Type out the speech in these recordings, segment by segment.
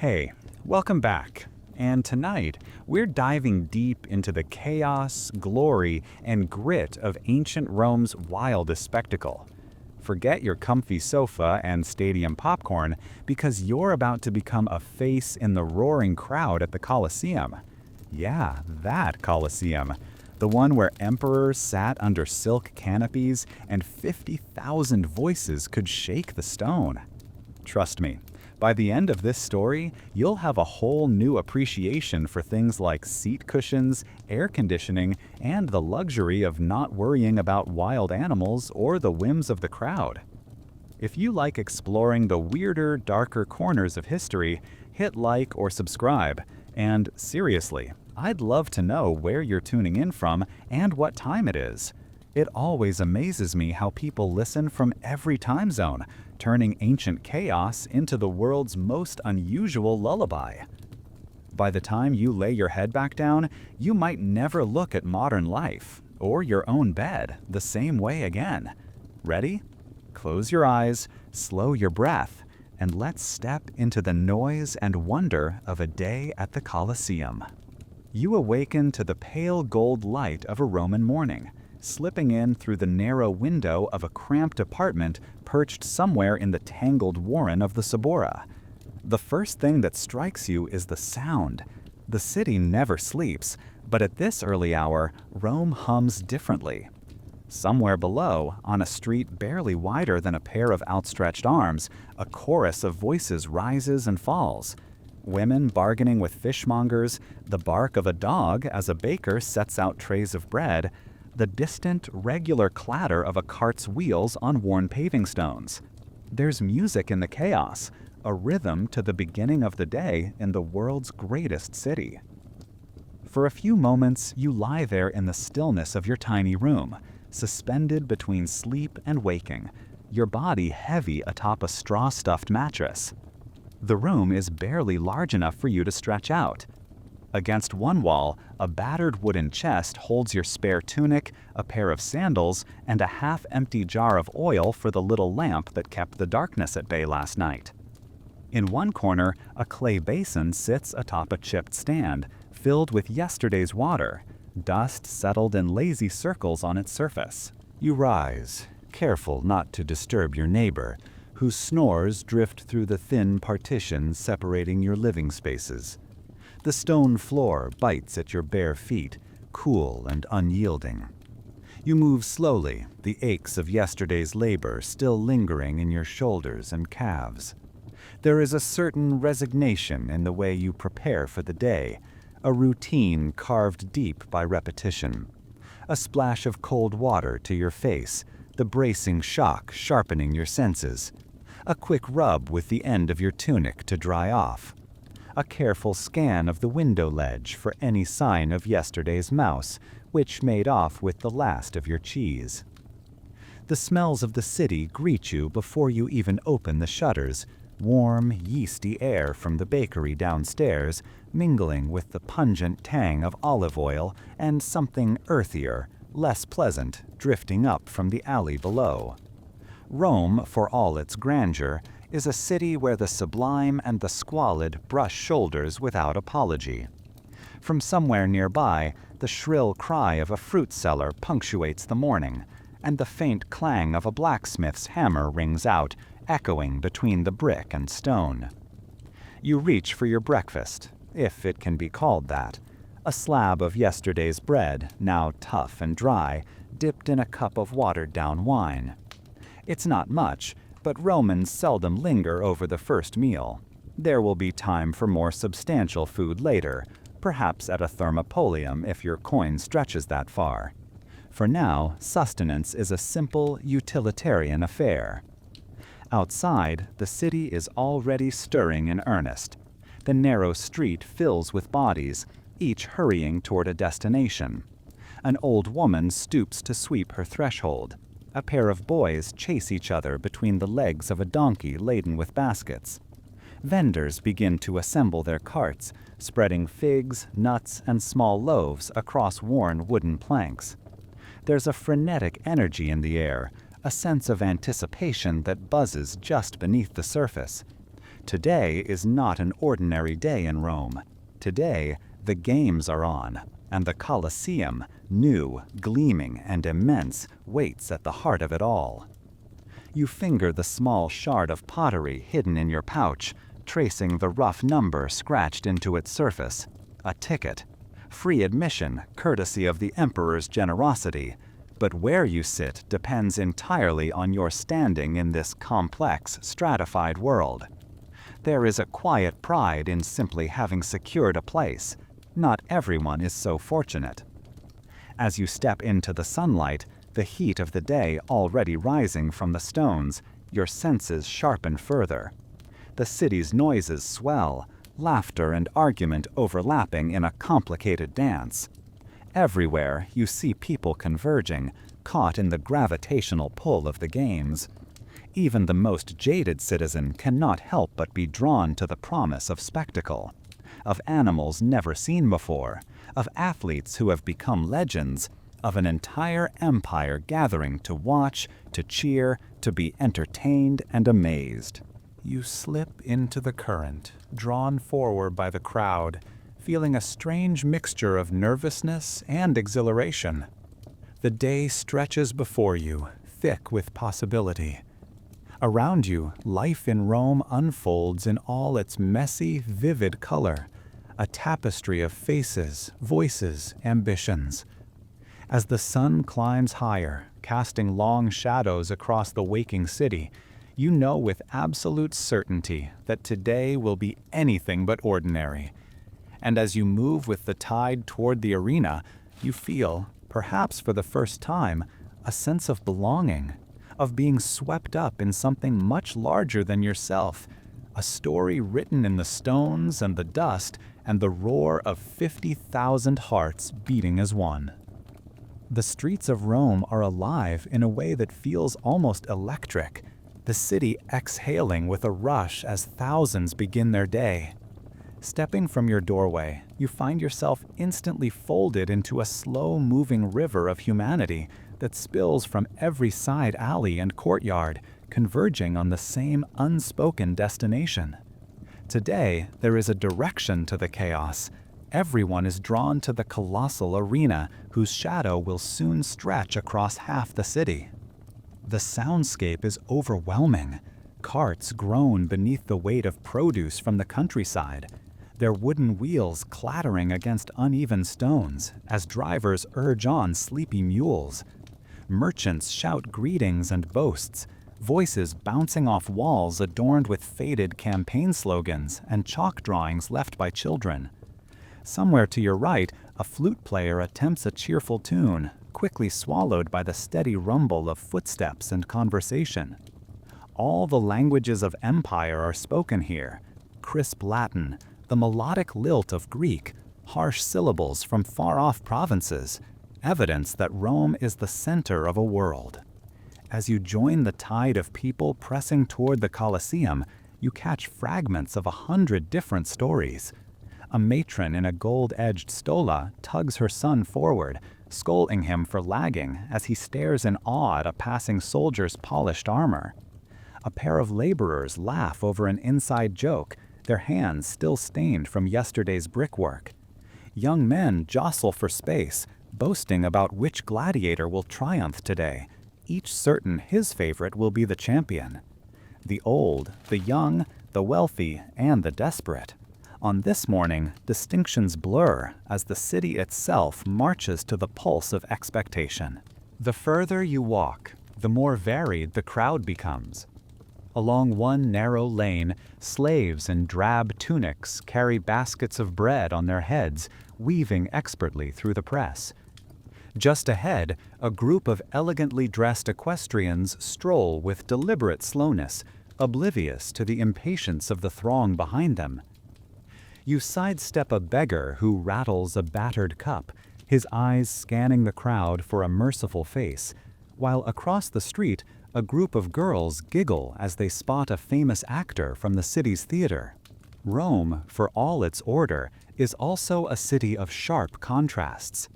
Hey, welcome back. And tonight, we're diving deep into the chaos, glory, and grit of ancient Rome's wildest spectacle. Forget your comfy sofa and stadium popcorn because you're about to become a face in the roaring crowd at the Colosseum. Yeah, that Colosseum. The one where emperors sat under silk canopies and 50,000 voices could shake the stone. Trust me, by the end of this story, you'll have a whole new appreciation for things like seat cushions, air conditioning, and the luxury of not worrying about wild animals or the whims of the crowd. If you like exploring the weirder, darker corners of history, hit like or subscribe. And seriously, I'd love to know where you're tuning in from and what time it is. It always amazes me how people listen from every time zone, turning ancient chaos into the world's most unusual lullaby. By the time you lay your head back down, you might never look at modern life, or your own bed, the same way again. Ready? Close your eyes, slow your breath, and let's step into the noise and wonder of a day at the Colosseum. You awaken to the pale gold light of a Roman morning, slipping in through the narrow window of a cramped apartment perched somewhere in the tangled warren of the Suburra. The first thing that strikes you is the sound. The city never sleeps, but at this early hour, Rome hums differently. Somewhere below, on a street barely wider than a pair of outstretched arms, a chorus of voices rises and falls. Women bargaining with fishmongers, the bark of a dog as a baker sets out trays of bread, the distant, regular clatter of a cart's wheels on worn paving stones. There's music in the chaos, a rhythm to the beginning of the day in the world's greatest city. For a few moments, you lie there in the stillness of your tiny room, suspended between sleep and waking, your body heavy atop a straw-stuffed mattress. The room is barely large enough for you to stretch out. Against one wall, a battered wooden chest holds your spare tunic, a pair of sandals, and a half-empty jar of oil for the little lamp that kept the darkness at bay last night. In one corner, a clay basin sits atop a chipped stand, filled with yesterday's water, dust settled in lazy circles on its surface. You rise, careful not to disturb your neighbor, whose snores drift through the thin partition separating your living spaces. The stone floor bites at your bare feet, cool and unyielding. You move slowly, the aches of yesterday's labor still lingering in your shoulders and calves. There is a certain resignation in the way you prepare for the day, a routine carved deep by repetition. A splash of cold water to your face, the bracing shock sharpening your senses. A quick rub with the end of your tunic to dry off. A careful scan of the window ledge for any sign of yesterday's mouse, which made off with the last of your cheese. The smells of the city greet you before you even open the shutters, warm, yeasty air from the bakery downstairs, mingling with the pungent tang of olive oil and something earthier, less pleasant, drifting up from the alley below. Rome, for all its grandeur, is a city where the sublime and the squalid brush shoulders without apology. From somewhere nearby, the shrill cry of a fruit seller punctuates the morning, and the faint clang of a blacksmith's hammer rings out, echoing between the brick and stone. You reach for your breakfast, if it can be called that, a slab of yesterday's bread, now tough and dry, dipped in a cup of watered-down wine. It's not much, but Romans seldom linger over the first meal. There will be time for more substantial food later, perhaps at a thermopolium if your coin stretches that far. For now, sustenance is a simple, utilitarian affair. Outside, the city is already stirring in earnest. The narrow street fills with bodies, each hurrying toward a destination. An old woman stoops to sweep her threshold. A pair of boys chase each other between the legs of a donkey laden with baskets. Vendors begin to assemble their carts, spreading figs, nuts, and small loaves across worn wooden planks. There's a frenetic energy in the air, a sense of anticipation that buzzes just beneath the surface. Today is not an ordinary day in Rome. Today, the games are on, and the Colosseum, new, gleaming, and immense, waits at the heart of it all. You finger the small shard of pottery hidden in your pouch, tracing the rough number scratched into its surface. A ticket. Free admission, courtesy of the emperor's generosity. But where you sit depends entirely on your standing in this complex, stratified world. There is a quiet pride in simply having secured a place. Not everyone is so fortunate. As you step into the sunlight, the heat of the day already rising from the stones, your senses sharpen further. The city's noises swell, laughter and argument overlapping in a complicated dance. Everywhere you see people converging, caught in the gravitational pull of the games. Even the most jaded citizen cannot help but be drawn to the promise of spectacle, of animals never seen before, of athletes who have become legends, of an entire empire gathering to watch, to cheer, to be entertained and amazed. You slip into the current, drawn forward by the crowd, feeling a strange mixture of nervousness and exhilaration. The day stretches before you, thick with possibility. Around you, life in Rome unfolds in all its messy, vivid color, a tapestry of faces, voices, ambitions. As the sun climbs higher, casting long shadows across the waking city, you know with absolute certainty that today will be anything but ordinary. And as you move with the tide toward the arena, you feel, perhaps for the first time, a sense of belonging, of being swept up in something much larger than yourself, a story written in the stones and the dust and the roar of 50,000 hearts beating as one. The streets of Rome are alive in a way that feels almost electric, the city exhaling with a rush as thousands begin their day. Stepping from your doorway, you find yourself instantly folded into a slow-moving river of humanity that spills from every side alley and courtyard, converging on the same unspoken destination. Today, there is a direction to the chaos. Everyone is drawn to the colossal arena, whose shadow will soon stretch across half the city. The soundscape is overwhelming. Carts groan beneath the weight of produce from the countryside, their wooden wheels clattering against uneven stones as drivers urge on sleepy mules. Merchants shout greetings and boasts, voices bouncing off walls adorned with faded campaign slogans and chalk drawings left by children. Somewhere to your right, a flute player attempts a cheerful tune, quickly swallowed by the steady rumble of footsteps and conversation. All the languages of empire are spoken here: crisp Latin, the melodic lilt of Greek, harsh syllables from far-off provinces, evidence that Rome is the center of a world. As you join the tide of people pressing toward the Colosseum, you catch fragments of 100 different stories. A matron in a gold-edged stola tugs her son forward, scolding him for lagging as he stares in awe at a passing soldier's polished armor. A pair of laborers laugh over an inside joke, their hands still stained from yesterday's brickwork. Young men jostle for space, boasting about which gladiator will triumph today, each certain his favorite will be the champion. The old, the young, the wealthy, and the desperate. On this morning, distinctions blur as the city itself marches to the pulse of expectation. The further you walk, the more varied the crowd becomes. Along one narrow lane, slaves in drab tunics carry baskets of bread on their heads, weaving expertly through the press. Just ahead, a group of elegantly dressed equestrians stroll with deliberate slowness, oblivious to the impatience of the throng behind them. You sidestep a beggar who rattles a battered cup, his eyes scanning the crowd for a merciful face, while across the street, a group of girls giggle as they spot a famous actor from the city's theater. Rome, for all its order, is also a city of sharp contrasts.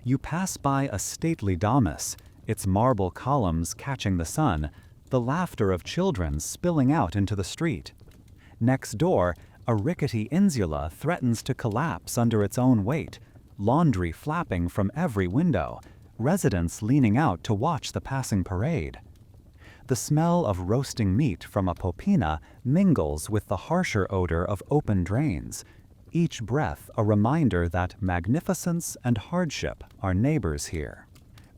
You pass by a stately domus, its marble columns catching the sun, the laughter of children spilling out into the street. Next door, a rickety insula threatens to collapse under its own weight, laundry flapping from every window, residents leaning out to watch the passing parade. The smell of roasting meat from a popina mingles with the harsher odor of open drains, each breath a reminder that magnificence and hardship are neighbors here.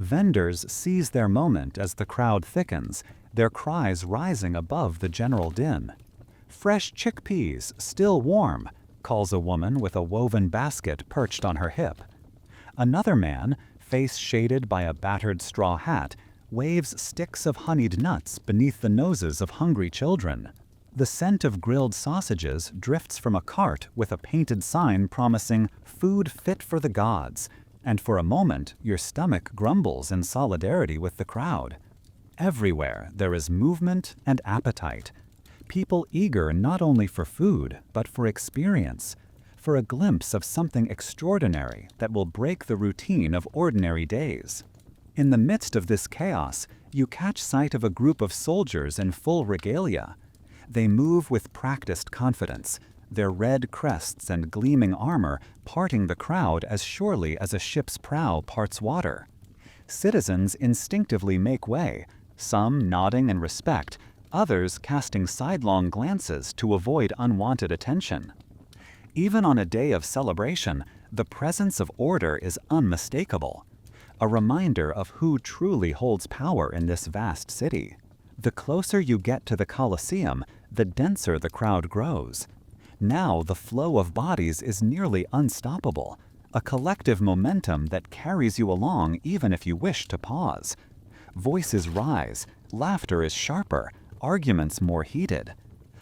Vendors seize their moment as the crowd thickens, their cries rising above the general din. "Fresh chickpeas, still warm," calls a woman with a woven basket perched on her hip. Another man, face shaded by a battered straw hat, waves sticks of honeyed nuts beneath the noses of hungry children. The scent of grilled sausages drifts from a cart with a painted sign promising food fit for the gods, and for a moment your stomach grumbles in solidarity with the crowd. Everywhere there is movement and appetite. People eager not only for food, but for experience, for a glimpse of something extraordinary that will break the routine of ordinary days. In the midst of this chaos, you catch sight of a group of soldiers in full regalia. They move with practiced confidence, their red crests and gleaming armor parting the crowd as surely as a ship's prow parts water. Citizens instinctively make way, some nodding in respect, others casting sidelong glances to avoid unwanted attention. Even on a day of celebration, the presence of order is unmistakable, a reminder of who truly holds power in this vast city. The closer you get to the Colosseum, the denser the crowd grows. Now the flow of bodies is nearly unstoppable, a collective momentum that carries you along even if you wish to pause. Voices rise, laughter is sharper, arguments more heated.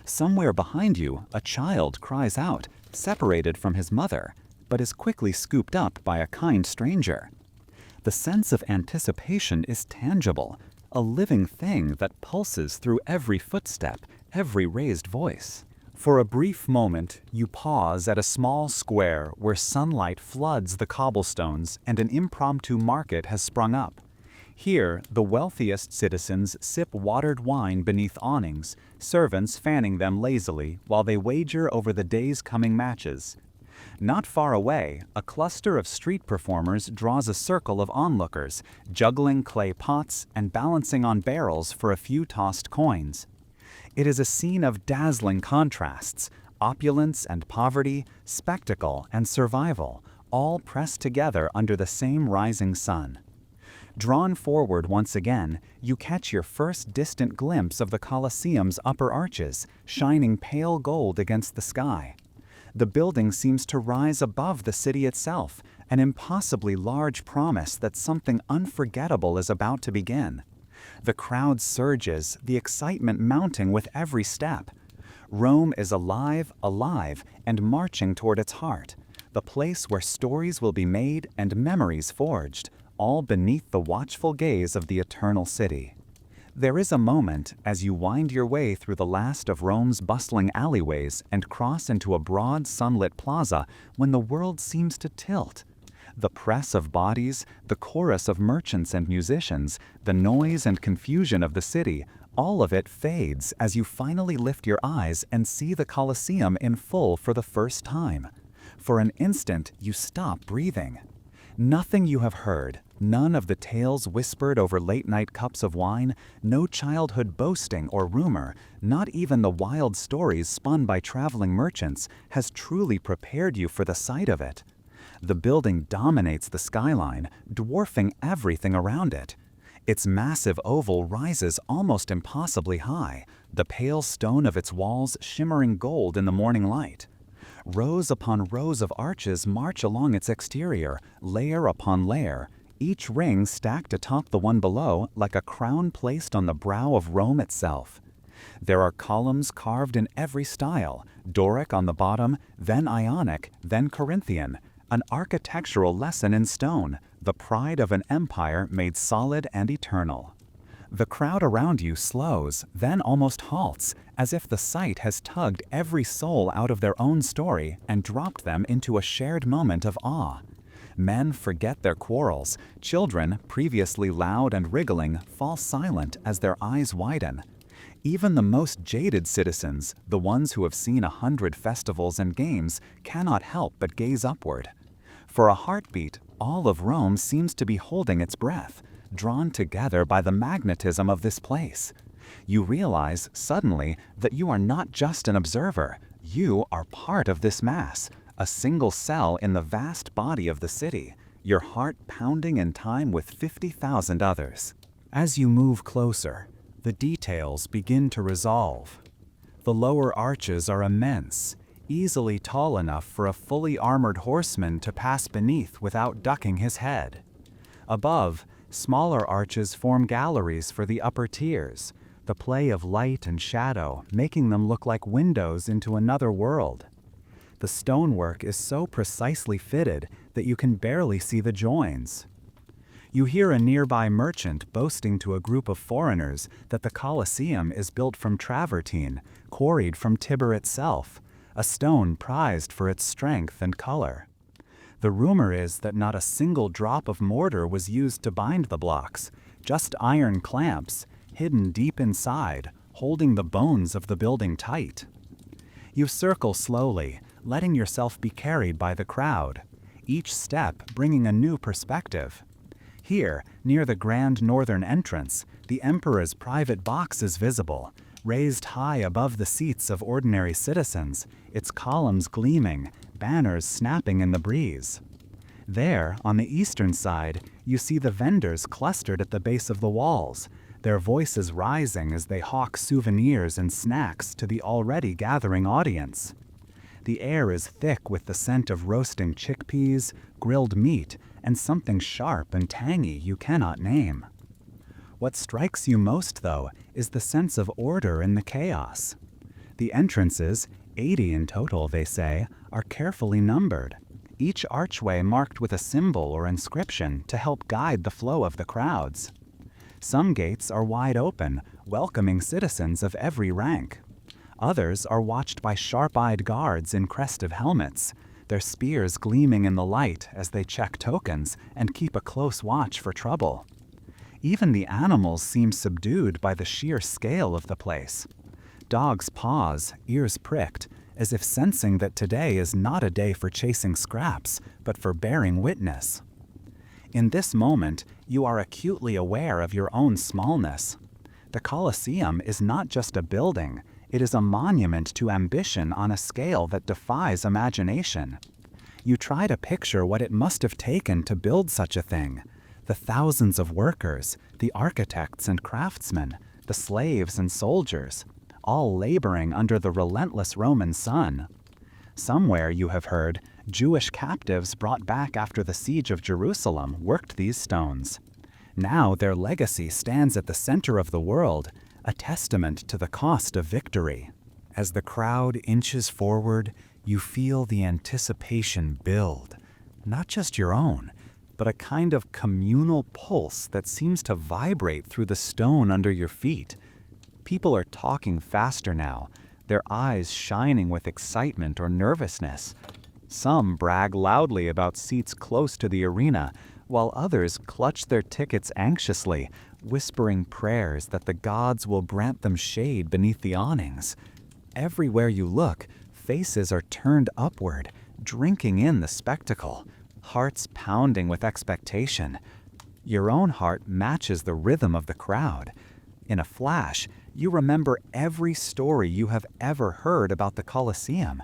Somewhere behind you, a child cries out, separated from his mother, but is quickly scooped up by a kind stranger. The sense of anticipation is tangible, a living thing that pulses through every footstep, every raised voice. For a brief moment, you pause at a small square where sunlight floods the cobblestones and an impromptu market has sprung up. Here, the wealthiest citizens sip watered wine beneath awnings, servants fanning them lazily while they wager over the day's coming matches. Not far away, a cluster of street performers draws a circle of onlookers, juggling clay pots and balancing on barrels for a few tossed coins. It is a scene of dazzling contrasts, opulence and poverty, spectacle and survival, all pressed together under the same rising sun. Drawn forward once again, you catch your first distant glimpse of the Colosseum's upper arches, shining pale gold against the sky. The building seems to rise above the city itself, an impossibly large promise that something unforgettable is about to begin. The crowd surges, the excitement mounting with every step. Rome is alive, and marching toward its heart, the place where stories will be made and memories forged, all beneath the watchful gaze of the eternal city. There is a moment as you wind your way through the last of Rome's bustling alleyways and cross into a broad sunlit plaza when the world seems to tilt. The press of bodies, the chorus of merchants and musicians, the noise and confusion of the city, all of it fades as you finally lift your eyes and see the Colosseum in full for the first time. For an instant, you stop breathing. Nothing you have heard, none of the tales whispered over late-night cups of wine, no childhood boasting or rumor, not even the wild stories spun by traveling merchants, has truly prepared you for the sight of it. The building dominates the skyline, dwarfing everything around it. Its massive oval rises almost impossibly high, the pale stone of its walls shimmering gold in the morning light. Rows upon rows of arches march along its exterior, layer upon layer, each ring stacked atop the one below like a crown placed on the brow of Rome itself. There are columns carved in every style, Doric on the bottom, then Ionic, then Corinthian, an architectural lesson in stone, the pride of an empire made solid and eternal. The crowd around you slows, then almost halts, as if the sight has tugged every soul out of their own story and dropped them into a shared moment of awe. Men forget their quarrels. Children, previously loud and wriggling, fall silent as their eyes widen. Even the most jaded citizens, the ones who have seen 100 festivals and games, cannot help but gaze upward. For a heartbeat, all of Rome seems to be holding its breath, drawn together by the magnetism of this place. You realize, suddenly, that you are not just an observer. You are part of this mass, a single cell in the vast body of the city, your heart pounding in time with 50,000 others. As you move closer, the details begin to resolve. The lower arches are immense, easily tall enough for a fully armored horseman to pass beneath without ducking his head. Above, smaller arches form galleries for the upper tiers, the play of light and shadow making them look like windows into another world. The stonework is so precisely fitted that you can barely see the joins. You hear a nearby merchant boasting to a group of foreigners that the Colosseum is built from travertine, quarried from Tiber itself, a stone prized for its strength and color. The rumor is that not a single drop of mortar was used to bind the blocks, just iron clamps, hidden deep inside, holding the bones of the building tight. You circle slowly, letting yourself be carried by the crowd, each step bringing a new perspective. Here, near the grand northern entrance, the emperor's private box is visible, raised high above the seats of ordinary citizens, its columns gleaming, banners snapping in the breeze. There, on the eastern side, you see the vendors clustered at the base of the walls, their voices rising as they hawk souvenirs and snacks to the already gathering audience. The air is thick with the scent of roasting chickpeas, grilled meat, and something sharp and tangy you cannot name. What strikes you most, though, is the sense of order in the chaos. The entrances, 80 in total, they say, are carefully numbered, each archway marked with a symbol or inscription to help guide the flow of the crowds. Some gates are wide open, welcoming citizens of every rank. Others are watched by sharp-eyed guards in crested helmets, their spears gleaming in the light as they check tokens and keep a close watch for trouble. Even the animals seem subdued by the sheer scale of the place. Dogs pause, ears pricked, as if sensing that today is not a day for chasing scraps, but for bearing witness. In this moment, you are acutely aware of your own smallness. The Colosseum is not just a building, it is a monument to ambition on a scale that defies imagination. You try to picture what it must have taken to build such a thing. The thousands of workers, the architects and craftsmen, the slaves and soldiers, all laboring under the relentless Roman sun. Somewhere, you have heard, Jewish captives brought back after the siege of Jerusalem worked these stones. Now their legacy stands at the center of the world, a testament to the cost of victory. As the crowd inches forward, you feel the anticipation build, not just your own, but a kind of communal pulse that seems to vibrate through the stone under your feet. People are talking faster now, their eyes shining with excitement or nervousness. Some brag loudly about seats close to the arena, while others clutch their tickets anxiously, whispering prayers that the gods will grant them shade beneath the awnings. Everywhere you look, faces are turned upward, drinking in the spectacle, hearts pounding with expectation. Your own heart matches the rhythm of the crowd. In a flash, you remember every story you have ever heard about the Colosseum,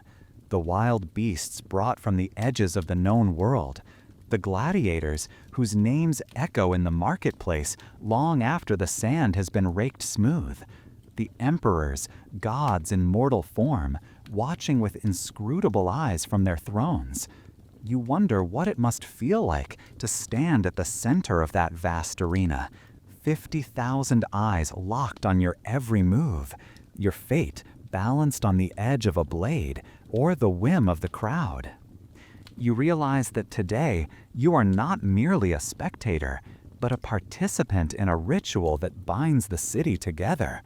the wild beasts brought from the edges of the known world, the gladiators whose names echo in the marketplace long after the sand has been raked smooth, the emperors, gods in mortal form, watching with inscrutable eyes from their thrones. You wonder what it must feel like to stand at the center of that vast arena, 50,000 eyes locked on your every move, your fate balanced on the edge of a blade or the whim of the crowd. You realize that today you are not merely a spectator, but a participant in a ritual that binds the city together.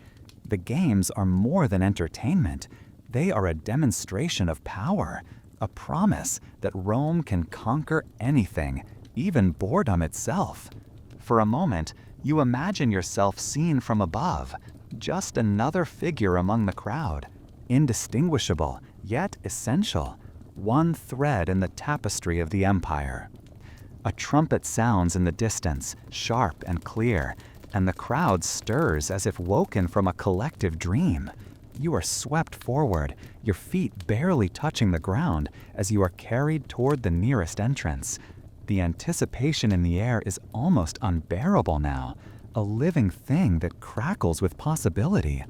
The games are more than entertainment. They are a demonstration of power, a promise that Rome can conquer anything, even boredom itself. For a moment, you imagine yourself seen from above, Just another figure among the crowd, indistinguishable, yet essential, one thread in the tapestry of the empire. A trumpet sounds in the distance, sharp and clear, and the crowd stirs as if woken from a collective dream. You are swept forward, your feet barely touching the ground as you are carried toward the nearest entrance. The anticipation in the air is almost unbearable now, a living thing that crackles with possibility.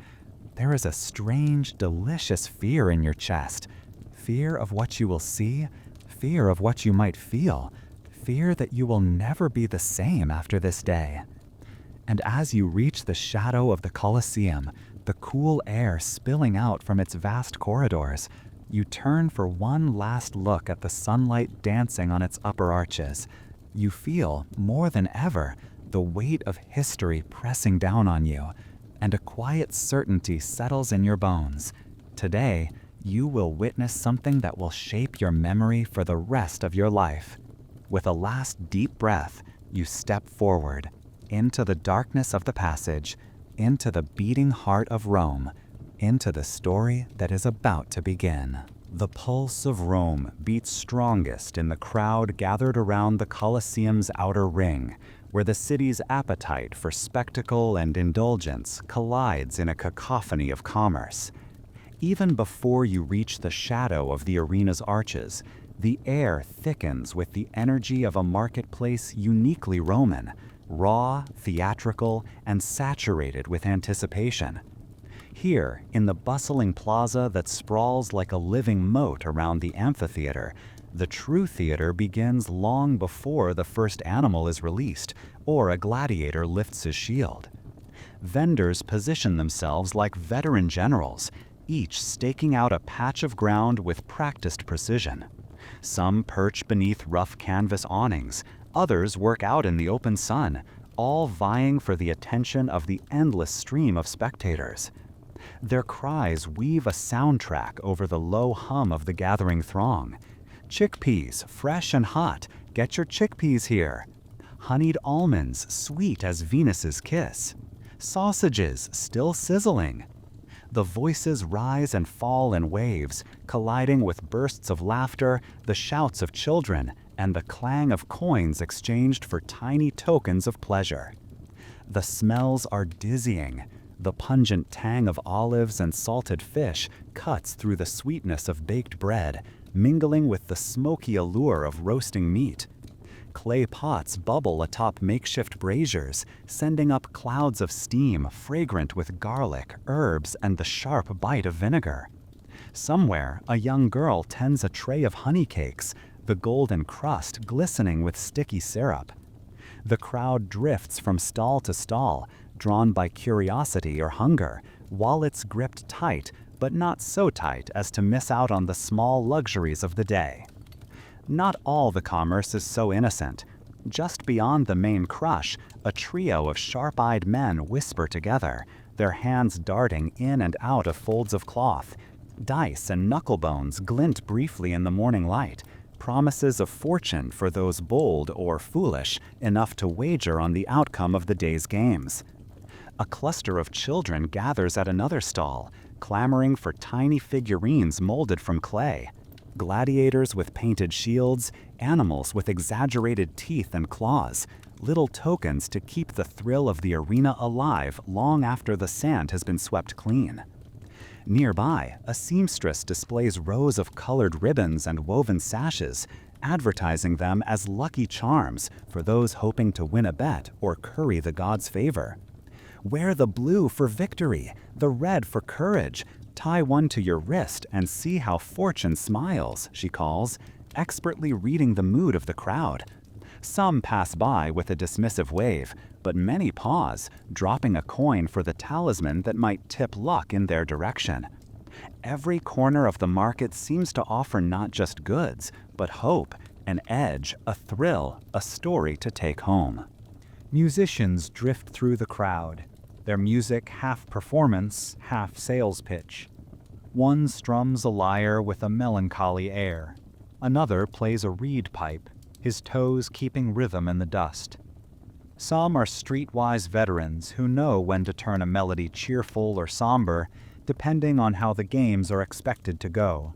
There is a strange, delicious fear in your chest. Fear of what you will see, fear of what you might feel, fear that you will never be the same after this day. And as you reach the shadow of the Colosseum, the cool air spilling out from its vast corridors, you turn for one last look at the sunlight dancing on its upper arches. You feel, more than ever, the weight of history pressing down on you, and a quiet certainty settles in your bones. Today, you will witness something that will shape your memory for the rest of your life. With a last deep breath, you step forward, into the darkness of the passage, into the beating heart of Rome, into the story that is about to begin. The pulse of Rome beats strongest in the crowd gathered around the Colosseum's outer ring, where the city's appetite for spectacle and indulgence collides in a cacophony of commerce. Even before you reach the shadow of the arena's arches, the air thickens with the energy of a marketplace uniquely Roman, raw, theatrical, and saturated with anticipation. Here, in the bustling plaza that sprawls like a living moat around the amphitheater, the true theater begins long before the first animal is released or a gladiator lifts his shield. Vendors position themselves like veteran generals, each staking out a patch of ground with practiced precision. Some perch beneath rough canvas awnings, others work out in the open sun, all vying for the attention of the endless stream of spectators. Their cries weave a soundtrack over the low hum of the gathering throng. Chickpeas, fresh and hot, get your chickpeas here. Honeyed almonds, sweet as Venus's kiss. Sausages, still sizzling. The voices rise and fall in waves, colliding with bursts of laughter, the shouts of children, and the clang of coins exchanged for tiny tokens of pleasure. The smells are dizzying. The pungent tang of olives and salted fish cuts through the sweetness of baked bread, mingling with the smoky allure of roasting meat. Clay pots bubble atop makeshift braziers, sending up clouds of steam fragrant with garlic, herbs, and the sharp bite of vinegar. Somewhere, a young girl tends a tray of honey cakes, the golden crust glistening with sticky syrup. The crowd drifts from stall to stall, drawn by curiosity or hunger, wallets gripped tight, but not so tight as to miss out on the small luxuries of the day. Not all the commerce is so innocent. Just beyond the main crush, a trio of sharp-eyed men whisper together, their hands darting in and out of folds of cloth. Dice and knucklebones glint briefly in the morning light, promises of fortune for those bold or foolish enough to wager on the outcome of the day's games. A cluster of children gathers at another stall, clamoring for tiny figurines molded from clay. Gladiators with painted shields, animals with exaggerated teeth and claws, little tokens to keep the thrill of the arena alive long after the sand has been swept clean. Nearby, a seamstress displays rows of colored ribbons and woven sashes, advertising them as lucky charms for those hoping to win a bet or curry the gods' favor. Wear the blue for victory, the red for courage. Tie one to your wrist and see how fortune smiles, she calls, expertly reading the mood of the crowd. Some pass by with a dismissive wave, but many pause, dropping a coin for the talisman that might tip luck in their direction. Every corner of the market seems to offer not just goods, but hope, an edge, a thrill, a story to take home. Musicians drift through the crowd, their music half performance, half sales pitch. One strums a lyre with a melancholy air. Another plays a reed pipe, his toes keeping rhythm in the dust. Some are streetwise veterans who know when to turn a melody cheerful or somber, depending on how the games are expected to go.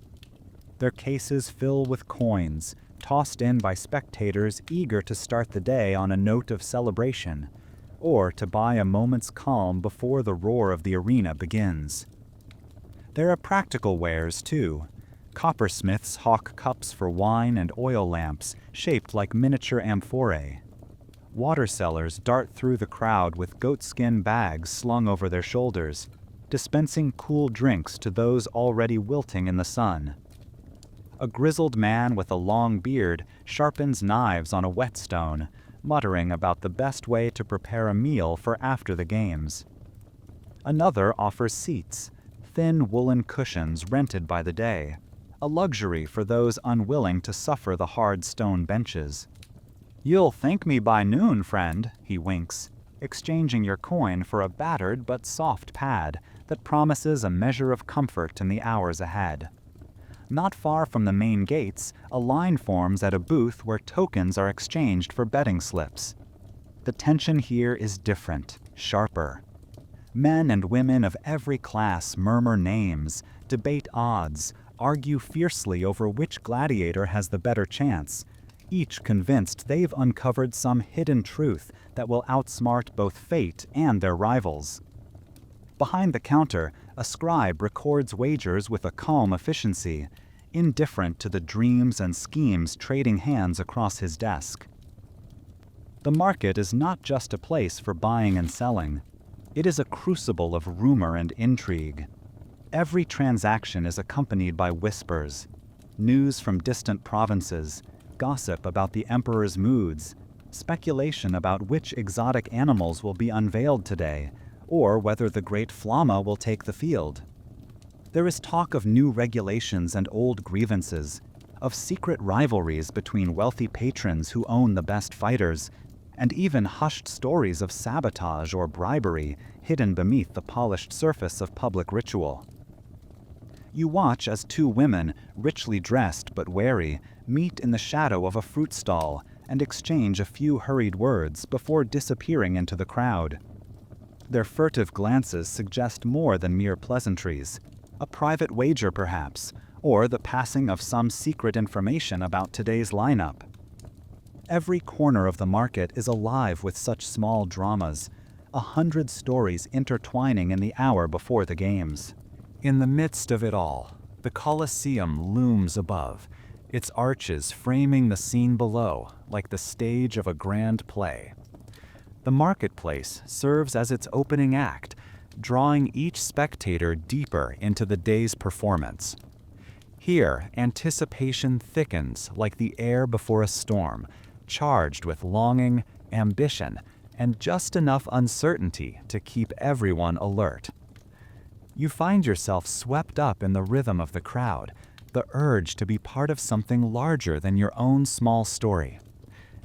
Their cases fill with coins, tossed in by spectators eager to start the day on a note of celebration, or to buy a moment's calm before the roar of the arena begins. There are practical wares, too. Coppersmiths hawk cups for wine and oil lamps shaped like miniature amphorae. Water sellers dart through the crowd with goatskin bags slung over their shoulders, dispensing cool drinks to those already wilting in the sun. A grizzled man with a long beard sharpens knives on a whetstone, muttering about the best way to prepare a meal for after the games. Another offers seats, thin woolen cushions rented by the day, a luxury for those unwilling to suffer the hard stone benches. "You'll thank me by noon, friend," he winks, exchanging your coin for a battered but soft pad that promises a measure of comfort in the hours ahead. Not far from the main gates, a line forms at a booth where tokens are exchanged for betting slips. The tension here is different, sharper. Men and women of every class murmur names, debate odds, argue fiercely over which gladiator has the better chance, each convinced they've uncovered some hidden truth that will outsmart both fate and their rivals. Behind the counter, a scribe records wagers with a calm efficiency, indifferent to the dreams and schemes trading hands across his desk. The market is not just a place for buying and selling. It is a crucible of rumor and intrigue. Every transaction is accompanied by whispers, news from distant provinces, gossip about the emperor's moods, speculation about which exotic animals will be unveiled today, or whether the great Flamma will take the field. There is talk of new regulations and old grievances, of secret rivalries between wealthy patrons who own the best fighters, and even hushed stories of sabotage or bribery hidden beneath the polished surface of public ritual. You watch as two women, richly dressed but wary, meet in the shadow of a fruit stall and exchange a few hurried words before disappearing into the crowd. Their furtive glances suggest more than mere pleasantries, a private wager perhaps, or the passing of some secret information about today's lineup. Every corner of the market is alive with such small dramas, 100 stories intertwining in the hour before the games. In the midst of it all, the Colosseum looms above, its arches framing the scene below like the stage of a grand play. The marketplace serves as its opening act, drawing each spectator deeper into the day's performance. Here, anticipation thickens like the air before a storm, charged with longing, ambition, and just enough uncertainty to keep everyone alert. You find yourself swept up in the rhythm of the crowd, the urge to be part of something larger than your own small story.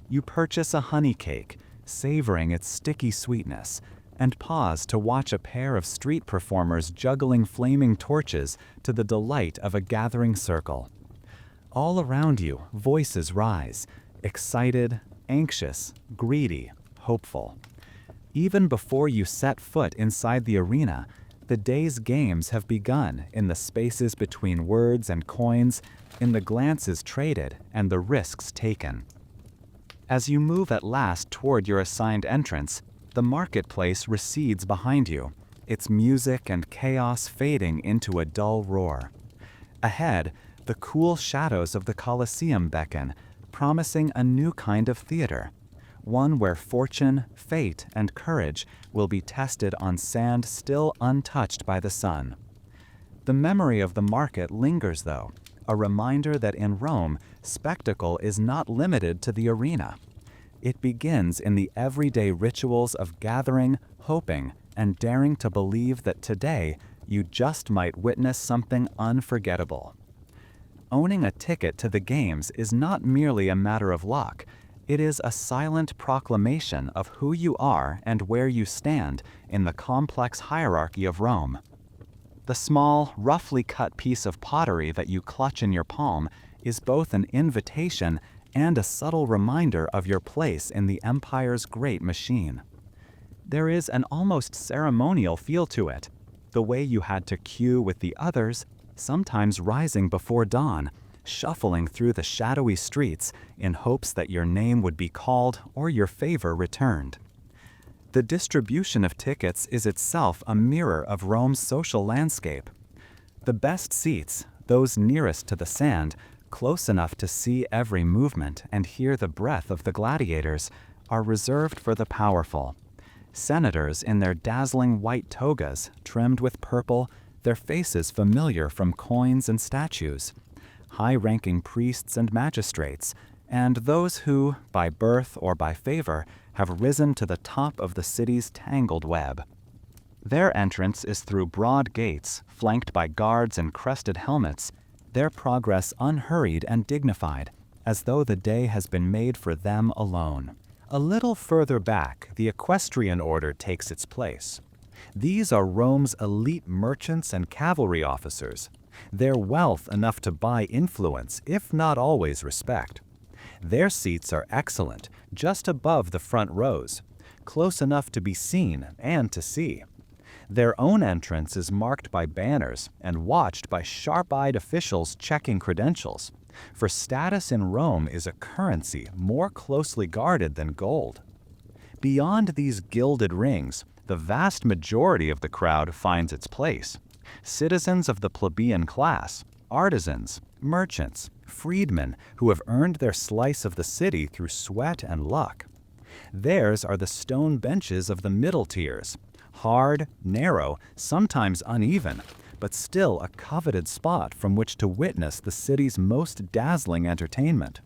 You purchase a honey cake, savoring its sticky sweetness, and pause to watch a pair of street performers juggling flaming torches to the delight of a gathering circle. All around you, voices rise, excited, anxious, greedy, hopeful. Even before you set foot inside the arena, the day's games have begun in the spaces between words and coins, in the glances traded and the risks taken. As you move at last toward your assigned entrance, the marketplace recedes behind you, its music and chaos fading into a dull roar. Ahead, the cool shadows of the Colosseum beckon, promising a new kind of theater, one where fortune, fate, and courage will be tested on sand still untouched by the sun. The memory of the market lingers, though, a reminder that in Rome, spectacle is not limited to the arena. It begins in the everyday rituals of gathering, hoping, and daring to believe that today you just might witness something unforgettable. Owning a ticket to the games is not merely a matter of luck. It is a silent proclamation of who you are and where you stand in the complex hierarchy of Rome. The small, roughly cut piece of pottery that you clutch in your palm is both an invitation and a subtle reminder of your place in the Empire's great machine. There is an almost ceremonial feel to it, the way you had to queue with the others, sometimes rising before dawn, shuffling through the shadowy streets in hopes that your name would be called or your favor returned. The distribution of tickets is itself a mirror of Rome's social landscape. The best seats, those nearest to the sand, close enough to see every movement and hear the breath of the gladiators, are reserved for the powerful. Senators in their dazzling white togas, trimmed with purple, their faces familiar from coins and statues. High-ranking priests and magistrates, and those who, by birth or by favor, have risen to the top of the city's tangled web. Their entrance is through broad gates, flanked by guards in crested helmets, their progress unhurried and dignified, as though the day has been made for them alone. A little further back, the equestrian order takes its place. These are Rome's elite merchants and cavalry officers, their wealth enough to buy influence, if not always respect. Their seats are excellent, just above the front rows, close enough to be seen and to see. Their own entrance is marked by banners and watched by sharp-eyed officials checking credentials, for status in Rome is a currency more closely guarded than gold. Beyond these gilded rings, the vast majority of the crowd finds its place. Citizens of the plebeian class, artisans, merchants, freedmen who have earned their slice of the city through sweat and luck. Theirs are the stone benches of the middle tiers, hard, narrow, sometimes uneven, but still a coveted spot from which to witness the city's most dazzling entertainment.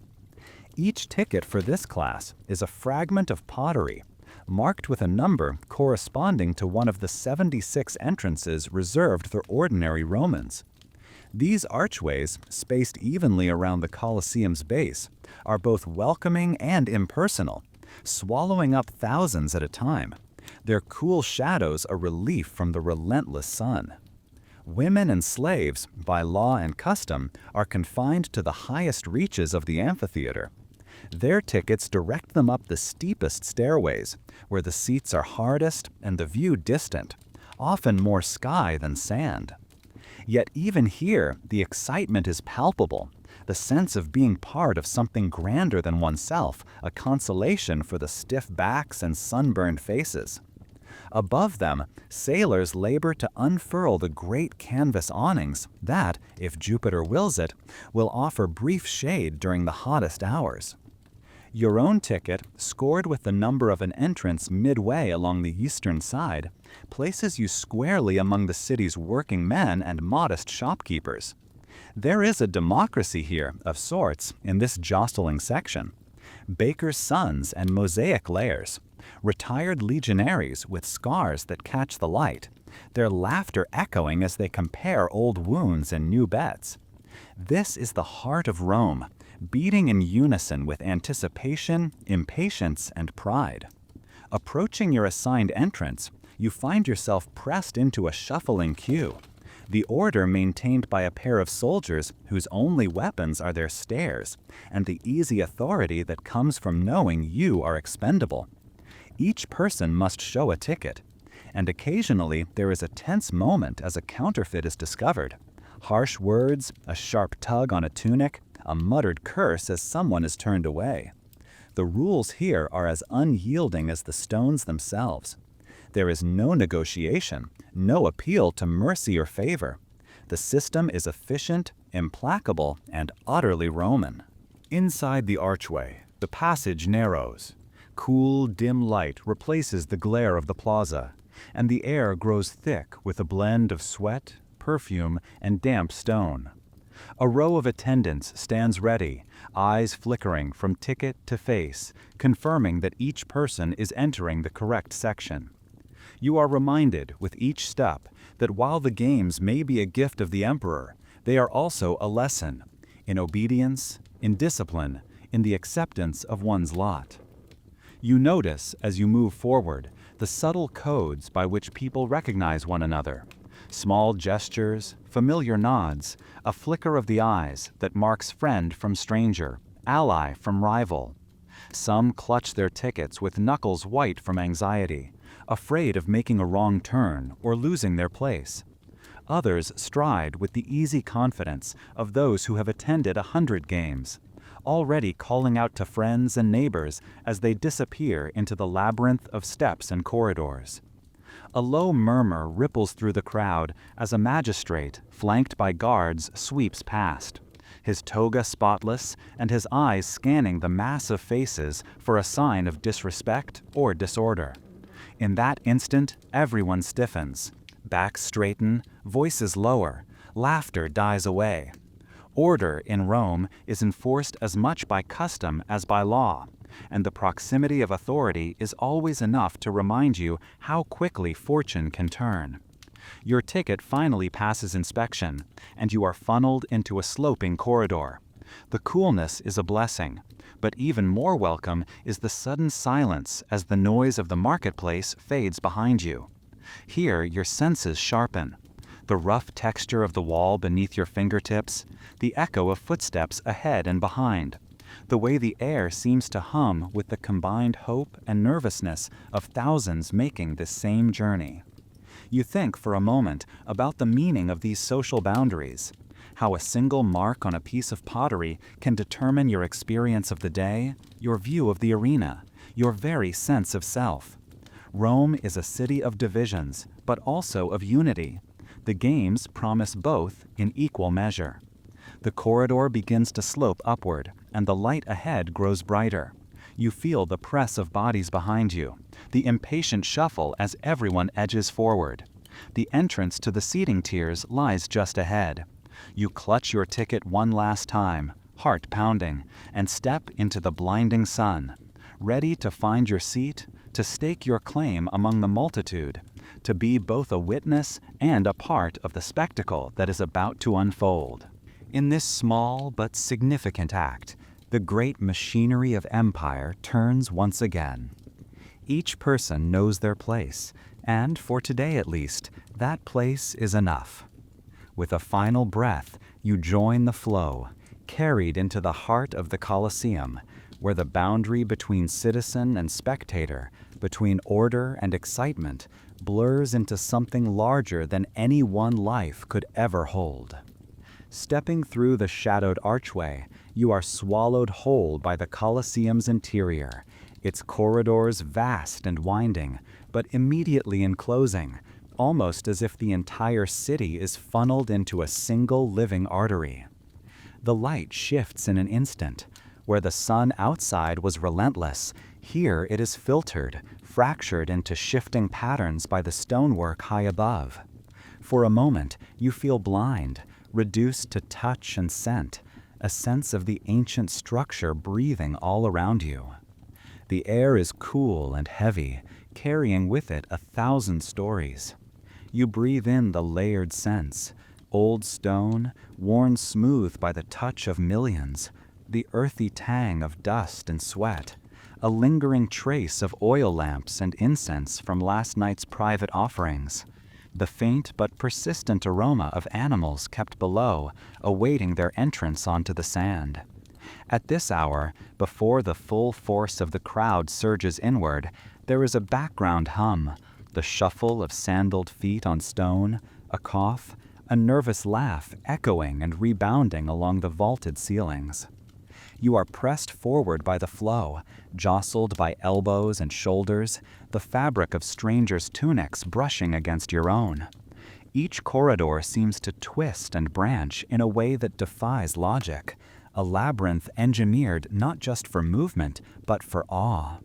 Each ticket for this class is a fragment of pottery, marked with a number corresponding to one of the 76 entrances reserved for ordinary Romans. These archways, spaced evenly around the Colosseum's base, are both welcoming and impersonal, swallowing up thousands at a time, their cool shadows a relief from the relentless sun. Women and slaves, by law and custom, are confined to the highest reaches of the amphitheater. Their tickets direct them up the steepest stairways, where the seats are hardest and the view distant, often more sky than sand. Yet even here, the excitement is palpable, the sense of being part of something grander than oneself, a consolation for the stiff backs and sunburned faces. Above them, sailors labor to unfurl the great canvas awnings that, if Jupiter wills it, will offer brief shade during the hottest hours. Your own ticket, scored with the number of an entrance midway along the eastern side, places you squarely among the city's working men and modest shopkeepers. There is a democracy here, of sorts, in this jostling section. Bakers' sons and mosaic layers, retired legionaries with scars that catch the light, their laughter echoing as they compare old wounds and new bets. This is the heart of Rome, beating in unison with anticipation, impatience, and pride. Approaching your assigned entrance, you find yourself pressed into a shuffling queue, the order maintained by a pair of soldiers whose only weapons are their stares, and the easy authority that comes from knowing you are expendable. Each person must show a ticket, and occasionally there is a tense moment as a counterfeit is discovered. Harsh words, a sharp tug on a tunic, a muttered curse as someone is turned away. The rules here are as unyielding as the stones themselves. There is no negotiation, no appeal to mercy or favor. The system is efficient, implacable, and utterly Roman. Inside the archway, the passage narrows. Cool, dim light replaces the glare of the plaza, and the air grows thick with a blend of sweat, perfume, and damp stone. A row of attendants stands ready, eyes flickering from ticket to face, confirming that each person is entering the correct section. You are reminded with each step that while the games may be a gift of the emperor, they are also a lesson in obedience, in discipline, in the acceptance of one's lot. You notice, as you move forward, the subtle codes by which people recognize one another. Small gestures, familiar nods, a flicker of the eyes that marks friend from stranger, ally from rival. Some clutch their tickets with knuckles white from anxiety, afraid of making a wrong turn or losing their place. Others stride with the easy confidence of those who have attended 100 games, already calling out to friends and neighbors as they disappear into the labyrinth of steps and corridors. A low murmur ripples through the crowd as a magistrate, flanked by guards, sweeps past, his toga spotless and his eyes scanning the mass of faces for a sign of disrespect or disorder. In that instant, everyone stiffens. Backs straighten, voices lower, laughter dies away. Order in Rome is enforced as much by custom as by law, and the proximity of authority is always enough to remind you how quickly fortune can turn. Your ticket finally passes inspection, and you are funneled into a sloping corridor. The coolness is a blessing, but even more welcome is the sudden silence as the noise of the marketplace fades behind you. Here your senses sharpen. The rough texture of the wall beneath your fingertips, the echo of footsteps ahead and behind, the way the air seems to hum with the combined hope and nervousness of thousands making this same journey. You think for a moment about the meaning of these social boundaries, how a single mark on a piece of pottery can determine your experience of the day, your view of the arena, your very sense of self. Rome is a city of divisions, but also of unity. The games promise both in equal measure. The corridor begins to slope upward, and the light ahead grows brighter. You feel the press of bodies behind you, the impatient shuffle as everyone edges forward. The entrance to the seating tiers lies just ahead. You clutch your ticket one last time, heart pounding, and step into the blinding sun, ready to find your seat, to stake your claim among the multitude, to be both a witness and a part of the spectacle that is about to unfold. In this small but significant act, the great machinery of empire turns once again. Each person knows their place, and for today at least, that place is enough. With a final breath, you join the flow, carried into the heart of the Colosseum, where the boundary between citizen and spectator, between order and excitement, blurs into something larger than any one life could ever hold. Stepping through the shadowed archway, you are swallowed whole by the Colosseum's interior, its corridors vast and winding, but immediately enclosing, almost as if the entire city is funneled into a single living artery. The light shifts in an instant. Where the sun outside was relentless, here it is filtered, fractured into shifting patterns by the stonework high above. For a moment, you feel blind, reduced to touch and scent, a sense of the ancient structure breathing all around you. The air is cool and heavy, carrying with it 1,000 stories. You breathe in the layered scents, old stone, worn smooth by the touch of millions, the earthy tang of dust and sweat, a lingering trace of oil lamps and incense from last night's private offerings, the faint but persistent aroma of animals kept below, awaiting their entrance onto the sand. At this hour, before the full force of the crowd surges inward, there is a background hum, the shuffle of sandaled feet on stone, a cough, a nervous laugh echoing and rebounding along the vaulted ceilings. You are pressed forward by the flow, jostled by elbows and shoulders, the fabric of strangers' tunics brushing against your own. Each corridor seems to twist and branch in a way that defies logic, a labyrinth engineered not just for movement, but for awe.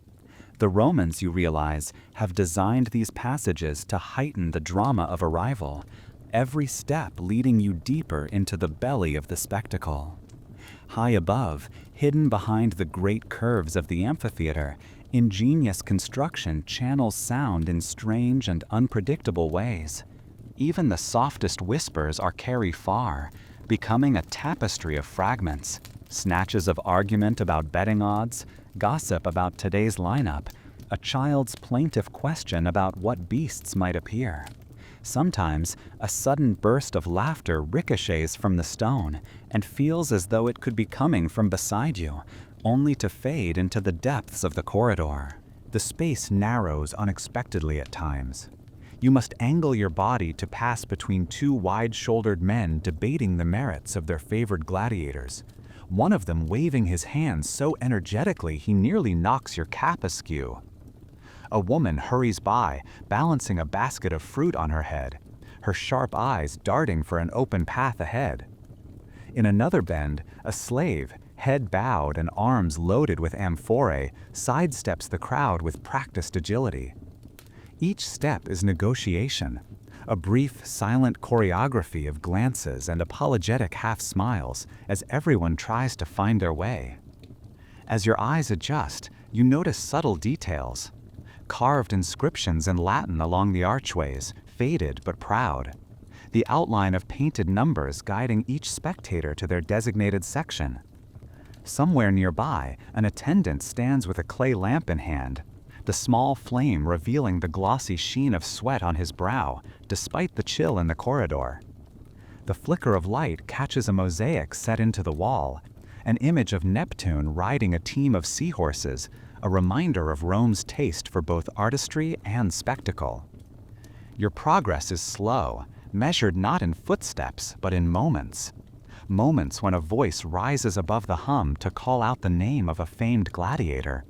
The Romans, you realize, have designed these passages to heighten the drama of arrival, every step leading you deeper into the belly of the spectacle. High above, hidden behind the great curves of the amphitheater, ingenious construction channels sound in strange and unpredictable ways. Even the softest whispers are carried far, becoming a tapestry of fragments, snatches of argument about betting odds, gossip about today's lineup, a child's plaintive question about what beasts might appear. Sometimes, a sudden burst of laughter ricochets from the stone and feels as though it could be coming from beside you, only to fade into the depths of the corridor. The space narrows unexpectedly at times. You must angle your body to pass between two wide-shouldered men debating the merits of their favored gladiators, one of them waving his hands so energetically he nearly knocks your cap askew. A woman hurries by, balancing a basket of fruit on her head, her sharp eyes darting for an open path ahead. In another bend, a slave, head bowed and arms loaded with amphorae, sidesteps the crowd with practiced agility. Each step is negotiation, a brief, silent choreography of glances and apologetic half-smiles as everyone tries to find their way. As your eyes adjust, you notice subtle details. Carved inscriptions in Latin along the archways, faded but proud. The outline of painted numbers guiding each spectator to their designated section. Somewhere nearby, an attendant stands with a clay lamp in hand, the small flame revealing the glossy sheen of sweat on his brow, despite the chill in the corridor. The flicker of light catches a mosaic set into the wall, an image of Neptune riding a team of seahorses, a reminder of Rome's taste for both artistry and spectacle. Your progress is slow, measured not in footsteps, but in moments. Moments when a voice rises above the hum to call out the name of a famed gladiator.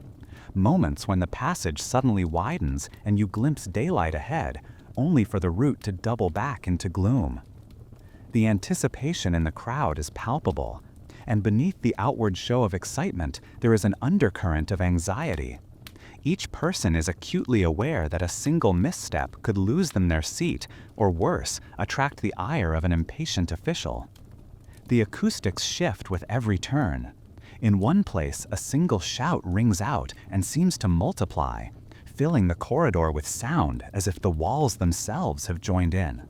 Moments when the passage suddenly widens and you glimpse daylight ahead, only for the route to double back into gloom. The anticipation in the crowd is palpable, and beneath the outward show of excitement, there is an undercurrent of anxiety. Each person is acutely aware that a single misstep could lose them their seat, or worse, attract the ire of an impatient official. The acoustics shift with every turn. In one place, a single shout rings out and seems to multiply, filling the corridor with sound as if the walls themselves have joined in.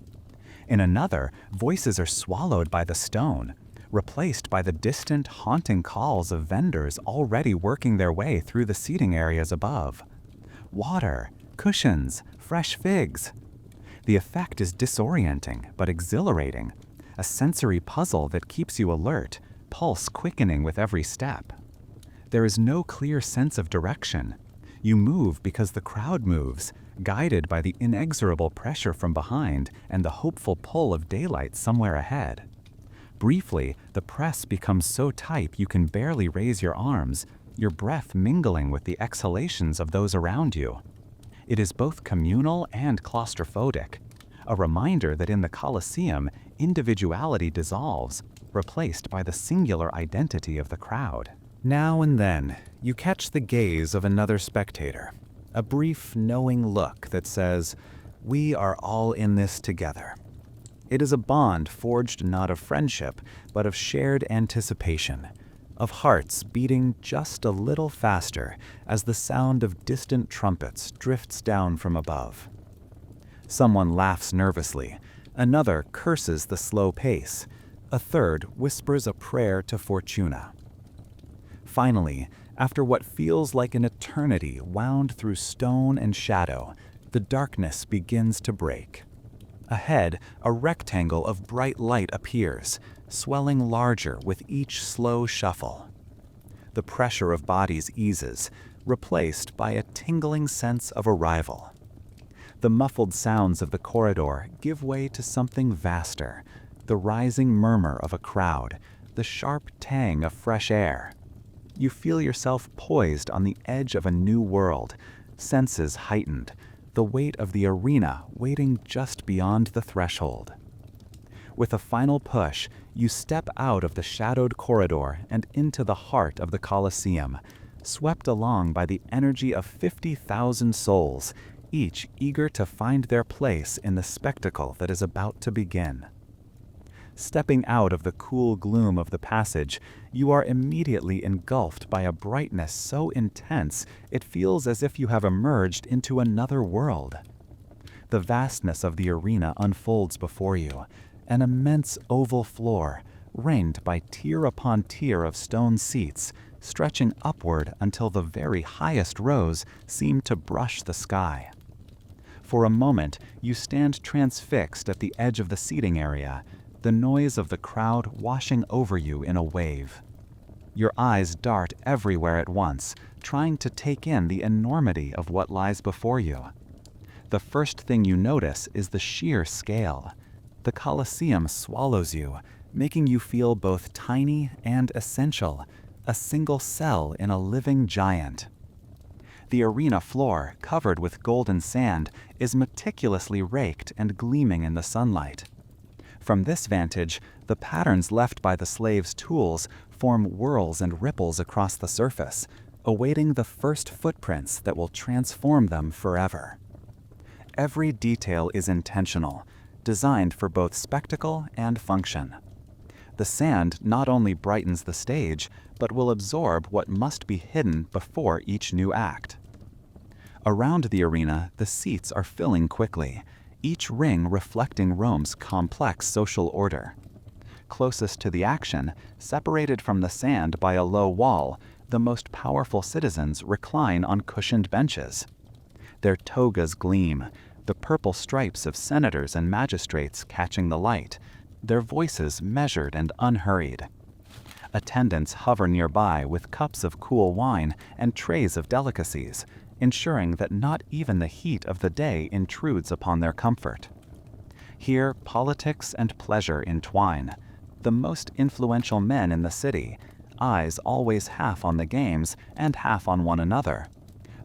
In another, voices are swallowed by the stone, replaced by the distant, haunting calls of vendors already working their way through the seating areas above. Water, cushions, fresh figs. The effect is disorienting but exhilarating, a sensory puzzle that keeps you alert, pulse quickening with every step. There is no clear sense of direction. You move because the crowd moves, guided by the inexorable pressure from behind and the hopeful pull of daylight somewhere ahead. Briefly, the press becomes so tight you can barely raise your arms, your breath mingling with the exhalations of those around you. It is both communal and claustrophobic, a reminder that in the Colosseum, individuality dissolves, replaced by the singular identity of the crowd. Now and then, you catch the gaze of another spectator, a brief, knowing look that says, "We are all in this together." It is a bond forged not of friendship, but of shared anticipation, of hearts beating just a little faster as the sound of distant trumpets drifts down from above. Someone laughs nervously, another curses the slow pace, a third whispers a prayer to Fortuna. Finally, after what feels like an eternity wound through stone and shadow, the darkness begins to break. Ahead, a rectangle of bright light appears, swelling larger with each slow shuffle. The pressure of bodies eases, replaced by a tingling sense of arrival. The muffled sounds of the corridor give way to something vaster, the rising murmur of a crowd, the sharp tang of fresh air. You feel yourself poised on the edge of a new world, senses heightened, the weight of the arena waiting just beyond the threshold. With a final push, you step out of the shadowed corridor and into the heart of the Colosseum, swept along by the energy of 50,000 souls, each eager to find their place in the spectacle that is about to begin. Stepping out of the cool gloom of the passage, you are immediately engulfed by a brightness so intense it feels as if you have emerged into another world. The vastness of the arena unfolds before you, an immense oval floor, ringed by tier upon tier of stone seats, stretching upward until the very highest rows seem to brush the sky. For a moment, you stand transfixed at the edge of the seating area, the noise of the crowd washing over you in a wave. Your eyes dart everywhere at once, trying to take in the enormity of what lies before you. The first thing you notice is the sheer scale. The Colosseum swallows you, making you feel both tiny and essential, a single cell in a living giant. The arena floor, covered with golden sand, is meticulously raked and gleaming in the sunlight. From this vantage, the patterns left by the slaves' tools form whirls and ripples across the surface, awaiting the first footprints that will transform them forever. Every detail is intentional, designed for both spectacle and function. The sand not only brightens the stage, but will absorb what must be hidden before each new act. Around the arena, the seats are filling quickly, each ring reflecting Rome's complex social order. Closest to the action, separated from the sand by a low wall, the most powerful citizens recline on cushioned benches. Their togas gleam, the purple stripes of senators and magistrates catching the light, their voices measured and unhurried. Attendants hover nearby with cups of cool wine and trays of delicacies, ensuring that not even the heat of the day intrudes upon their comfort. Here, politics and pleasure entwine. The most influential men in the city, eyes always half on the games and half on one another.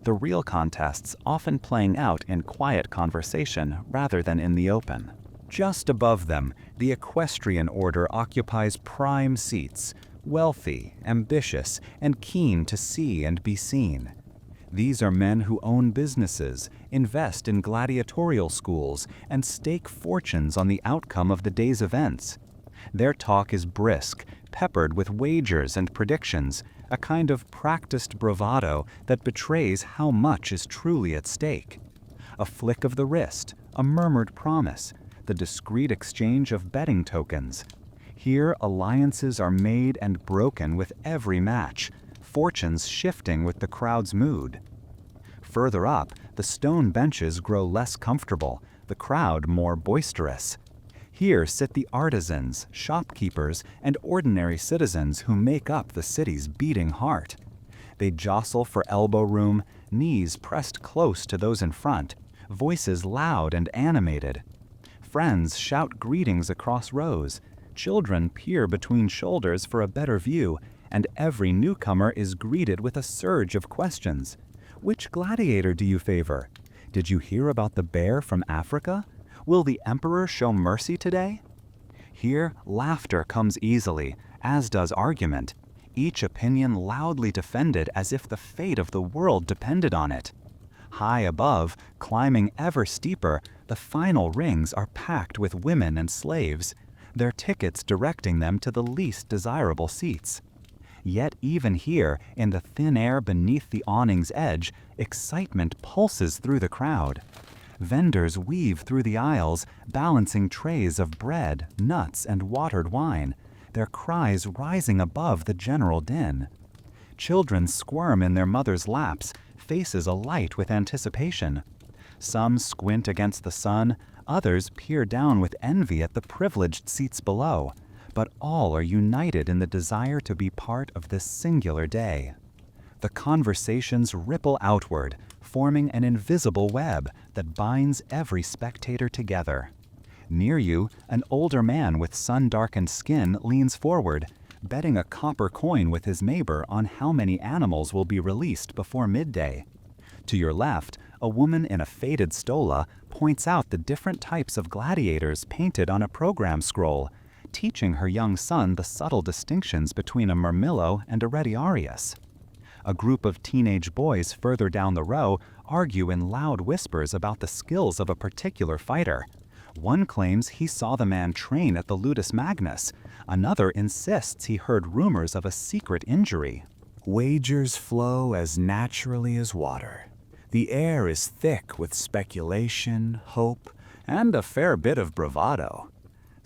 The real contests often playing out in quiet conversation rather than in the open. Just above them, the equestrian order occupies prime seats, wealthy, ambitious, and keen to see and be seen. These are men who own businesses, invest in gladiatorial schools, and stake fortunes on the outcome of the day's events. Their talk is brisk, peppered with wagers and predictions, a kind of practiced bravado that betrays how much is truly at stake. A flick of the wrist, a murmured promise, the discreet exchange of betting tokens. Here, alliances are made and broken with every match, fortunes shifting with the crowd's mood. Further up, the stone benches grow less comfortable, the crowd more boisterous. Here sit the artisans, shopkeepers, and ordinary citizens who make up the city's beating heart. They jostle for elbow room, knees pressed close to those in front, voices loud and animated. Friends shout greetings across rows, children peer between shoulders for a better view, and every newcomer is greeted with a surge of questions. Which gladiator do you favor? Did you hear about the bear from Africa? Will the emperor show mercy today? Here, laughter comes easily, as does argument, each opinion loudly defended as if the fate of the world depended on it. High above, climbing ever steeper, the final rings are packed with women and slaves, their tickets directing them to the least desirable seats. Yet even here, in the thin air beneath the awning's edge, excitement pulses through the crowd. Vendors weave through the aisles, balancing trays of bread, nuts, and watered wine, their cries rising above the general din. Children squirm in their mothers' laps, faces alight with anticipation. Some squint against the sun, others peer down with envy at the privileged seats below, but all are united in the desire to be part of this singular day. The conversations ripple outward, forming an invisible web that binds every spectator together. Near you, an older man with sun-darkened skin leans forward, betting a copper coin with his neighbor on how many animals will be released before midday. To your left, a woman in a faded stola points out the different types of gladiators painted on a program scroll, teaching her young son the subtle distinctions between a Murmillo and a Retiarius. A group of teenage boys further down the row argue in loud whispers about the skills of a particular fighter. One claims he saw the man train at the Ludus Magnus. Another insists he heard rumors of a secret injury. Wagers flow as naturally as water. The air is thick with speculation, hope, and a fair bit of bravado.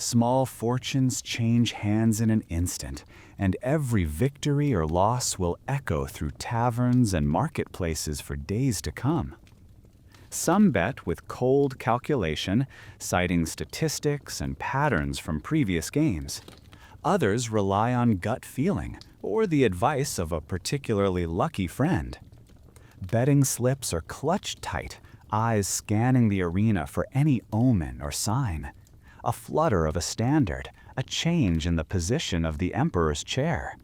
Small fortunes change hands in an instant, and every victory or loss will echo through taverns and marketplaces for days to come. Some bet with cold calculation, citing statistics and patterns from previous games. Others rely on gut feeling or the advice of a particularly lucky friend. Betting slips are clutched tight, eyes scanning the arena for any omen or sign. A flutter of a standard, a change in the position of the emperor's chair.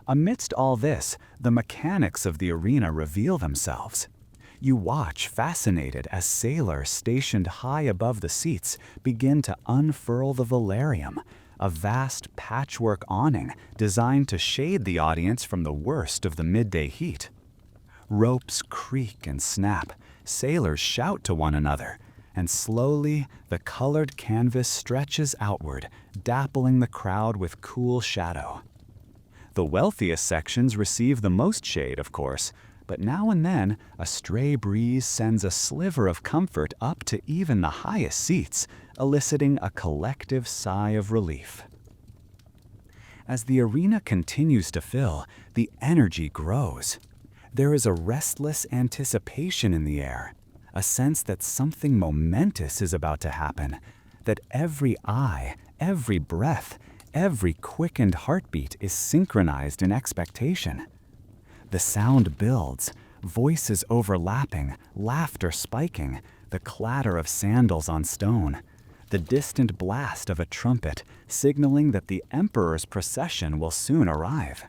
Amidst all this, the mechanics of the arena reveal themselves. You watch fascinated as sailors stationed high above the seats begin to unfurl the velarium, a vast patchwork awning designed to shade the audience from the worst of the midday heat. Ropes creak and snap, sailors shout to one another, and slowly the colored canvas stretches outward, dappling the crowd with cool shadow. The wealthiest sections receive the most shade, of course, but now and then a stray breeze sends a sliver of comfort up to even the highest seats, eliciting a collective sigh of relief. As the arena continues to fill, the energy grows. There is a restless anticipation in the air, a sense that something momentous is about to happen, that every eye, every breath, every quickened heartbeat is synchronized in expectation. The sound builds, voices overlapping, laughter spiking, the clatter of sandals on stone, the distant blast of a trumpet signaling that the emperor's procession will soon arrive.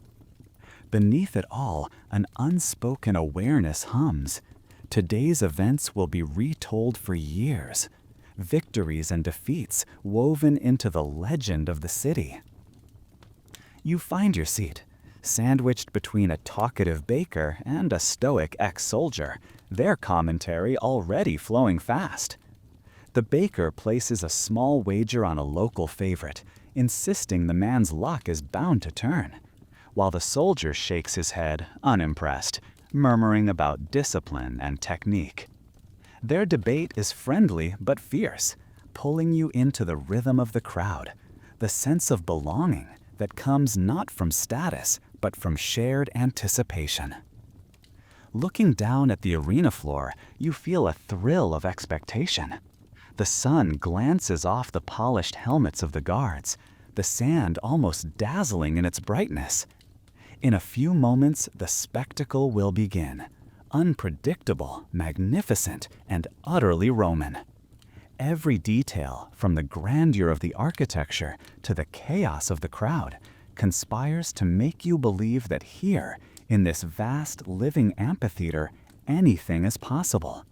Beneath it all, an unspoken awareness hums. Today's events will be retold for years. Victories and defeats woven into the legend of the city. You find your seat, sandwiched between a talkative baker and a stoic ex-soldier, their commentary already flowing fast. The baker places a small wager on a local favorite, insisting the man's luck is bound to turn, while the soldier shakes his head, unimpressed, murmuring about discipline and technique. Their debate is friendly but fierce, pulling you into the rhythm of the crowd, the sense of belonging that comes not from status but from shared anticipation. Looking down at the arena floor, you feel a thrill of expectation. The sun glances off the polished helmets of the guards, the sand almost dazzling in its brightness. In a few moments, the spectacle will begin. Unpredictable, magnificent, and utterly Roman. Every detail, from the grandeur of the architecture to the chaos of the crowd, conspires to make you believe that here, in this vast living amphitheater, anything is possible.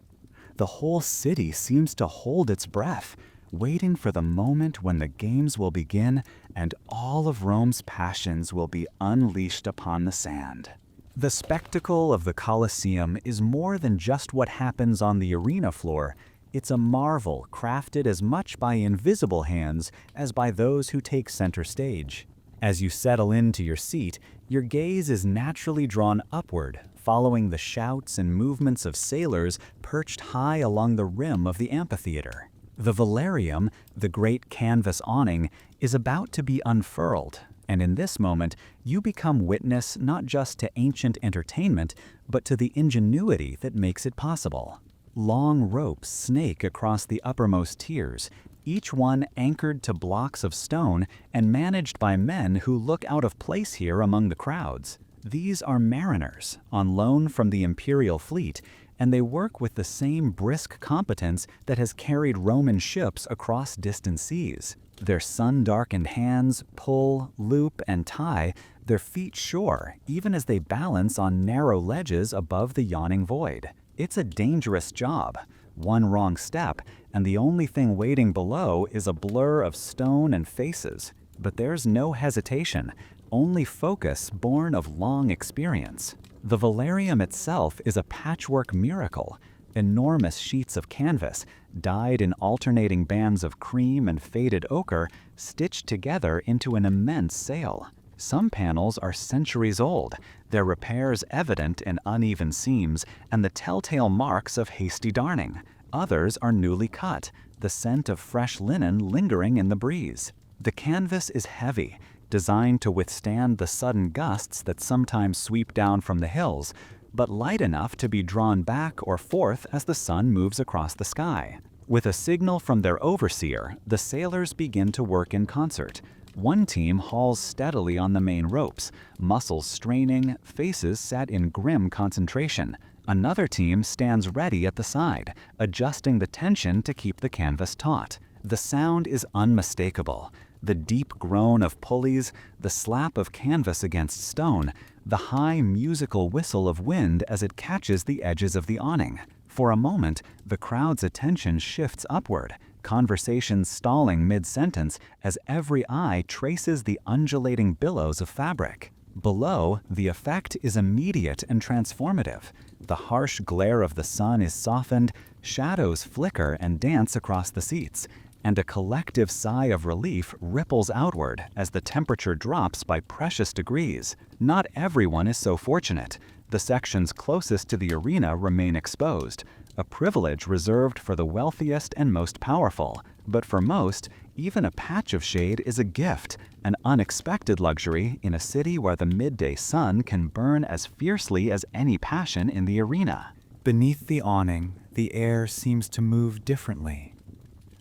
The whole city seems to hold its breath, waiting for the moment when the games will begin and all of Rome's passions will be unleashed upon the sand. The spectacle of the Colosseum is more than just what happens on the arena floor. It's a marvel crafted as much by invisible hands as by those who take center stage. As you settle into your seat, your gaze is naturally drawn upward, following the shouts and movements of sailors perched high along the rim of the amphitheater. The velarium, the great canvas awning, is about to be unfurled, and in this moment, you become witness not just to ancient entertainment, but to the ingenuity that makes it possible. Long ropes snake across the uppermost tiers, each one anchored to blocks of stone and managed by men who look out of place here among the crowds. These are mariners, on loan from the imperial fleet, and they work with the same brisk competence that has carried Roman ships across distant seas. Their sun-darkened hands pull, loop, and tie, their feet sure, even as they balance on narrow ledges above the yawning void. It's a dangerous job. One wrong step, and the only thing waiting below is a blur of stone and faces. But there's no hesitation, only focus born of long experience. The velarium itself is a patchwork miracle. Enormous sheets of canvas, dyed in alternating bands of cream and faded ochre, stitched together into an immense sail. Some panels are centuries old, their repairs evident in uneven seams and the telltale marks of hasty darning. Others are newly cut, the scent of fresh linen lingering in the breeze. The canvas is heavy, designed to withstand the sudden gusts that sometimes sweep down from the hills, but light enough to be drawn back or forth as the sun moves across the sky. With a signal from their overseer, the sailors begin to work in concert. One team hauls steadily on the main ropes, muscles straining, faces set in grim concentration. Another team stands ready at the side, adjusting the tension to keep the canvas taut. The sound is unmistakable. The deep groan of pulleys, the slap of canvas against stone, the high musical whistle of wind as it catches the edges of the awning. For a moment, the crowd's attention shifts upward, conversations stalling mid-sentence as every eye traces the undulating billows of fabric. Below, the effect is immediate and transformative. The harsh glare of the sun is softened, shadows flicker and dance across the seats, and a collective sigh of relief ripples outward as the temperature drops by precious degrees. Not everyone is so fortunate. The sections closest to the arena remain exposed, a privilege reserved for the wealthiest and most powerful. But for most, even a patch of shade is a gift, an unexpected luxury in a city where the midday sun can burn as fiercely as any passion in the arena. Beneath the awning, the air seems to move differently.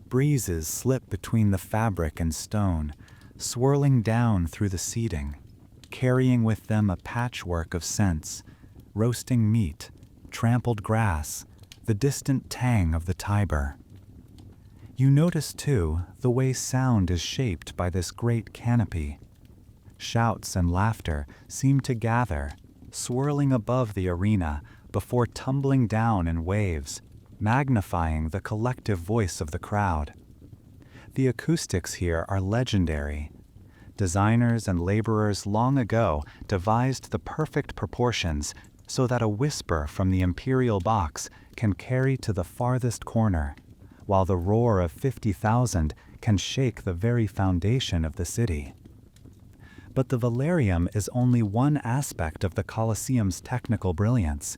Breezes slip between the fabric and stone, swirling down through the seating, carrying with them a patchwork of scents: roasting meat, trampled grass, the distant tang of the Tiber. You notice, too, the way sound is shaped by this great canopy. Shouts and laughter seem to gather, swirling above the arena before tumbling down in waves, magnifying the collective voice of the crowd. The acoustics here are legendary. Designers and laborers long ago devised the perfect proportions so that a whisper from the imperial box can carry to the farthest corner, while the roar of 50,000 can shake the very foundation of the city. But the Valerium is only one aspect of the Colosseum's technical brilliance.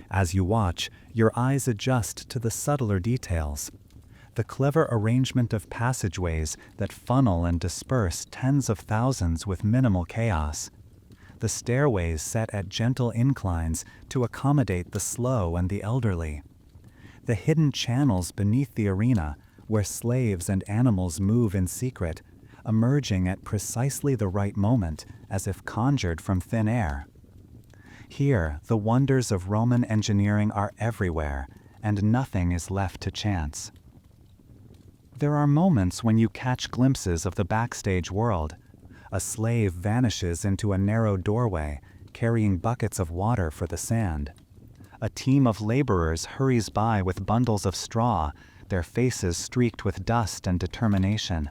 As you watch, your eyes adjust to the subtler details. The clever arrangement of passageways that funnel and disperse tens of thousands with minimal chaos. The stairways set at gentle inclines to accommodate the slow and the elderly. The hidden channels beneath the arena, where slaves and animals move in secret, emerging at precisely the right moment, as if conjured from thin air. Here, the wonders of Roman engineering are everywhere, and nothing is left to chance. There are moments when you catch glimpses of the backstage world. A slave vanishes into a narrow doorway, carrying buckets of water for the sand. A team of laborers hurries by with bundles of straw, their faces streaked with dust and determination.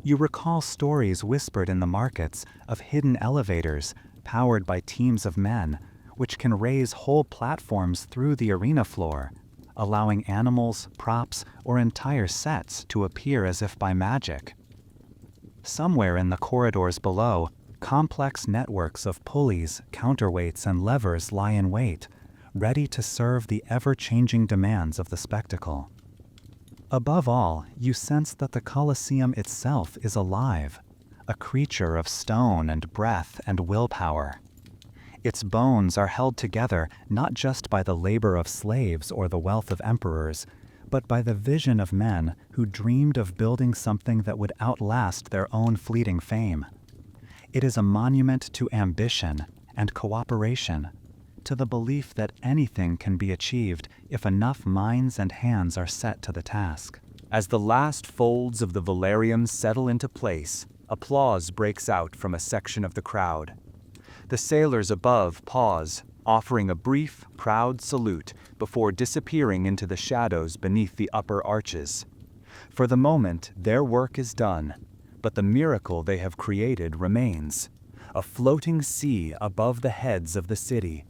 You recall stories whispered in the markets of hidden elevators powered by teams of men, which can raise whole platforms through the arena floor, allowing animals, props, or entire sets to appear as if by magic. Somewhere in the corridors below, complex networks of pulleys, counterweights, and levers lie in wait, ready to serve the ever-changing demands of the spectacle. Above all, you sense that the Colosseum itself is alive, a creature of stone and breath and willpower. Its bones are held together not just by the labor of slaves or the wealth of emperors, but by the vision of men who dreamed of building something that would outlast their own fleeting fame. It is a monument to ambition and cooperation, to the belief that anything can be achieved if enough minds and hands are set to the task. As the last folds of the Valerium settle into place, applause breaks out from a section of the crowd. The sailors above pause, offering a brief, proud salute before disappearing into the shadows beneath the upper arches. For the moment, their work is done, but the miracle they have created remains. A floating sea above the heads of the city,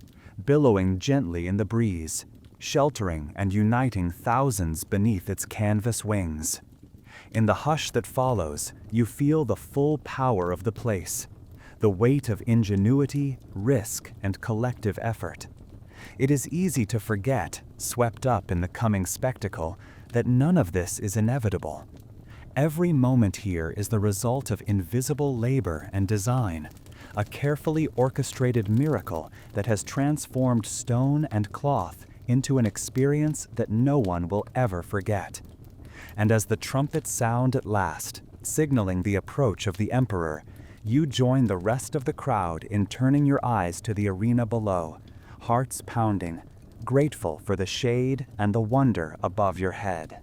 billowing gently in the breeze, sheltering and uniting thousands beneath its canvas wings. In the hush that follows, you feel the full power of the place, the weight of ingenuity, risk, and collective effort. It is easy to forget, swept up in the coming spectacle, that none of this is inevitable. Every moment here is the result of invisible labor and design, a carefully orchestrated miracle that has transformed stone and cloth into an experience that no one will ever forget. And as the trumpets sound at last, signaling the approach of the emperor, you join the rest of the crowd in turning your eyes to the arena below, hearts pounding, grateful for the shade and the wonder above your head.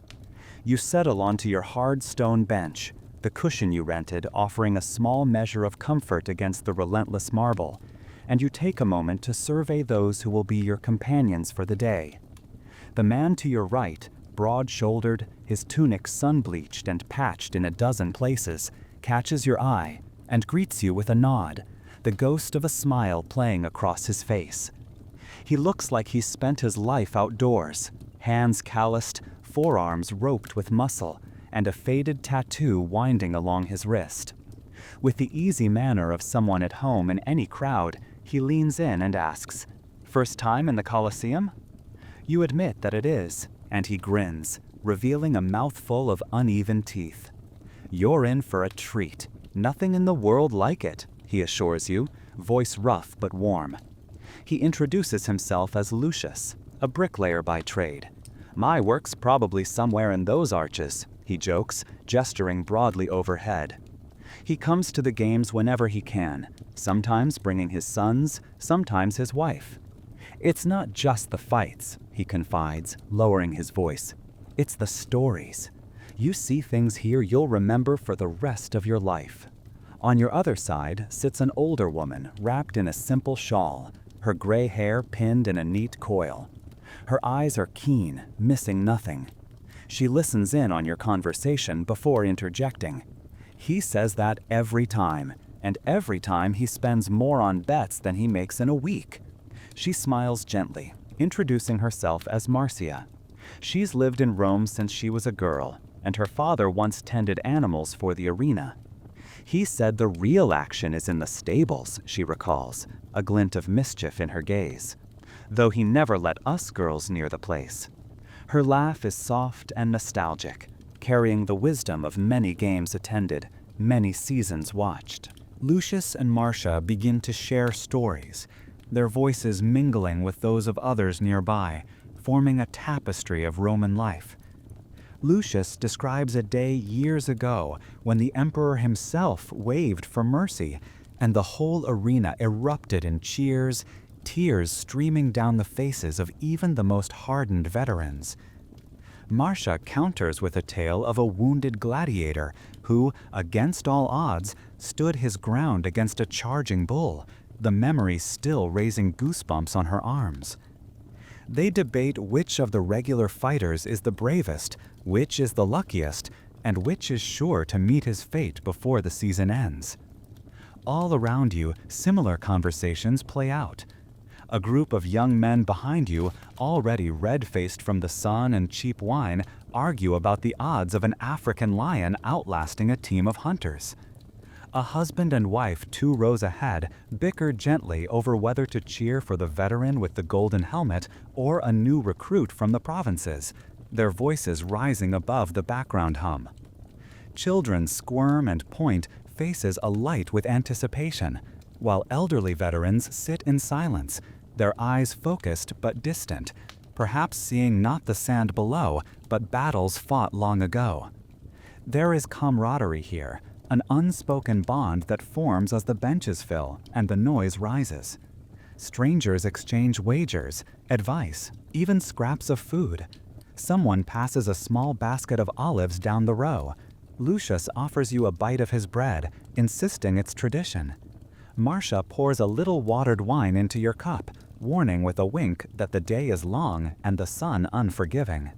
You settle onto your hard stone bench, the cushion you rented offering a small measure of comfort against the relentless marble, and you take a moment to survey those who will be your companions for the day. The man to your right, broad-shouldered, his tunic sun-bleached and patched in a dozen places, catches your eye and greets you with a nod, the ghost of a smile playing across his face. He looks like he's spent his life outdoors, hands calloused, forearms roped with muscle, and a faded tattoo winding along his wrist. With the easy manner of someone at home in any crowd, he leans in and asks, "First time in the Colosseum?" You admit that it is, and he grins, revealing a mouthful of uneven teeth. "You're in for a treat. Nothing in the world like it," he assures you, voice rough but warm. He introduces himself as Lucius, a bricklayer by trade. "My work's probably somewhere in those arches," he jokes, gesturing broadly overhead. He comes to the games whenever he can, sometimes bringing his sons, sometimes his wife. "It's not just the fights," he confides, lowering his voice. "It's the stories. You see things here you'll remember for the rest of your life." On your other side sits an older woman wrapped in a simple shawl, her gray hair pinned in a neat coil. Her eyes are keen, missing nothing. She listens in on your conversation before interjecting. He says that every time, and every time he spends more on bets than he makes in a week. She smiles gently, introducing herself as Marcia. She's lived in Rome since she was a girl, and her father once tended animals for the arena. He said the real action is in the stables, she recalls, a glint of mischief in her gaze. Though he never let us girls near the place. Her laugh is soft and nostalgic, carrying the wisdom of many games attended, many seasons watched. Lucius and Marcia begin to share stories, their voices mingling with those of others nearby, forming a tapestry of Roman life. Lucius describes a day years ago when the emperor himself waved for mercy, and the whole arena erupted in cheers, tears streaming down the faces of even the most hardened veterans. Marcia counters with a tale of a wounded gladiator who, against all odds, stood his ground against a charging bull, the memory still raising goosebumps on her arms. They debate which of the regular fighters is the bravest, which is the luckiest, and which is sure to meet his fate before the season ends. All around you, similar conversations play out. A group of young men behind you, already red-faced from the sun and cheap wine, argue about the odds of an African lion outlasting a team of hunters. A husband and wife 2 rows ahead bicker gently over whether to cheer for the veteran with the golden helmet or a new recruit from the provinces, their voices rising above the background hum. Children squirm and point, faces alight with anticipation, while elderly veterans sit in silence, their eyes focused but distant, perhaps seeing not the sand below, but battles fought long ago. There is camaraderie here, an unspoken bond that forms as the benches fill and the noise rises. Strangers exchange wagers, advice, even scraps of food. Someone passes a small basket of olives down the row. Lucius offers you a bite of his bread, insisting it's tradition. Marcia pours a little watered wine into your cup, warning with a wink that the day is long and the sun unforgiving.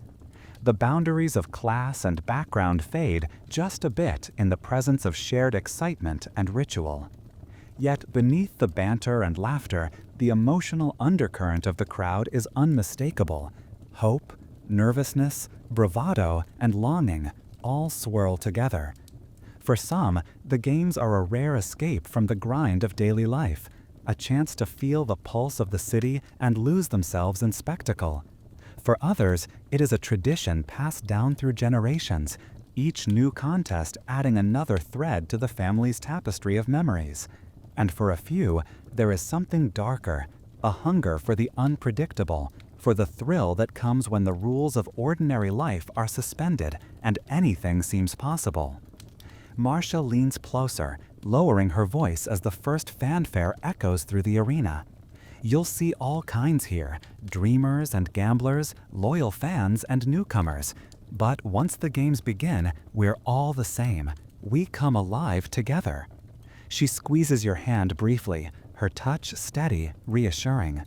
The boundaries of class and background fade just a bit in the presence of shared excitement and ritual. Yet beneath the banter and laughter, the emotional undercurrent of the crowd is unmistakable. Hope, nervousness, bravado, and longing all swirl together. For some, the games are a rare escape from the grind of daily life, a chance to feel the pulse of the city and lose themselves in spectacle. For others, it is a tradition passed down through generations, each new contest adding another thread to the family's tapestry of memories. And for a few, there is something darker, a hunger for the unpredictable, for the thrill that comes when the rules of ordinary life are suspended and anything seems possible. Marcia leans closer, lowering her voice as the first fanfare echoes through the arena. You'll see all kinds here, dreamers and gamblers, loyal fans and newcomers. But once the games begin, we're all the same. We come alive together. She squeezes your hand briefly, her touch steady, reassuring.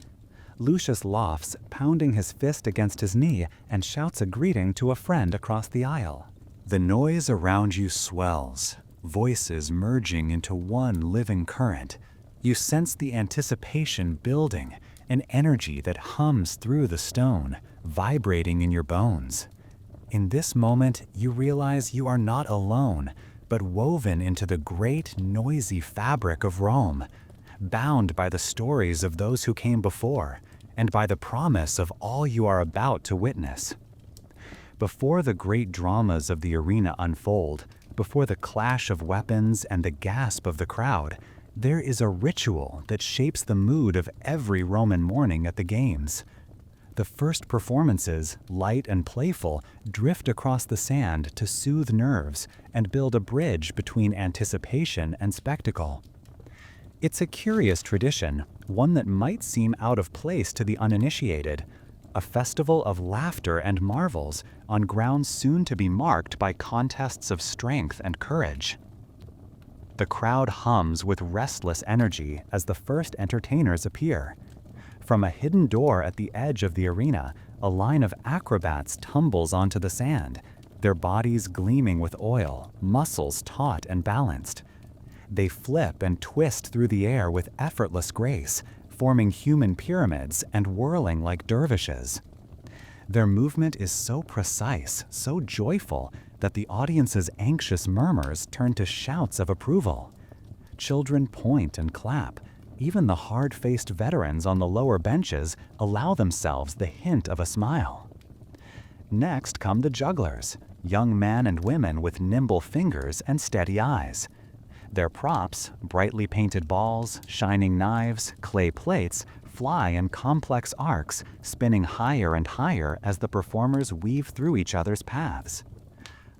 Lucius laughs, pounding his fist against his knee, and shouts a greeting to a friend across the aisle. The noise around you swells, voices merging into one living current. You sense the anticipation building, an energy that hums through the stone, vibrating in your bones. In this moment, you realize you are not alone, but woven into the great, noisy fabric of Rome, bound by the stories of those who came before, and by the promise of all you are about to witness. Before the great dramas of the arena unfold, before the clash of weapons and the gasp of the crowd, there is a ritual that shapes the mood of every Roman morning at the games. The first performances, light and playful, drift across the sand to soothe nerves and build a bridge between anticipation and spectacle. It's a curious tradition, one that might seem out of place to the uninitiated, a festival of laughter and marvels on grounds soon to be marked by contests of strength and courage. The crowd hums with restless energy as the first entertainers appear. From a hidden door at the edge of the arena, a line of acrobats tumbles onto the sand, their bodies gleaming with oil, muscles taut and balanced. They flip and twist through the air with effortless grace, forming human pyramids and whirling like dervishes. Their movement is so precise, so joyful, that the audience's anxious murmurs turn to shouts of approval. Children point and clap. Even the hard-faced veterans on the lower benches allow themselves the hint of a smile. Next come the jugglers, young men and women with nimble fingers and steady eyes. Their props, brightly painted balls, shining knives, clay plates, fly in complex arcs, spinning higher and higher as the performers weave through each other's paths.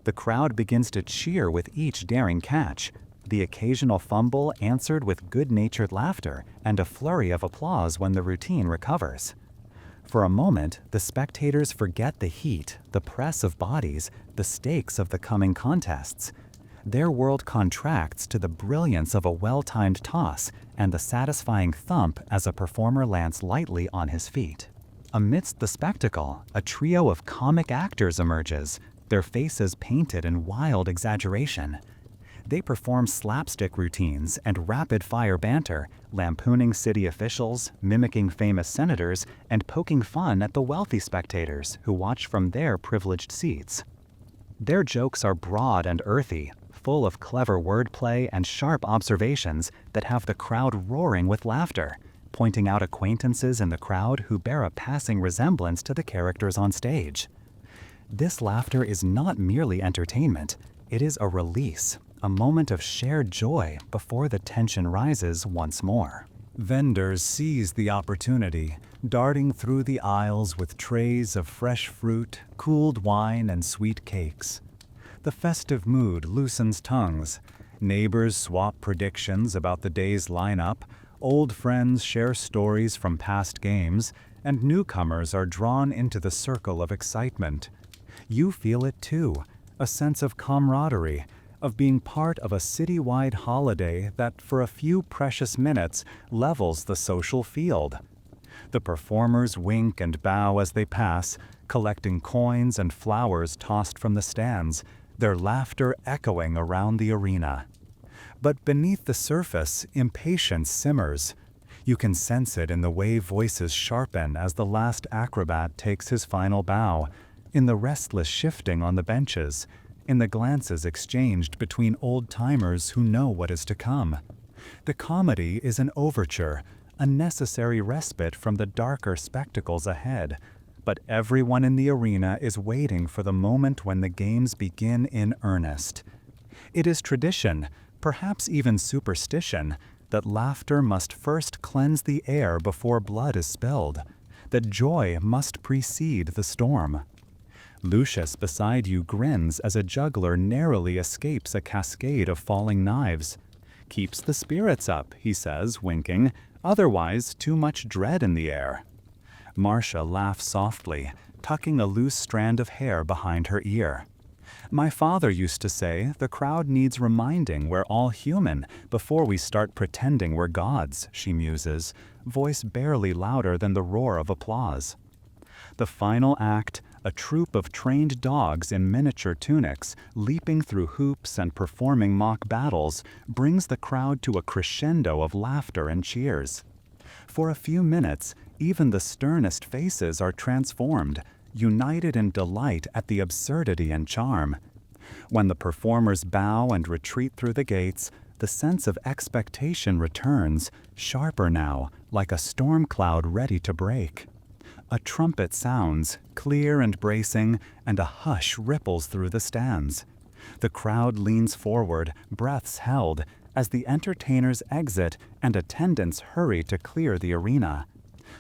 The crowd begins to cheer with each daring catch, the occasional fumble answered with good-natured laughter and a flurry of applause when the routine recovers. For a moment, the spectators forget the heat, the press of bodies, the stakes of the coming contests. Their world contracts to the brilliance of a well-timed toss and the satisfying thump as a performer lands lightly on his feet. Amidst the spectacle, a trio of comic actors emerges, their faces painted in wild exaggeration. They perform slapstick routines and rapid-fire banter, lampooning city officials, mimicking famous senators, and poking fun at the wealthy spectators who watch from their privileged seats. Their jokes are broad and earthy, full of clever wordplay and sharp observations that have the crowd roaring with laughter, pointing out acquaintances in the crowd who bear a passing resemblance to the characters on stage. This laughter is not merely entertainment, it is a release, a moment of shared joy before the tension rises once more. Vendors seize the opportunity, darting through the aisles with trays of fresh fruit, cooled wine, and sweet cakes. The festive mood loosens tongues. Neighbors swap predictions about the day's lineup, old friends share stories from past games, and newcomers are drawn into the circle of excitement. You feel it too, a sense of camaraderie, of being part of a city-wide holiday that for a few precious minutes levels the social field. The performers wink and bow as they pass, collecting coins and flowers tossed from the stands, their laughter echoing around the arena. But beneath the surface, impatience simmers. You can sense it in the way voices sharpen as the last acrobat takes his final bow, in the restless shifting on the benches, in the glances exchanged between old-timers who know what is to come. The comedy is an overture, a necessary respite from the darker spectacles ahead, but everyone in the arena is waiting for the moment when the games begin in earnest. It is tradition, perhaps even superstition, that laughter must first cleanse the air before blood is spilled, that joy must precede the storm. Lucius beside you grins as a juggler narrowly escapes a cascade of falling knives. Keeps the spirits up, he says, winking, otherwise too much dread in the air. Marcia laughs softly, tucking a loose strand of hair behind her ear. My father used to say the crowd needs reminding we're all human before we start pretending we're gods, she muses, voice barely louder than the roar of applause. The final act, a troop of trained dogs in miniature tunics, leaping through hoops and performing mock battles, brings the crowd to a crescendo of laughter and cheers. For a few minutes, even the sternest faces are transformed, united in delight at the absurdity and charm. When the performers bow and retreat through the gates, the sense of expectation returns, sharper now, like a storm cloud ready to break. A trumpet sounds, clear and bracing, and a hush ripples through the stands. The crowd leans forward, breaths held, as the entertainers exit and attendants hurry to clear the arena.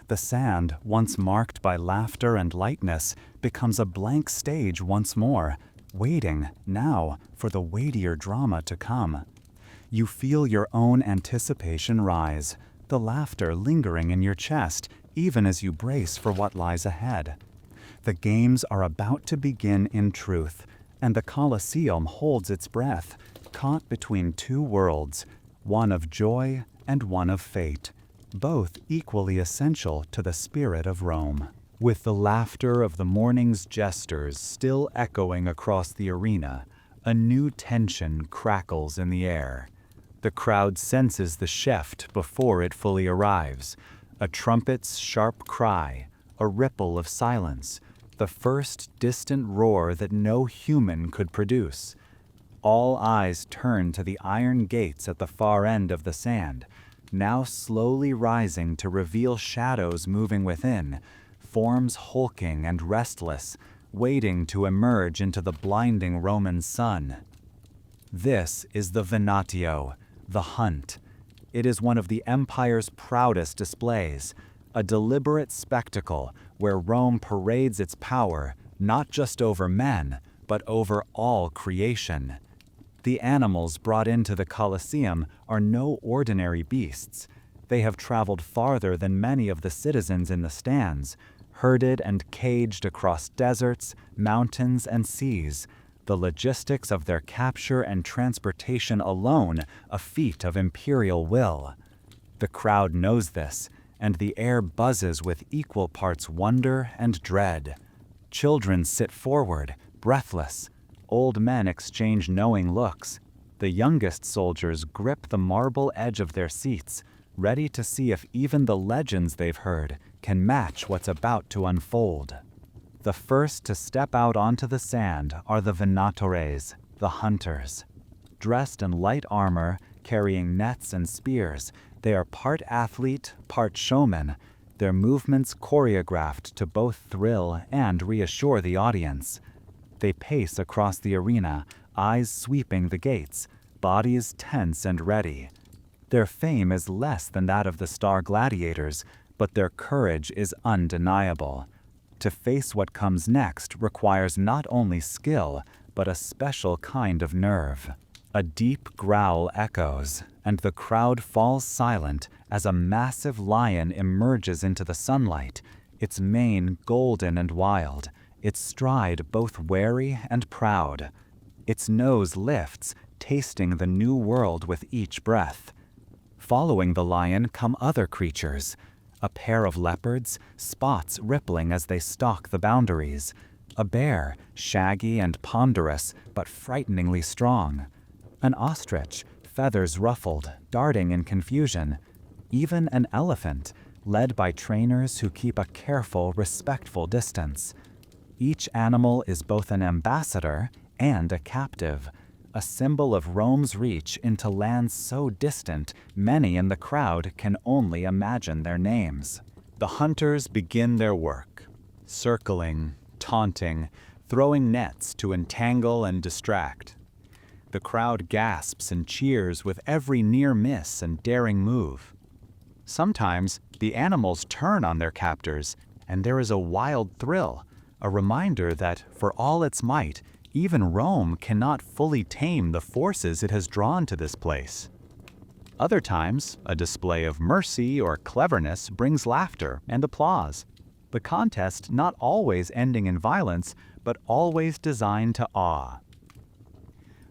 The sand, once marked by laughter and lightness, becomes a blank stage once more, waiting, now, for the weightier drama to come. You feel your own anticipation rise, the laughter lingering in your chest, even as you brace for what lies ahead. The games are about to begin in truth, and the Colosseum holds its breath, caught between two worlds, one of joy and one of fate, both equally essential to the spirit of Rome. With the laughter of the morning's jesters still echoing across the arena, a new tension crackles in the air. The crowd senses the shift before it fully arrives. A trumpet's sharp cry, a ripple of silence, the first distant roar that no human could produce. All eyes turn to the iron gates at the far end of the sand, now slowly rising to reveal shadows moving within, forms hulking and restless, waiting to emerge into the blinding Roman sun. This is the Venatio, the hunt. It is one of the empire's proudest displays, a deliberate spectacle where Rome parades its power not just over men, but over all creation. The animals brought into the Colosseum are no ordinary beasts. They have traveled farther than many of the citizens in the stands, herded and caged across deserts, mountains, and seas, the logistics of their capture and transportation alone a feat of imperial will. The crowd knows this, and the air buzzes with equal parts wonder and dread. Children sit forward, breathless. Old men exchange knowing looks. The youngest soldiers grip the marble edge of their seats, ready to see if even the legends they've heard can match what's about to unfold. The first to step out onto the sand are the venatores, the hunters. Dressed in light armor, carrying nets and spears, they are part athlete, part showman, their movements choreographed to both thrill and reassure the audience. They pace across the arena, eyes sweeping the gates, bodies tense and ready. Their fame is less than that of the star gladiators, but their courage is undeniable. To face what comes next requires not only skill, but a special kind of nerve. A deep growl echoes, and the crowd falls silent as a massive lion emerges into the sunlight, its mane golden and wild, its stride both wary and proud. Its nose lifts, tasting the new world with each breath. Following the lion come other creatures. A pair of leopards, spots rippling as they stalk the boundaries. A bear, shaggy and ponderous, but frighteningly strong. An ostrich, feathers ruffled, darting in confusion. Even an elephant, led by trainers who keep a careful, respectful distance. Each animal is both an ambassador and a captive, a symbol of Rome's reach into lands so distant many in the crowd can only imagine their names. The hunters begin their work, circling, taunting, throwing nets to entangle and distract. The crowd gasps and cheers with every near miss and daring move. Sometimes, the animals turn on their captors, and there is a wild thrill, a reminder that, for all its might, even Rome cannot fully tame the forces it has drawn to this place. Other times, a display of mercy or cleverness brings laughter and applause, the contest not always ending in violence, but always designed to awe.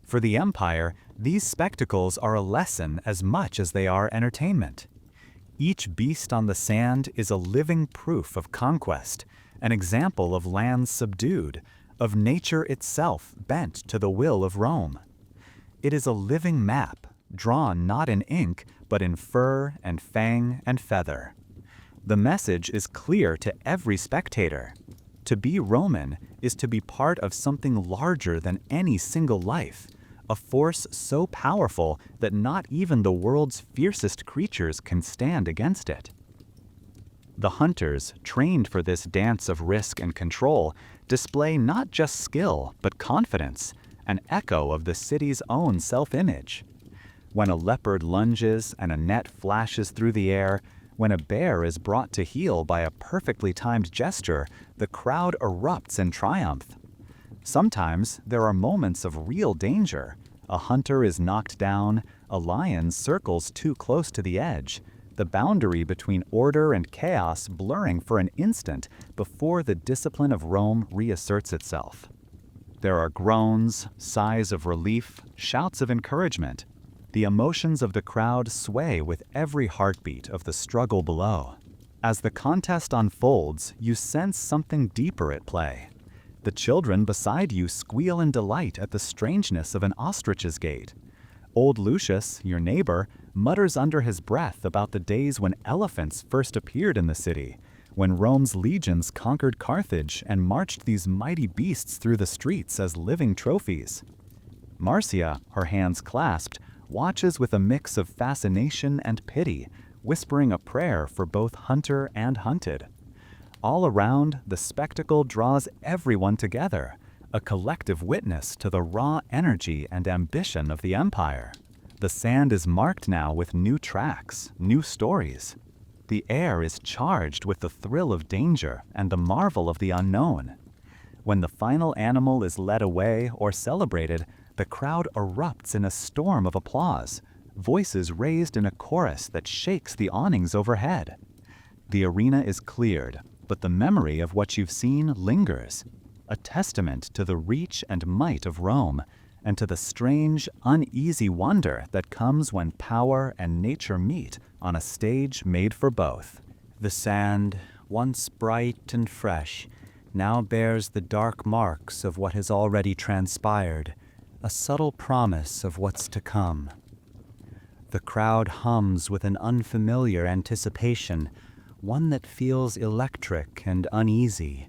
For the Empire, these spectacles are a lesson as much as they are entertainment. Each beast on the sand is a living proof of conquest, an example of lands subdued, of nature itself bent to the will of Rome. It is a living map, drawn not in ink, but in fur and fang and feather. The message is clear to every spectator. To be Roman is to be part of something larger than any single life, a force so powerful that not even the world's fiercest creatures can stand against it. The hunters, trained for this dance of risk and control, display not just skill, but confidence, an echo of the city's own self-image. When a leopard lunges and a net flashes through the air, when a bear is brought to heel by a perfectly timed gesture, the crowd erupts in triumph. Sometimes there are moments of real danger. A hunter is knocked down, a lion circles too close to the edge, the boundary between order and chaos blurring for an instant before the discipline of Rome reasserts itself. There are groans, sighs of relief, shouts of encouragement. The emotions of the crowd sway with every heartbeat of the struggle below. As the contest unfolds, you sense something deeper at play. The children beside you squeal in delight at the strangeness of an ostrich's gait. Old Lucius, your neighbor, mutters under his breath about the days when elephants first appeared in the city, when Rome's legions conquered Carthage and marched these mighty beasts through the streets as living trophies. Marcia, her hands clasped, watches with a mix of fascination and pity, whispering a prayer for both hunter and hunted. All around, the spectacle draws everyone together, a collective witness to the raw energy and ambition of the empire. The sand is marked now with new tracks, new stories. The air is charged with the thrill of danger and the marvel of the unknown. When the final animal is led away or celebrated, the crowd erupts in a storm of applause, voices raised in a chorus that shakes the awnings overhead. The arena is cleared, but the memory of what you've seen lingers, a testament to the reach and might of Rome, and to the strange, uneasy wonder that comes when power and nature meet on a stage made for both. The sand, once bright and fresh, now bears the dark marks of what has already transpired, a subtle promise of what's to come. The crowd hums with an unfamiliar anticipation, one that feels electric and uneasy.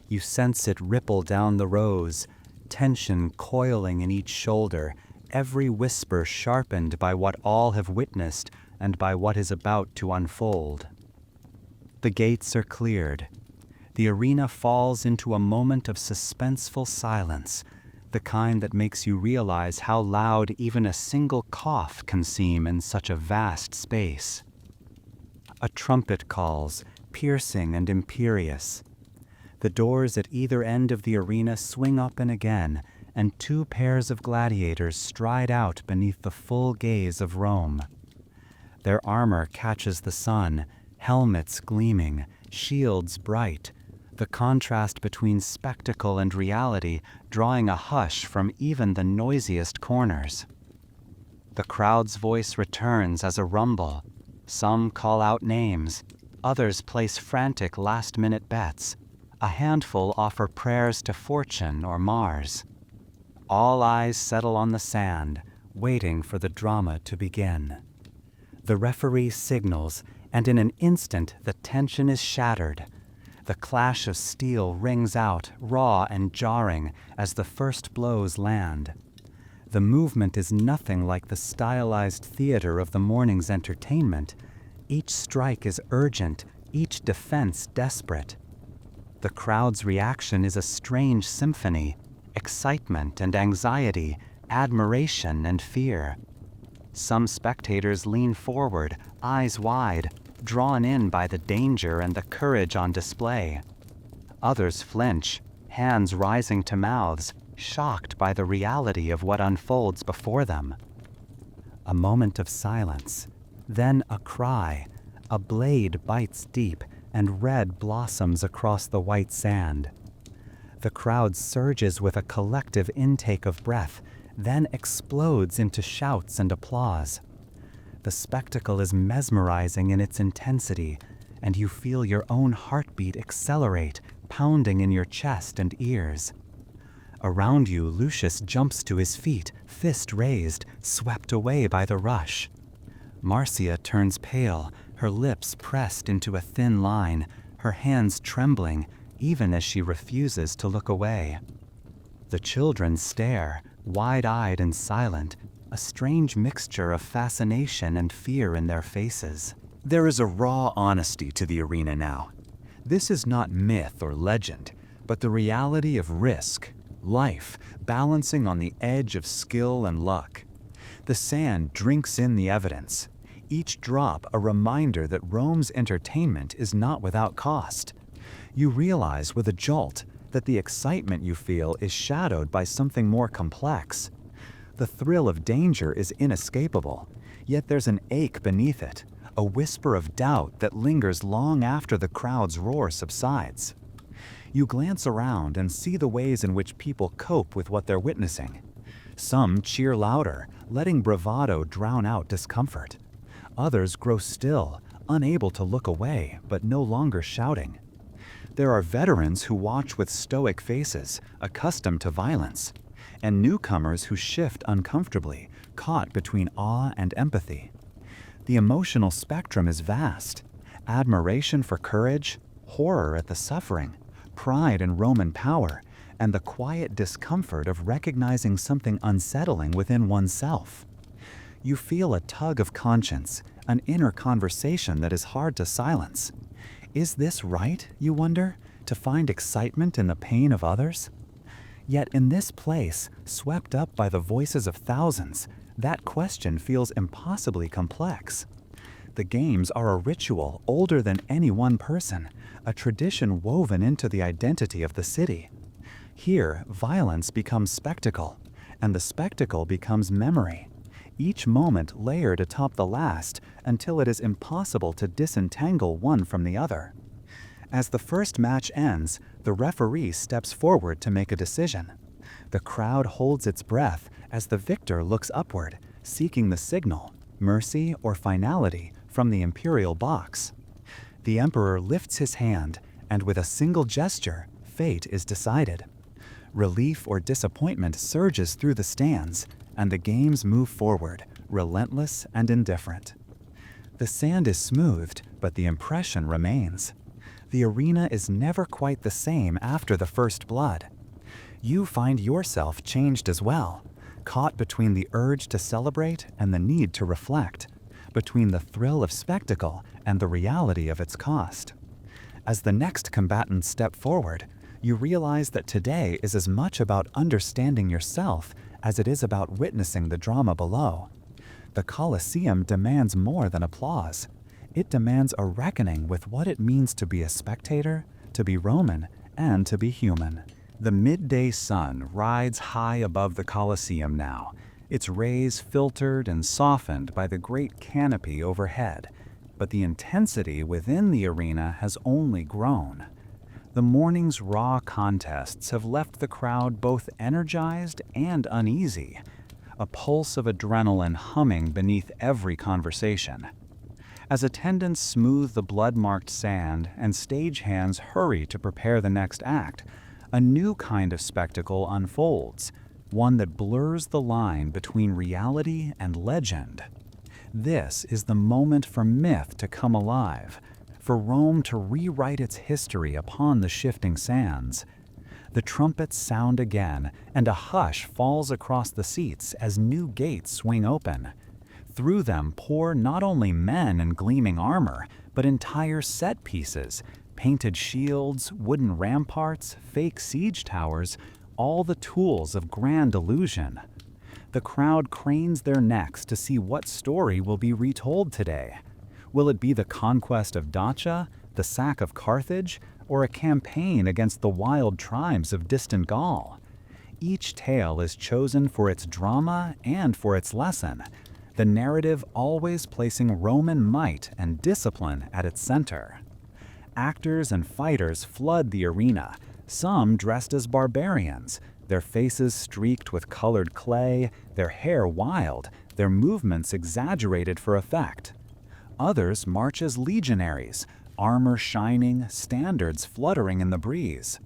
You sense it ripple down the rows, tension coiling in each shoulder, every whisper sharpened by what all have witnessed and by what is about to unfold. The gates are cleared. The arena falls into a moment of suspenseful silence, the kind that makes you realize how loud even a single cough can seem in such a vast space. A trumpet calls, piercing and imperious. The doors at either end of the arena swing open again, and two pairs of gladiators stride out beneath the full gaze of Rome. Their armor catches the sun, helmets gleaming, shields bright, the contrast between spectacle and reality drawing a hush from even the noisiest corners. The crowd's voice returns as a rumble. Some call out names, others place frantic last-minute bets. A handful offer prayers to Fortune or Mars. All eyes settle on the sand, waiting for the drama to begin. The referee signals, and in an instant the tension is shattered. The clash of steel rings out, raw and jarring, as the first blows land. The movement is nothing like the stylized theater of the morning's entertainment. Each strike is urgent, each defense desperate. The crowd's reaction is a strange symphony, excitement and anxiety, admiration and fear. Some spectators lean forward, eyes wide, drawn in by the danger and the courage on display. Others flinch, hands rising to mouths, shocked by the reality of what unfolds before them. A moment of silence, then a cry. A blade bites deep, and red blossoms across the white sand. The crowd surges with a collective intake of breath, then explodes into shouts and applause. The spectacle is mesmerizing in its intensity, and you feel your own heartbeat accelerate, pounding in your chest and ears. Around you, Lucius jumps to his feet, fist raised, swept away by the rush. Marcia turns pale, her lips pressed into a thin line, her hands trembling, even as she refuses to look away. The children stare, wide-eyed and silent, a strange mixture of fascination and fear in their faces. There is a raw honesty to the arena now. This is not myth or legend, but the reality of risk, life, balancing on the edge of skill and luck. The sand drinks in the evidence, each drop a reminder that Rome's entertainment is not without cost. You realize with a jolt that the excitement you feel is shadowed by something more complex. The thrill of danger is inescapable, yet there's an ache beneath it, a whisper of doubt that lingers long after the crowd's roar subsides. You glance around and see the ways in which people cope with what they're witnessing. Some cheer louder, letting bravado drown out discomfort. Others grow still, unable to look away, but no longer shouting. There are veterans who watch with stoic faces, accustomed to violence, and newcomers who shift uncomfortably, caught between awe and empathy. The emotional spectrum is vast: admiration for courage, horror at the suffering, pride in Roman power, and the quiet discomfort of recognizing something unsettling within oneself. You feel a tug of conscience, an inner conversation that is hard to silence. Is this right, you wonder, to find excitement in the pain of others? Yet in this place, swept up by the voices of thousands, that question feels impossibly complex. The games are a ritual older than any one person, a tradition woven into the identity of the city. Here, violence becomes spectacle, and the spectacle becomes memory, each moment layered atop the last until it is impossible to disentangle one from the other. As the first match ends, the referee steps forward to make a decision. The crowd holds its breath as the victor looks upward, seeking the signal, mercy or finality, from the imperial box. The emperor lifts his hand, and with a single gesture, fate is decided. Relief or disappointment surges through the stands, and the games move forward, relentless and indifferent. The sand is smoothed, but the impression remains. The arena is never quite the same after the first blood. You find yourself changed as well, caught between the urge to celebrate and the need to reflect, between the thrill of spectacle and the reality of its cost. As the next combatants step forward, you realize that today is as much about understanding yourself as it is about witnessing the drama below. The Colosseum demands more than applause. It demands a reckoning with what it means to be a spectator, to be Roman, and to be human. The midday sun rides high above the Colosseum now, its rays filtered and softened by the great canopy overhead, but the intensity within the arena has only grown. The morning's raw contests have left the crowd both energized and uneasy, a pulse of adrenaline humming beneath every conversation. As attendants smooth the blood-marked sand and stagehands hurry to prepare the next act, a new kind of spectacle unfolds, one that blurs the line between reality and legend. This is the moment for myth to come alive, for Rome to rewrite its history upon the shifting sands. The trumpets sound again, and a hush falls across the seats as new gates swing open. Through them pour not only men in gleaming armor, but entire set pieces, painted shields, wooden ramparts, fake siege towers, all the tools of grand illusion. The crowd cranes their necks to see what story will be retold today. Will it be the conquest of Dacia, the sack of Carthage, or a campaign against the wild tribes of distant Gaul? Each tale is chosen for its drama and for its lesson, the narrative always placing Roman might and discipline at its center. Actors and fighters flood the arena, some dressed as barbarians, their faces streaked with colored clay, their hair wild, their movements exaggerated for effect. Others march as legionaries, armor shining, standards fluttering in the breeze.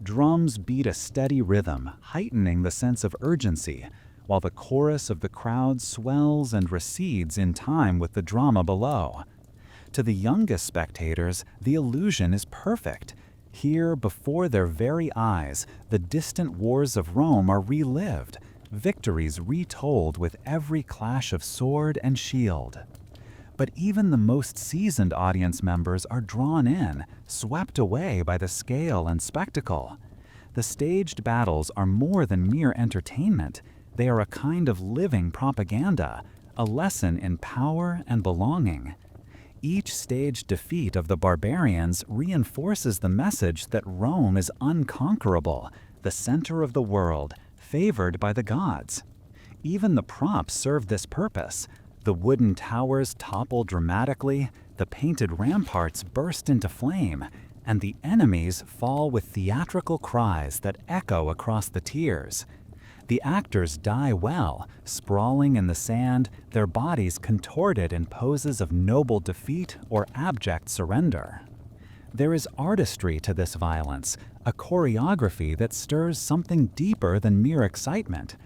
Drums beat a steady rhythm, heightening the sense of urgency, while the chorus of the crowd swells and recedes in time with the drama below. To the youngest spectators, the illusion is perfect. Here, before their very eyes, the distant wars of Rome are relived, victories retold with every clash of sword and shield. But even the most seasoned audience members are drawn in, swept away by the scale and spectacle. The staged battles are more than mere entertainment. They are a kind of living propaganda, a lesson in power and belonging. Each staged defeat of the barbarians reinforces the message that Rome is unconquerable, the center of the world, favored by the gods. Even the props serve this purpose. The wooden towers topple dramatically, the painted ramparts burst into flame, and the enemies fall with theatrical cries that echo across the tiers. The actors die well, sprawling in the sand, their bodies contorted in poses of noble defeat or abject surrender. There is artistry to this violence, a choreography that stirs something deeper than mere excitement.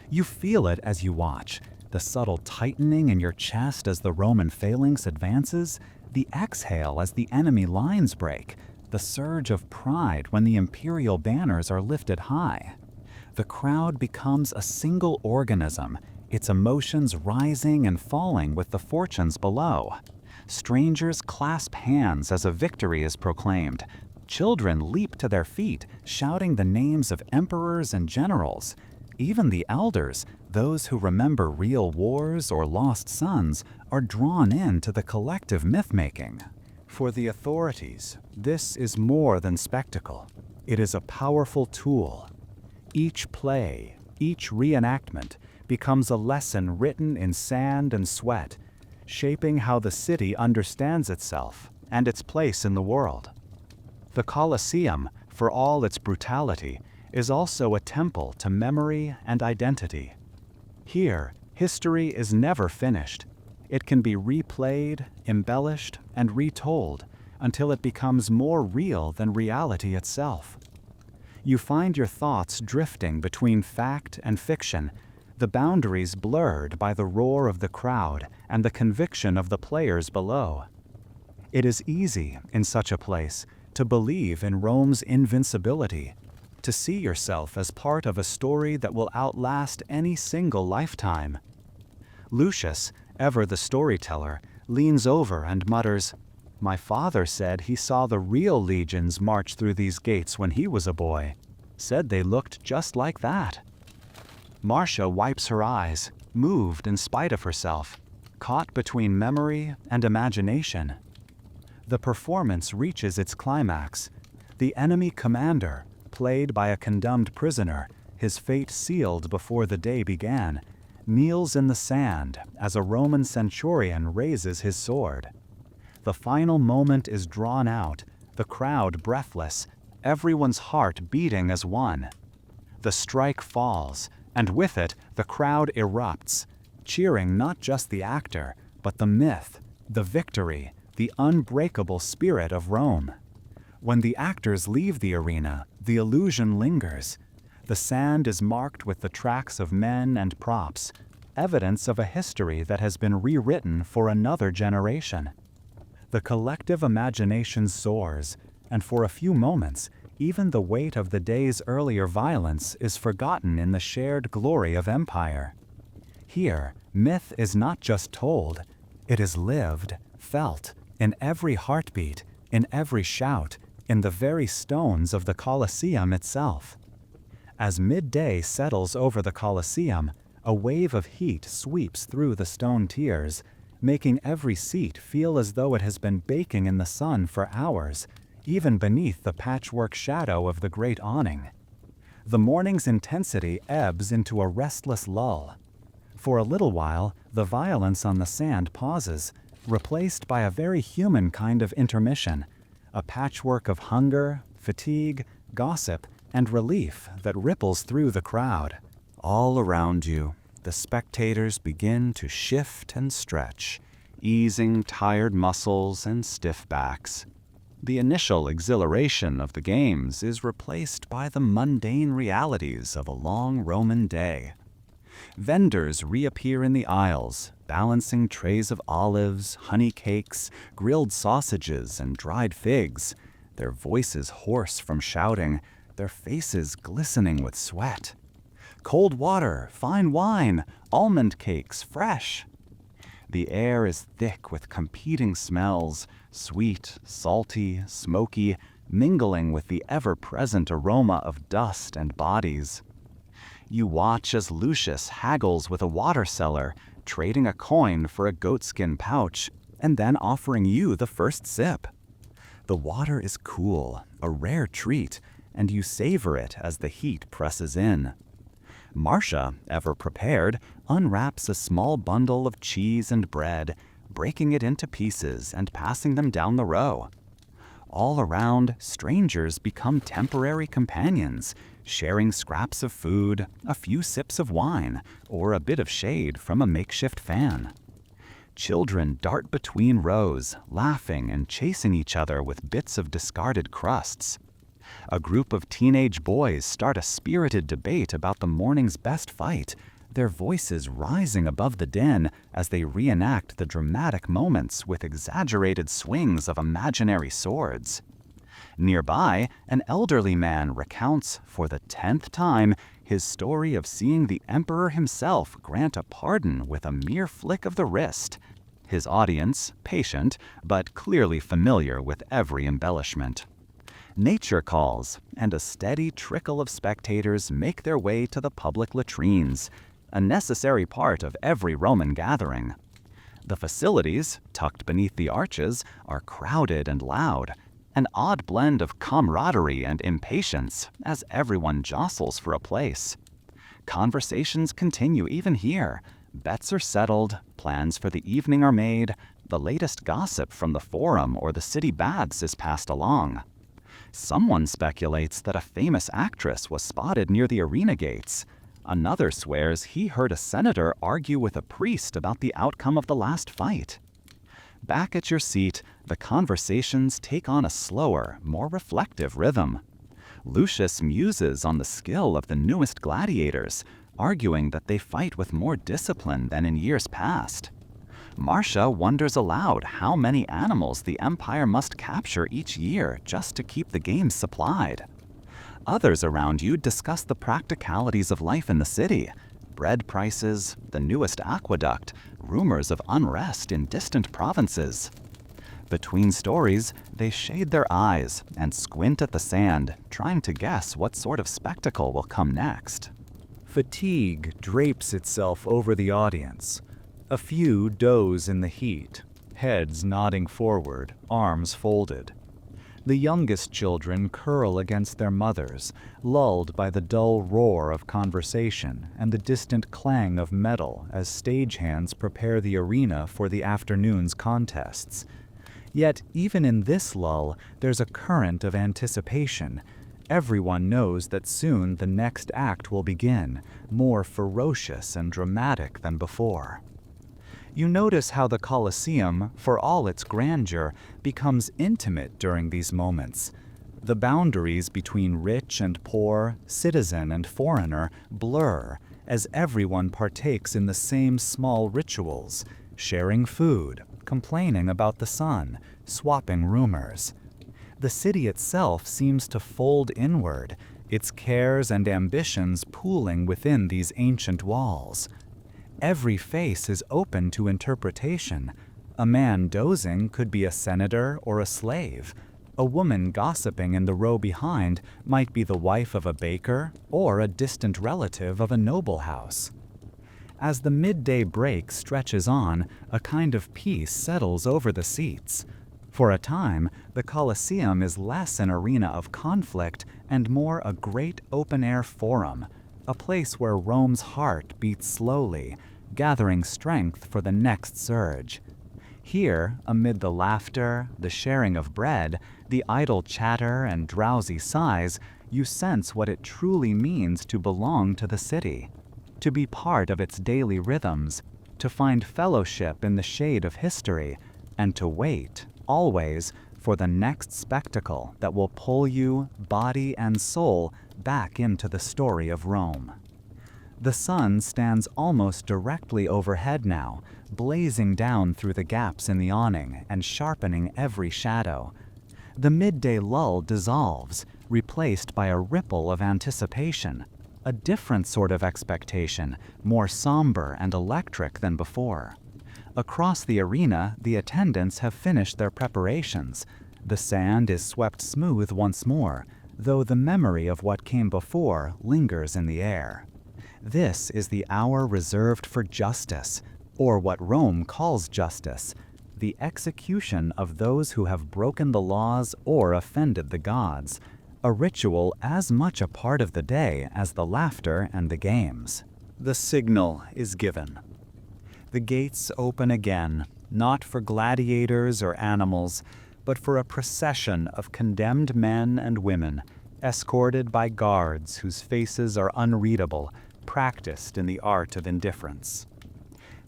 You feel it as you watch, the subtle tightening in your chest as the Roman phalanx advances, the exhale as the enemy lines break, the surge of pride when the imperial banners are lifted high. The crowd becomes a single organism, its emotions rising and falling with the fortunes below. Strangers clasp hands as a victory is proclaimed. Children leap to their feet, shouting the names of emperors and generals. Even the elders, those who remember real wars or lost sons, are drawn into the collective myth-making. For the authorities, this is more than spectacle. It is a powerful tool. Each play, each reenactment, becomes a lesson written in sand and sweat, shaping how the city understands itself and its place in the world. The Colosseum, for all its brutality, is also a temple to memory and identity. Here, history is never finished. It can be replayed, embellished, and retold until it becomes more real than reality itself. You find your thoughts drifting between fact and fiction, the boundaries blurred by the roar of the crowd and the conviction of the players below. It is easy, in such a place, to believe in Rome's invincibility, to see yourself as part of a story that will outlast any single lifetime. Lucius, ever the storyteller, leans over and mutters, "My father said he saw the real legions march through these gates when he was a boy. Said they looked just like that." Marcia wipes her eyes, moved in spite of herself, caught between memory and imagination. The performance reaches its climax. The enemy commander, played by a condemned prisoner, his fate sealed before the day began, kneels in the sand as a Roman centurion raises his sword. The final moment is drawn out, the crowd breathless, everyone's heart beating as one. The strike falls, and with it, the crowd erupts, cheering not just the actor, but the myth, the victory, the unbreakable spirit of Rome. When the actors leave the arena, the illusion lingers. The sand is marked with the tracks of men and props, evidence of a history that has been rewritten for another generation. The collective imagination soars, and for a few moments, even the weight of the day's earlier violence is forgotten in the shared glory of empire. Here, myth is not just told, it is lived, felt, in every heartbeat, in every shout, in the very stones of the Colosseum itself. As midday settles over the Colosseum, A wave of heat sweeps through the stone tiers, making every seat feel as though it has been baking in the sun for hours, even beneath the patchwork shadow of the great awning. The morning's intensity ebbs into a restless lull. For a little while, the violence on the sand pauses, replaced by a very human kind of intermission, a patchwork of hunger, fatigue, gossip, and relief that ripples through the crowd. All around you, the spectators begin to shift and stretch, easing tired muscles and stiff backs. The initial exhilaration of the games is replaced by the mundane realities of a long Roman day. Vendors reappear in the aisles, balancing trays of olives, honey cakes, grilled sausages, and dried figs, their voices hoarse from shouting, their faces glistening with sweat. Cold water, fine wine, almond cakes, fresh. The air is thick with competing smells, sweet, salty, smoky, mingling with the ever-present aroma of dust and bodies. You watch as Lucius haggles with a water seller, trading a coin for a goatskin pouch, and then offering you the first sip. The water is cool, a rare treat, and you savor it as the heat presses in. Marcia, ever prepared, unwraps a small bundle of cheese and bread, breaking it into pieces and passing them down the row. All around, strangers become temporary companions, sharing scraps of food, a few sips of wine, or a bit of shade from a makeshift fan. Children dart between rows, laughing and chasing each other with bits of discarded crusts. A group of teenage boys start a spirited debate about the morning's best fight, their voices rising above the din as they reenact the dramatic moments with exaggerated swings of imaginary swords. Nearby, an elderly man recounts, for the 10th time, his story of seeing the emperor himself grant a pardon with a mere flick of the wrist. His audience, patient, but clearly familiar with every embellishment. Nature calls, and a steady trickle of spectators make their way to the public latrines, a necessary part of every Roman gathering. The facilities, tucked beneath the arches, are crowded and loud, an odd blend of camaraderie and impatience as everyone jostles for a place. Conversations continue even here. Bets are settled, plans for the evening are made, the latest gossip from the forum or the city baths is passed along. Someone speculates that a famous actress was spotted near the arena gates. Another swears he heard a senator argue with a priest about the outcome of the last fight. Back at your seat, the conversations take on a slower, more reflective rhythm. Lucius muses on the skill of the newest gladiators, arguing that they fight with more discipline than in years past. Marcia wonders aloud how many animals the Empire must capture each year just to keep the games supplied. Others around you discuss the practicalities of life in the city, bread prices, the newest aqueduct, rumors of unrest in distant provinces. Between stories, they shade their eyes and squint at the sand, trying to guess what sort of spectacle will come next. Fatigue drapes itself over the audience. A few doze in the heat, heads nodding forward, arms folded. The youngest children curl against their mothers, lulled by the dull roar of conversation and the distant clang of metal as stagehands prepare the arena for the afternoon's contests. Yet, even in this lull, there's a current of anticipation. Everyone knows that soon the next act will begin, more ferocious and dramatic than before. You notice how the Colosseum, for all its grandeur, becomes intimate during these moments. The boundaries between rich and poor, citizen and foreigner, blur as everyone partakes in the same small rituals, sharing food, complaining about the sun, swapping rumors. The city itself seems to fold inward, its cares and ambitions pooling within these ancient walls. Every face is open to interpretation. A man dozing could be a senator or a slave. A woman gossiping in the row behind might be the wife of a baker or a distant relative of a noble house. As the midday break stretches on, a kind of peace settles over the seats. For a time, the Colosseum is less an arena of conflict and more a great open-air forum, a place where Rome's heart beats slowly, gathering strength for the next surge. Here, amid the laughter, the sharing of bread, the idle chatter and drowsy sighs, you sense what it truly means to belong to the city, to be part of its daily rhythms, to find fellowship in the shade of history, and to wait, always, for the next spectacle that will pull you, body and soul, back into the story of Rome. The sun stands almost directly overhead now, blazing down through the gaps in the awning and sharpening every shadow. The midday lull dissolves, replaced by a ripple of anticipation, a different sort of expectation, more somber and electric than before. Across the arena, the attendants have finished their preparations. The sand is swept smooth once more, though the memory of what came before lingers in the air. This is the hour reserved for justice, or what Rome calls justice, the execution of those who have broken the laws or offended the gods, a ritual as much a part of the day as the laughter and the games. The signal is given. The gates open again, not for gladiators or animals, but for a procession of condemned men and women, escorted by guards whose faces are unreadable, practiced in the art of indifference.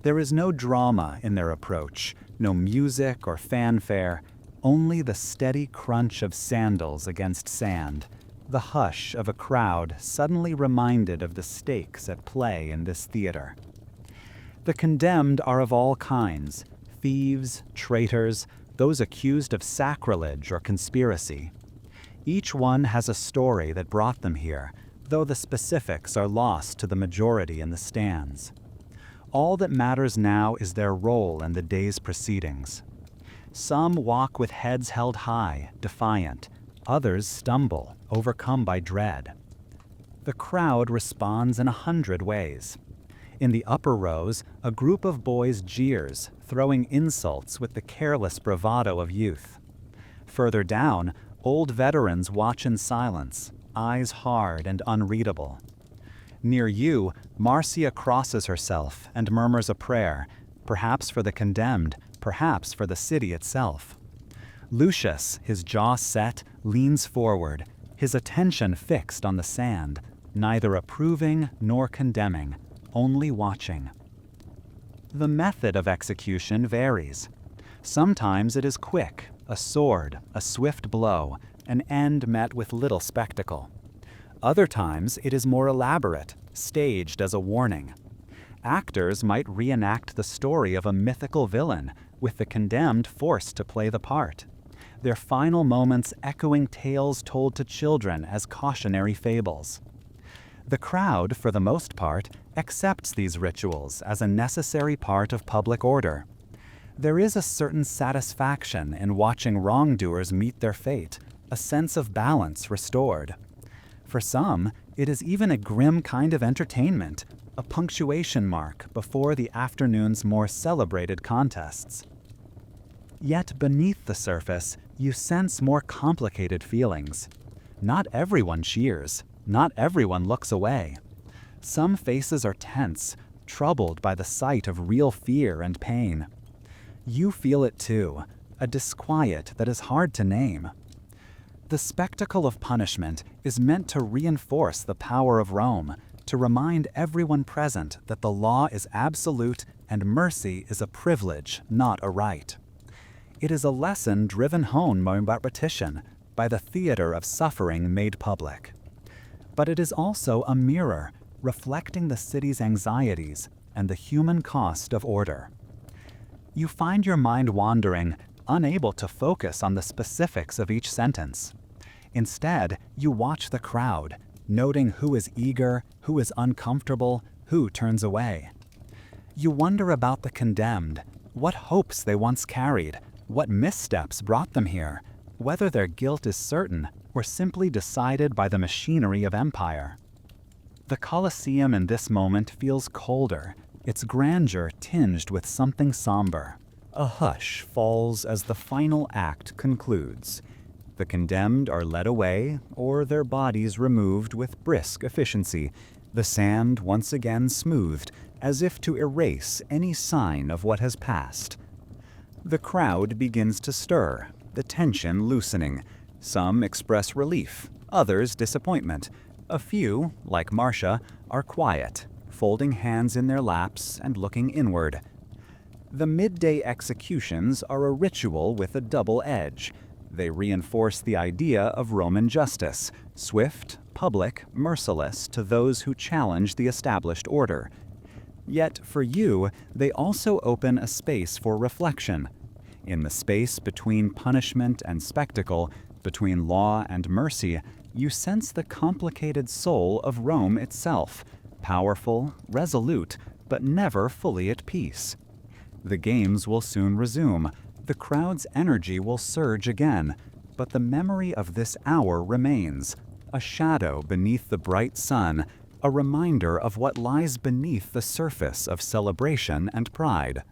There is no drama in their approach, no music or fanfare, only the steady crunch of sandals against sand, the hush of a crowd suddenly reminded of the stakes at play in this theater. The condemned are of all kinds, thieves, traitors, those accused of sacrilege or conspiracy. Each one has a story that brought them here, though the specifics are lost to the majority in the stands. All that matters now is their role in the day's proceedings. Some walk with heads held high, defiant. Others stumble, overcome by dread. The crowd responds in 100 ways. In the upper rows, a group of boys jeers, throwing insults with the careless bravado of youth. Further down, old veterans watch in silence, eyes hard and unreadable. Near you, Marcia crosses herself and murmurs a prayer, perhaps for the condemned, perhaps for the city itself. Lucius, his jaw set, leans forward, his attention fixed on the sand, neither approving nor condemning, only watching. The method of execution varies. Sometimes it is quick, a sword, a swift blow, an end met with little spectacle. Other times it is more elaborate, staged as a warning. Actors might reenact the story of a mythical villain, with the condemned forced to play the part, their final moments echoing tales told to children as cautionary fables. The crowd, for the most part, accepts these rituals as a necessary part of public order. There is a certain satisfaction in watching wrongdoers meet their fate, a sense of balance restored. For some, it is even a grim kind of entertainment, a punctuation mark before the afternoon's more celebrated contests. Yet beneath the surface, you sense more complicated feelings. Not everyone cheers, not everyone looks away. Some faces are tense, troubled by the sight of real fear and pain. You feel it too, a disquiet that is hard to name. The spectacle of punishment is meant to reinforce the power of Rome, to remind everyone present that the law is absolute and mercy is a privilege, not a right. It is a lesson driven home by repetition, by the theater of suffering made public. But it is also a mirror, reflecting the city's anxieties and the human cost of order. You find your mind wandering, unable to focus on the specifics of each sentence. Instead, you watch the crowd, noting who is eager, who is uncomfortable, who turns away. You wonder about the condemned, what hopes they once carried, what missteps brought them here, whether their guilt is certain or simply decided by the machinery of empire. The Colosseum in this moment feels colder, its grandeur tinged with something somber. A hush falls as the final act concludes. The condemned are led away, or their bodies removed with brisk efficiency, the sand once again smoothed, as if to erase any sign of what has passed. The crowd begins to stir, the tension loosening. Some express relief, others disappointment. A few, like Marcia, are quiet, folding hands in their laps and looking inward. The midday executions are a ritual with a double edge. They reinforce the idea of Roman justice, swift, public, merciless to those who challenge the established order. Yet for you, they also open a space for reflection. In the space between punishment and spectacle, between law and mercy, you sense the complicated soul of Rome itself, powerful, resolute, but never fully at peace. The games will soon resume. The crowd's energy will surge again, but the memory of this hour remains, a shadow beneath the bright sun, a reminder of what lies beneath the surface of celebration and pride.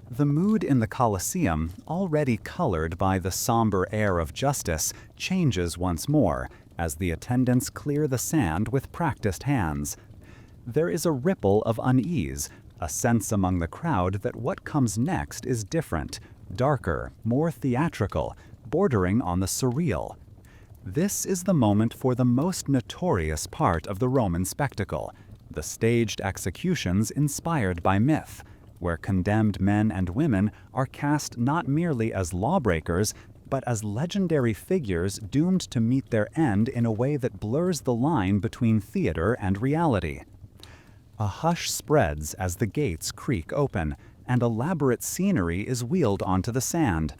The mood in the Colosseum, already colored by the somber air of justice, changes once more as the attendants clear the sand with practiced hands. There is a ripple of unease, a sense among the crowd that what comes next is different, darker, more theatrical, bordering on the surreal. This is the moment for the most notorious part of the Roman spectacle, the staged executions inspired by myth, where condemned men and women are cast not merely as lawbreakers, but as legendary figures doomed to meet their end in a way that blurs the line between theater and reality. A hush spreads as the gates creak open, and elaborate scenery is wheeled onto the sand.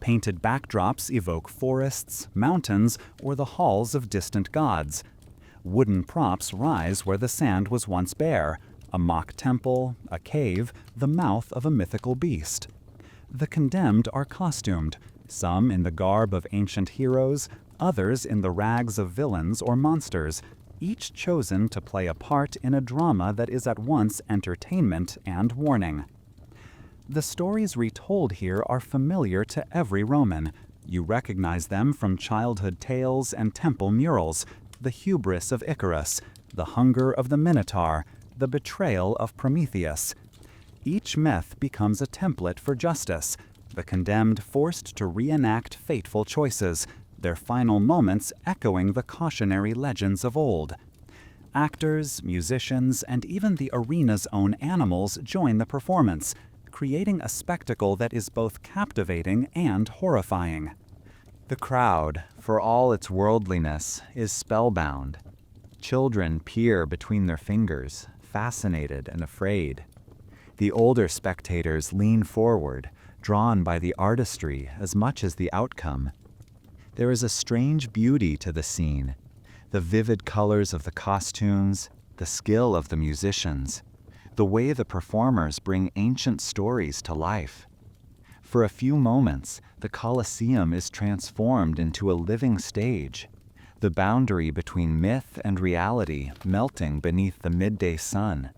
Painted backdrops evoke forests, mountains, or the halls of distant gods. Wooden props rise where the sand was once bare, a mock temple, a cave, the mouth of a mythical beast. The condemned are costumed, some in the garb of ancient heroes, others in the rags of villains or monsters, each chosen to play a part in a drama that is at once entertainment and warning. The stories retold here are familiar to every Roman. You recognize them from childhood tales and temple murals, the hubris of Icarus, the hunger of the Minotaur, the betrayal of Prometheus. Each myth becomes a template for justice, the condemned forced to reenact fateful choices, their final moments echoing the cautionary legends of old. Actors, musicians, and even the arena's own animals join the performance, creating a spectacle that is both captivating and horrifying. The crowd, for all its worldliness, is spellbound. Children peer between their fingers, fascinated and afraid. The older spectators lean forward, drawn by the artistry as much as the outcome. There is a strange beauty to the scene, the vivid colors of the costumes, the skill of the musicians, the way the performers bring ancient stories to life. For a few moments, the Colosseum is transformed into a living stage, the boundary between myth and reality melting beneath the midday sun.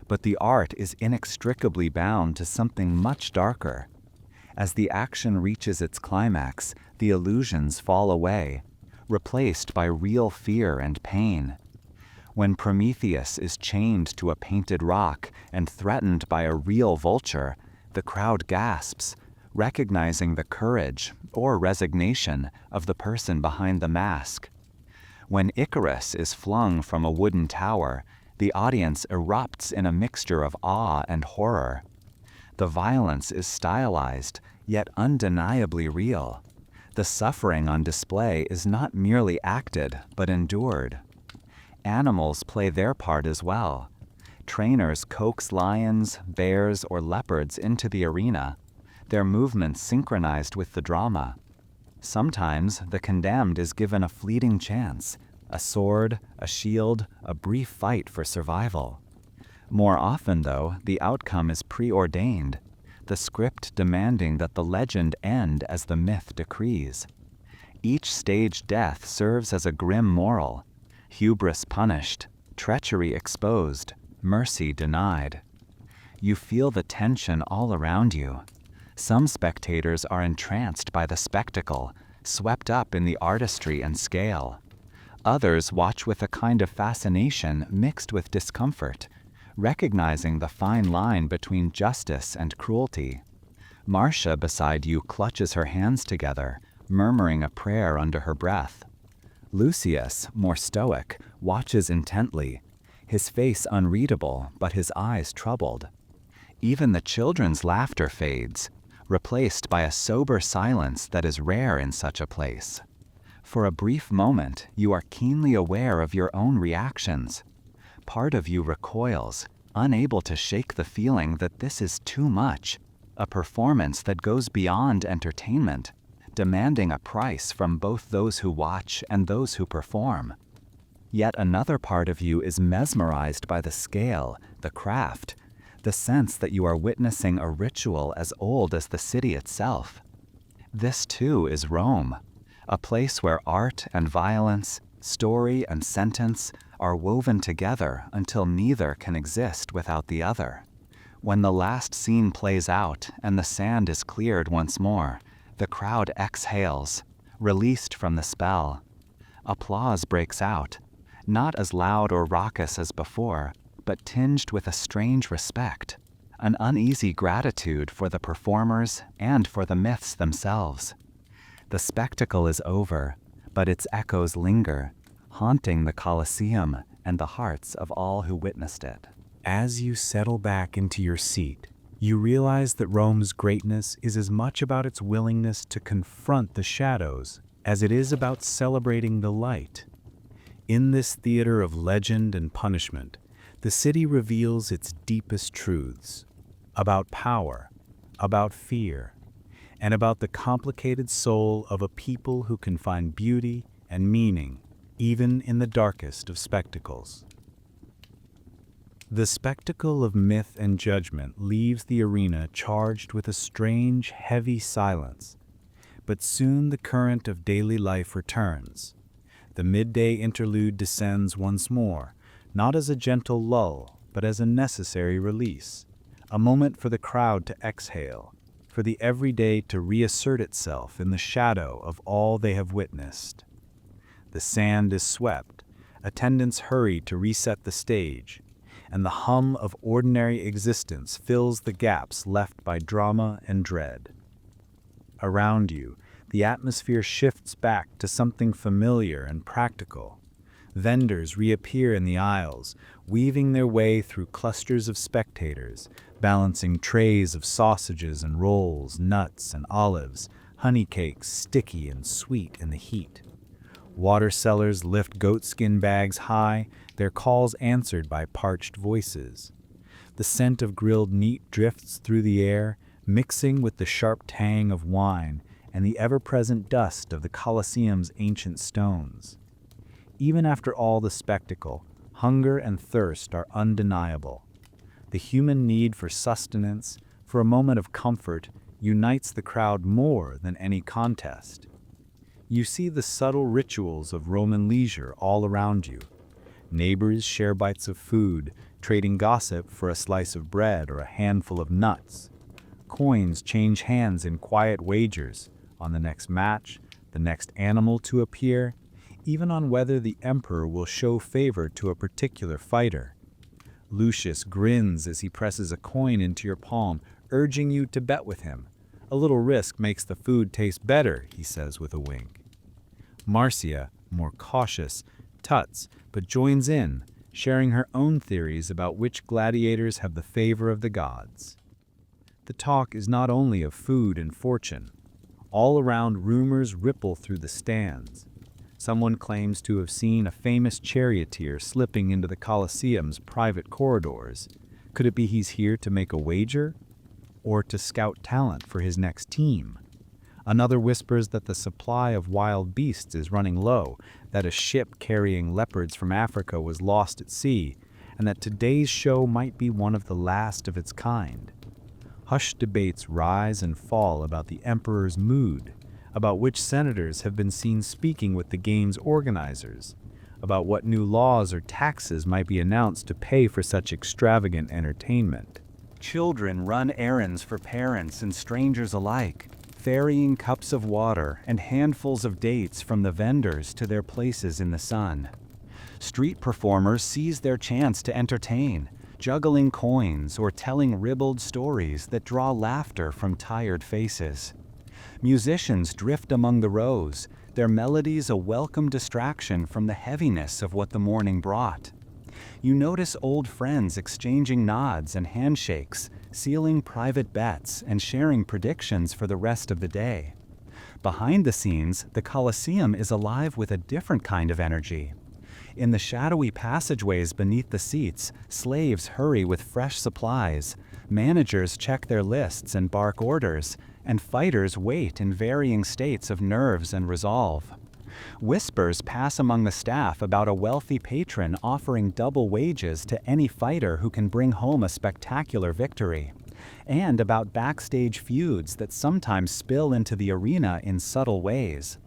But the art is inextricably bound to something much darker. As the action reaches its climax, the illusions fall away, replaced by real fear and pain. When Prometheus is chained to a painted rock and threatened by a real vulture, the crowd gasps, recognizing the courage or resignation of the person behind the mask. When Icarus is flung from a wooden tower, the audience erupts in a mixture of awe and horror. The violence is stylized, yet undeniably real. The suffering on display is not merely acted, but endured. Animals play their part as well. Trainers coax lions, bears, or leopards into the arena, their movements synchronized with the drama. Sometimes the condemned is given a fleeting chance, a sword, a shield, a brief fight for survival. More often, though, the outcome is preordained, the script demanding that the legend end as the myth decrees. Each staged death serves as a grim moral, hubris punished, treachery exposed, mercy denied. You feel the tension all around you. Some spectators are entranced by the spectacle, swept up in the artistry and scale. Others watch with a kind of fascination mixed with discomfort, recognizing the fine line between justice and cruelty. Marcia beside you clutches her hands together, murmuring a prayer under her breath. Lucius, more stoic, watches intently, his face unreadable but his eyes troubled. Even the children's laughter fades, replaced by a sober silence that is rare in such a place. For a brief moment, you are keenly aware of your own reactions. Part of you recoils, unable to shake the feeling that this is too much, a performance that goes beyond entertainment, demanding a price from both those who watch and those who perform. Yet another part of you is mesmerized by the scale, the craft, the sense that you are witnessing a ritual as old as the city itself. This too is Rome, a place where art and violence, story and sentence are woven together until neither can exist without the other. When the last scene plays out and the sand is cleared once more, the crowd exhales, released from the spell. Applause breaks out, not as loud or raucous as before, but tinged with a strange respect, an uneasy gratitude for the performers and for the myths themselves. The spectacle is over, but its echoes linger, haunting the Colosseum and the hearts of all who witnessed it. As you settle back into your seat, you realize that Rome's greatness is as much about its willingness to confront the shadows as it is about celebrating the light. In this theater of legend and punishment, the city reveals its deepest truths about power, about fear, and about the complicated soul of a people who can find beauty and meaning even in the darkest of spectacles. The spectacle of myth and judgment leaves the arena charged with a strange, heavy silence, but soon the current of daily life returns. The midday interlude descends once more, not as a gentle lull, but as a necessary release, a moment for the crowd to exhale, for the everyday to reassert itself in the shadow of all they have witnessed. The sand is swept, attendants hurry to reset the stage, and the hum of ordinary existence fills the gaps left by drama and dread. Around you, the atmosphere shifts back to something familiar and practical. Vendors reappear in the aisles, weaving their way through clusters of spectators, balancing trays of sausages and rolls, nuts and olives, honey cakes sticky and sweet in the heat. Water sellers lift goatskin bags high, their calls answered by parched voices. The scent of grilled meat drifts through the air, mixing with the sharp tang of wine and the ever-present dust of the Colosseum's ancient stones. Even after all the spectacle, hunger and thirst are undeniable. The human need for sustenance, for a moment of comfort, unites the crowd more than any contest. You see the subtle rituals of Roman leisure all around you. Neighbors share bites of food, trading gossip for a slice of bread or a handful of nuts. Coins change hands in quiet wagers on the next match, the next animal to appear, even on whether the emperor will show favor to a particular fighter. Lucius grins as he presses a coin into your palm, urging you to bet with him. A little risk makes the food taste better, he says with a wink. Marcia, more cautious, tuts, but joins in, sharing her own theories about which gladiators have the favor of the gods. The talk is not only of food and fortune. All around, rumors ripple through the stands. Someone claims to have seen a famous charioteer slipping into the Colosseum's private corridors. Could it be he's here to make a wager? Or to scout talent for his next team? Another whispers that the supply of wild beasts is running low, that a ship carrying leopards from Africa was lost at sea, and that today's show might be one of the last of its kind. Hushed debates rise and fall about the emperor's mood, about which senators have been seen speaking with the game's organizers. about what new laws or taxes might be announced to pay for such extravagant entertainment. Children run errands for parents and strangers alike, ferrying cups of water and handfuls of dates from the vendors to their places in the sun. Street performers seize their chance to entertain, juggling coins or telling ribald stories that draw laughter from tired faces. Musicians drift among the rows, their melodies a welcome distraction from the heaviness of what the morning brought. You notice old friends exchanging nods and handshakes, sealing private bets and sharing predictions for the rest of the day. Behind the scenes, the Colosseum is alive with a different kind of energy. In the shadowy passageways beneath the seats, slaves hurry with fresh supplies, managers check their lists and bark orders, and fighters wait in varying states of nerves and resolve. Whispers pass among the staff about a wealthy patron offering double wages to any fighter who can bring home a spectacular victory, and about backstage feuds that sometimes spill into the arena in subtle ways.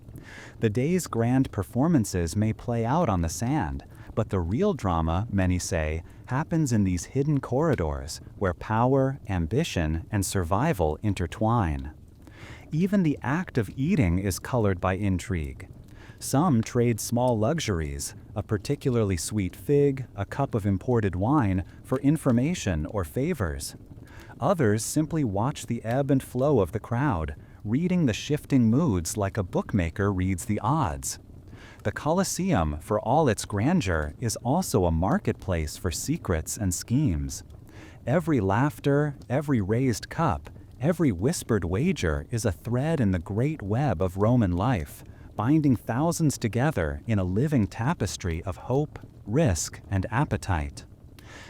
The day's grand performances may play out on the sand, but the real drama, many say, happens in these hidden corridors where power, ambition, and survival intertwine. Even the act of eating is colored by intrigue. Some trade small luxuries, a particularly sweet fig, a cup of imported wine, for information or favors. Others simply watch the ebb and flow of the crowd, reading the shifting moods like a bookmaker reads the odds. The Colosseum, for all its grandeur, is also a marketplace for secrets and schemes. Every laughter, every raised cup, every whispered wager is a thread in the great web of Roman life, binding thousands together in a living tapestry of hope, risk, and appetite.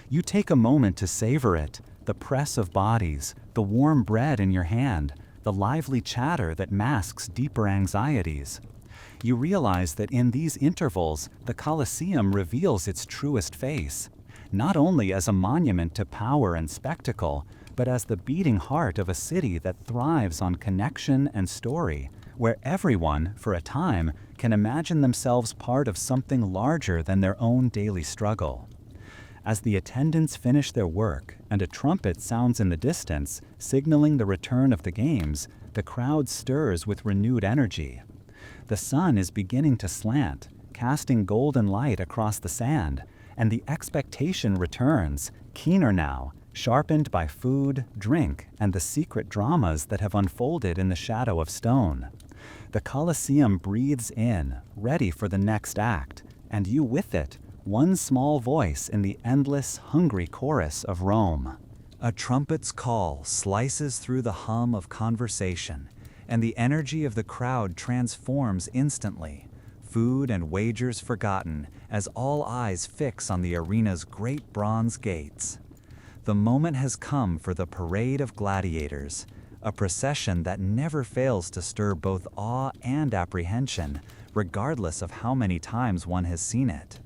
You take a moment to savor it, the press of bodies, the warm bread in your hand, the lively chatter that masks deeper anxieties. You realize that in these intervals, the Colosseum reveals its truest face, not only as a monument to power and spectacle, but as the beating heart of a city that thrives on connection and story, where everyone, for a time, can imagine themselves part of something larger than their own daily struggle. As the attendants finish their work and a trumpet sounds in the distance, signaling the return of the games, the crowd stirs with renewed energy. The sun is beginning to slant, casting golden light across the sand, and the expectation returns, keener now, sharpened by food, drink, and the secret dramas that have unfolded in the shadow of stone. The Colosseum breathes in, ready for the next act, and you with it, one small voice in the endless, hungry chorus of Rome. A trumpet's call slices through the hum of conversation, and the energy of the crowd transforms instantly, food and wagers forgotten as all eyes fix on the arena's great bronze gates. The moment has come for the parade of gladiators, a procession that never fails to stir both awe and apprehension, regardless of how many times one has seen it.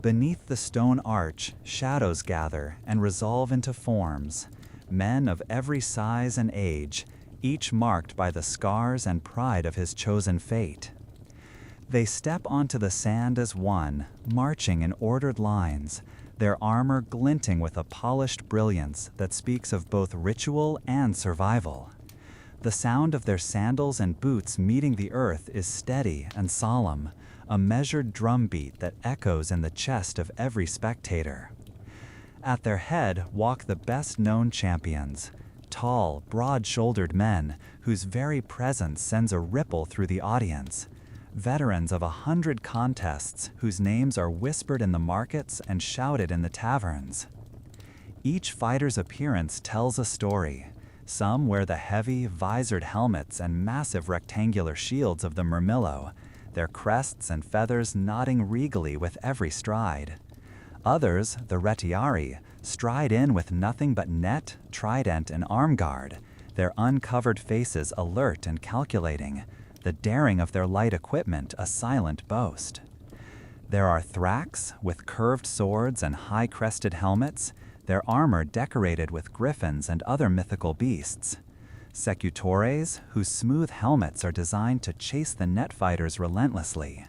Beneath the stone arch, shadows gather and resolve into forms, men of every size and age, each marked by the scars and pride of his chosen fate. They step onto the sand as one, marching in ordered lines, their armor glinting with a polished brilliance that speaks of both ritual and survival. The sound of their sandals and boots meeting the earth is steady and solemn, a measured drumbeat that echoes in the chest of every spectator. At their head walk the best-known champions, tall, broad-shouldered men whose very presence sends a ripple through the audience, veterans of 100 contests whose names are whispered in the markets and shouted in the taverns. Each fighter's appearance tells a story. Some wear the heavy, visored helmets and massive rectangular shields of the murmillo, their crests and feathers nodding regally with every stride. Others, the retiari, stride in with nothing but net, trident, and arm guard, their uncovered faces alert and calculating, the daring of their light equipment a silent boast. There are thrax, with curved swords and high-crested helmets, their armor decorated with griffins and other mythical beasts. Secutores, whose smooth helmets are designed to chase the net fighters relentlessly.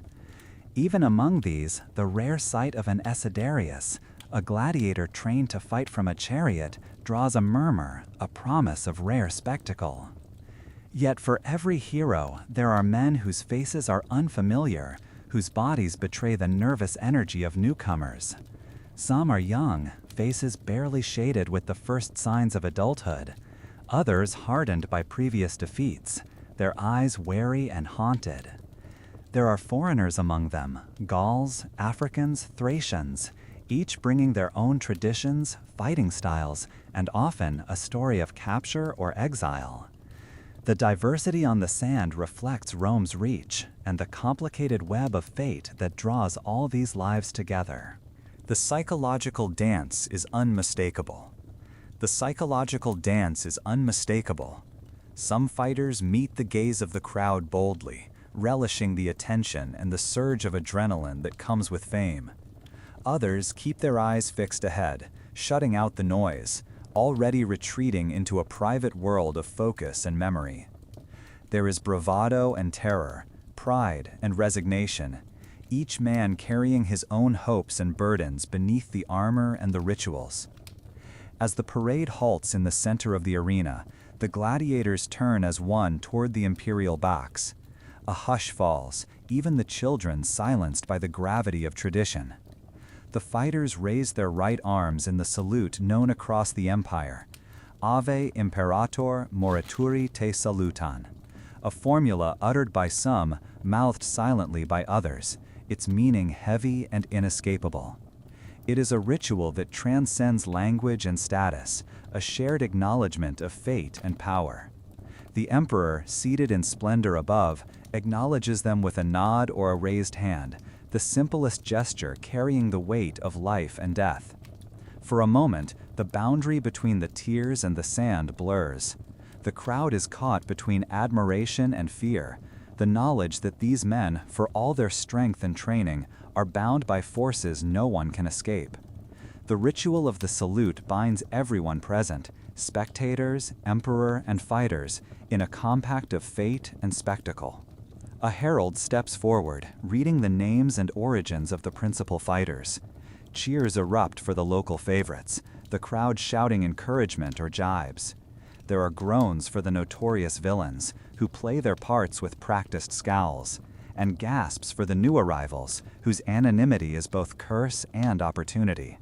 Even among these, the rare sight of an Esidarius, a gladiator trained to fight from a chariot, draws a murmur, a promise of rare spectacle. Yet for every hero, there are men whose faces are unfamiliar, whose bodies betray the nervous energy of newcomers. Some are young, faces barely shaded with the first signs of adulthood. Others hardened by previous defeats, their eyes wary and haunted. There are foreigners among them, Gauls, Africans, Thracians, each bringing their own traditions, fighting styles, and often a story of capture or exile. The diversity on the sand reflects Rome's reach and the complicated web of fate that draws all these lives together. The psychological dance is unmistakable. The psychological dance is unmistakable. Some fighters meet the gaze of the crowd boldly, relishing the attention and the surge of adrenaline that comes with fame. Others keep their eyes fixed ahead, shutting out the noise, already retreating into a private world of focus and memory. There is bravado and terror, pride and resignation, each man carrying his own hopes and burdens beneath the armor and the rituals. As the parade halts in the center of the arena, the gladiators turn as one toward the imperial box. A hush falls, even the children silenced by the gravity of tradition. The fighters raise their right arms in the salute known across the empire, Ave Imperator Morituri Te Salutan, a formula uttered by some, mouthed silently by others, its meaning heavy and inescapable. It is a ritual that transcends language and status, a shared acknowledgement of fate and power. The emperor, seated in splendor above, acknowledges them with a nod or a raised hand, the simplest gesture carrying the weight of life and death. For a moment, the boundary between the tears and the sand blurs. The crowd is caught between admiration and fear, the knowledge that these men, for all their strength and training, are bound by forces no one can escape. The ritual of the salute binds everyone present, spectators, emperor, and fighters, in a compact of fate and spectacle. A herald steps forward, reading the names and origins of the principal fighters. Cheers erupt for the local favorites, the crowd shouting encouragement or jibes. There are groans for the notorious villains, who play their parts with practiced scowls, and gasps for the new arrivals, whose anonymity is both curse and opportunity.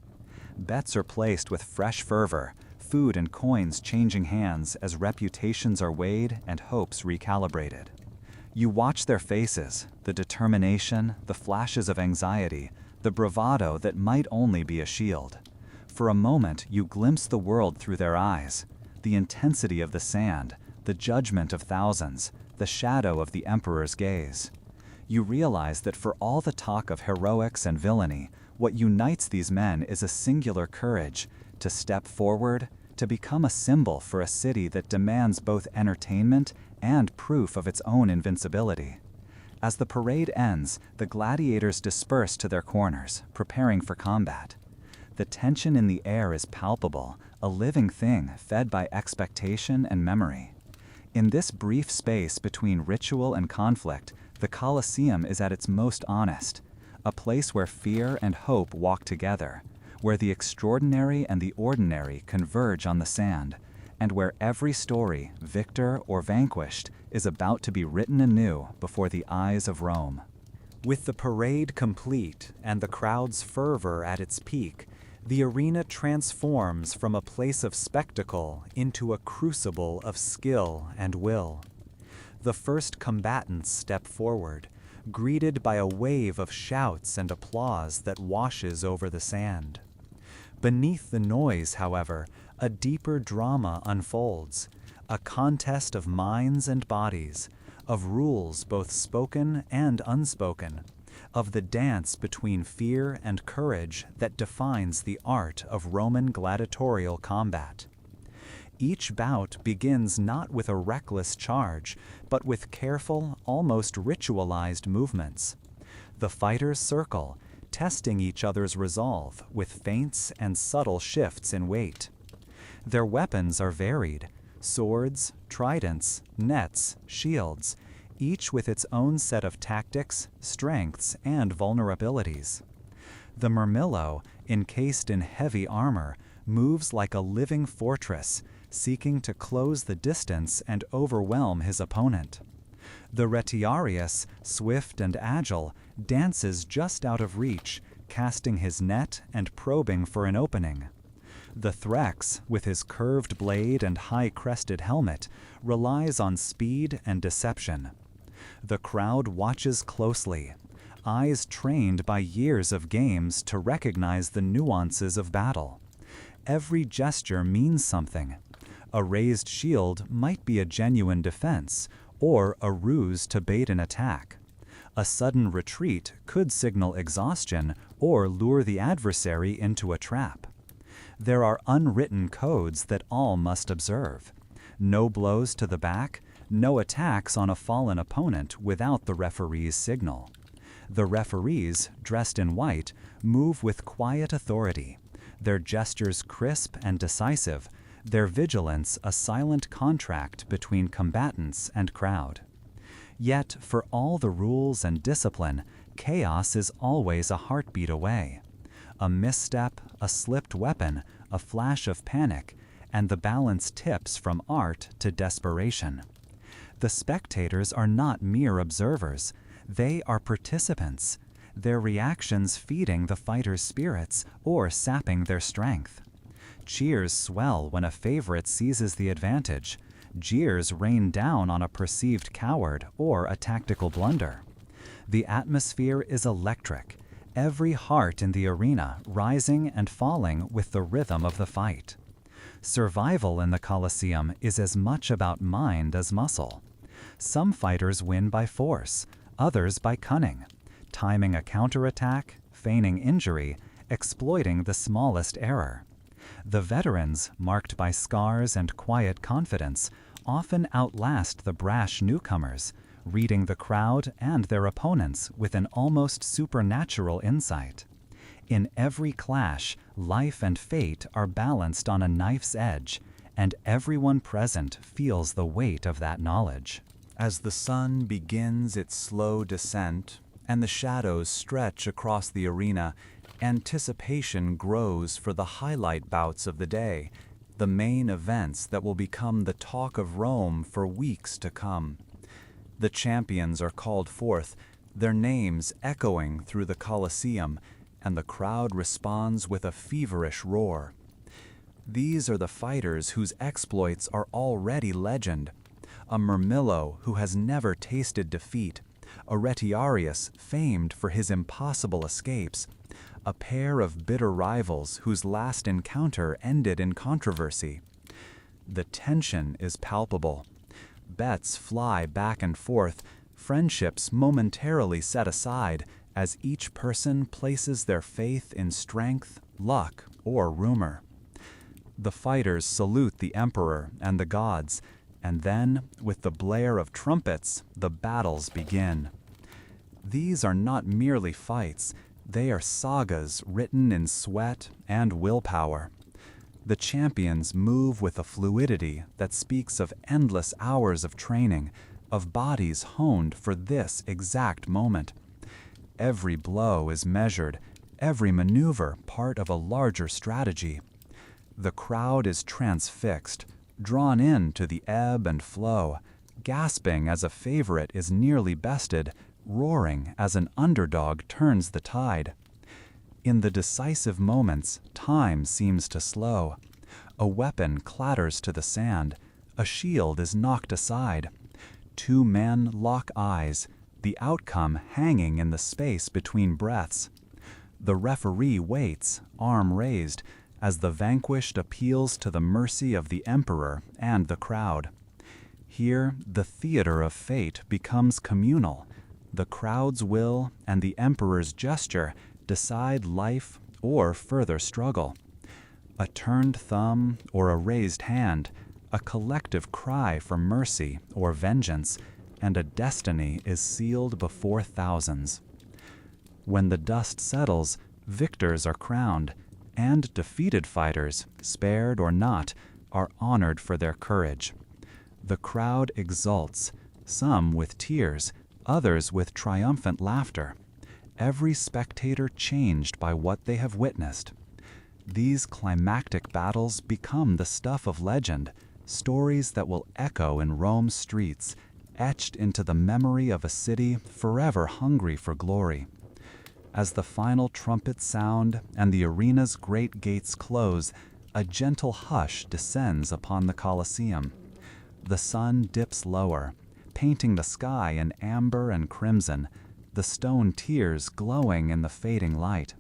Bets are placed with fresh fervor, food and coins changing hands as reputations are weighed and hopes recalibrated. You watch their faces, the determination, the flashes of anxiety, the bravado that might only be a shield. For a moment, you glimpse the world through their eyes, the intensity of the sand, the judgment of thousands, the shadow of the emperor's gaze. You realize that for all the talk of heroics and villainy, what unites these men is a singular courage to step forward, to become a symbol for a city that demands both entertainment and proof of its own invincibility. As the parade ends, the gladiators disperse to their corners, preparing for combat. The tension in the air is palpable, a living thing fed by expectation and memory. In this brief space between ritual and conflict, the Colosseum is at its most honest, a place where fear and hope walk together, where the extraordinary and the ordinary converge on the sand, and where every story, victor or vanquished, is about to be written anew before the eyes of Rome. With the parade complete and the crowd's fervor at its peak, the arena transforms from a place of spectacle into a crucible of skill and will. The first combatants step forward, greeted by a wave of shouts and applause that washes over the sand. Beneath the noise, however, a deeper drama unfolds, a contest of minds and bodies, of rules both spoken and unspoken, of the dance between fear and courage that defines the art of Roman gladiatorial combat. Each bout begins not with a reckless charge, but with careful, almost ritualized movements. The fighters circle, testing each other's resolve with feints and subtle shifts in weight. Their weapons are varied: swords, tridents, nets, shields, each with its own set of tactics, strengths, and vulnerabilities. The Murmillo, encased in heavy armor, moves like a living fortress, seeking to close the distance and overwhelm his opponent. The Retiarius, swift and agile, dances just out of reach, casting his net and probing for an opening. The Threx, with his curved blade and high-crested helmet, relies on speed and deception. The crowd watches closely, eyes trained by years of games to recognize the nuances of battle. Every gesture means something. A raised shield might be a genuine defense, or a ruse to bait an attack. A sudden retreat could signal exhaustion or lure the adversary into a trap. There are unwritten codes that all must observe. No blows to the back, no attacks on a fallen opponent without the referee's signal. The referees, dressed in white, move with quiet authority, their gestures crisp and decisive, their vigilance a silent contract between combatants and crowd. Yet, for all the rules and discipline, chaos is always a heartbeat away. A misstep, a slipped weapon, a flash of panic, and the balance tips from art to desperation. The spectators are not mere observers. They are participants, their reactions feeding the fighters' spirits or sapping their strength. Cheers swell when a favorite seizes the advantage. Jeers rain down on a perceived coward or a tactical blunder. The atmosphere is electric, every heart in the arena rising and falling with the rhythm of the fight. Survival in the Colosseum is as much about mind as muscle. Some fighters win by force, others by cunning, timing a counterattack, feigning injury, exploiting the smallest error. The veterans, marked by scars and quiet confidence, often outlast the brash newcomers, reading the crowd and their opponents with an almost supernatural insight. In every clash, life and fate are balanced on a knife's edge, and everyone present feels the weight of that knowledge. As the sun begins its slow descent and the shadows stretch across the arena, anticipation grows for the highlight bouts of the day, the main events that will become the talk of Rome for weeks to come. The champions are called forth, their names echoing through the Colosseum, and the crowd responds with a feverish roar. These are the fighters whose exploits are already legend. A Murmillo who has never tasted defeat, a Retiarius famed for his impossible escapes, a pair of bitter rivals whose last encounter ended in controversy. The tension is palpable. Bets fly back and forth, friendships momentarily set aside as each person places their faith in strength, luck, or rumor. The fighters salute the emperor and the gods, and then, with the blare of trumpets, the battles begin. These are not merely fights, they are sagas written in sweat and willpower. The champions move with a fluidity that speaks of endless hours of training, of bodies honed for this exact moment. Every blow is measured, every maneuver part of a larger strategy. The crowd is transfixed, drawn in to the ebb and flow, gasping as a favorite is nearly bested, roaring as an underdog turns the tide. In the decisive moments, time seems to slow. A weapon clatters to the sand, a shield is knocked aside. Two men lock eyes, the outcome hanging in the space between breaths. The referee waits, arm raised, as the vanquished appeals to the mercy of the emperor and the crowd. Here, the theater of fate becomes communal. The crowd's will and the emperor's gesture decide life or further struggle. A turned thumb or a raised hand, a collective cry for mercy or vengeance, and a destiny is sealed before thousands. When the dust settles, victors are crowned, and defeated fighters, spared or not, are honored for their courage. The crowd exults, some with tears, others with triumphant laughter. Every spectator changed by what they have witnessed. These climactic battles become the stuff of legend, stories that will echo in Rome's streets, etched into the memory of a city forever hungry for glory. As the final trumpets sound and the arena's great gates close, a gentle hush descends upon the Colosseum. The sun dips lower, painting the sky in amber and crimson, the stone tiers glowing in the fading light.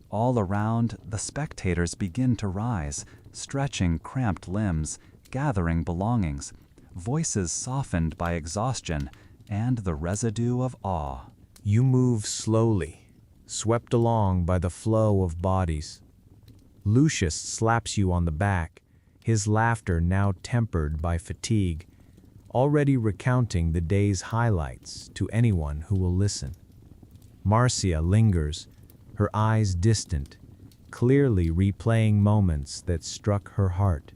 All around, the spectators begin to rise, stretching cramped limbs, gathering belongings, voices softened by exhaustion and the residue of awe. You move slowly, swept along by the flow of bodies. Lucius slaps you on the back, his laughter now tempered by fatigue, already recounting the day's highlights to anyone who will listen. Marcia lingers, her eyes distant, clearly replaying moments that struck her heart.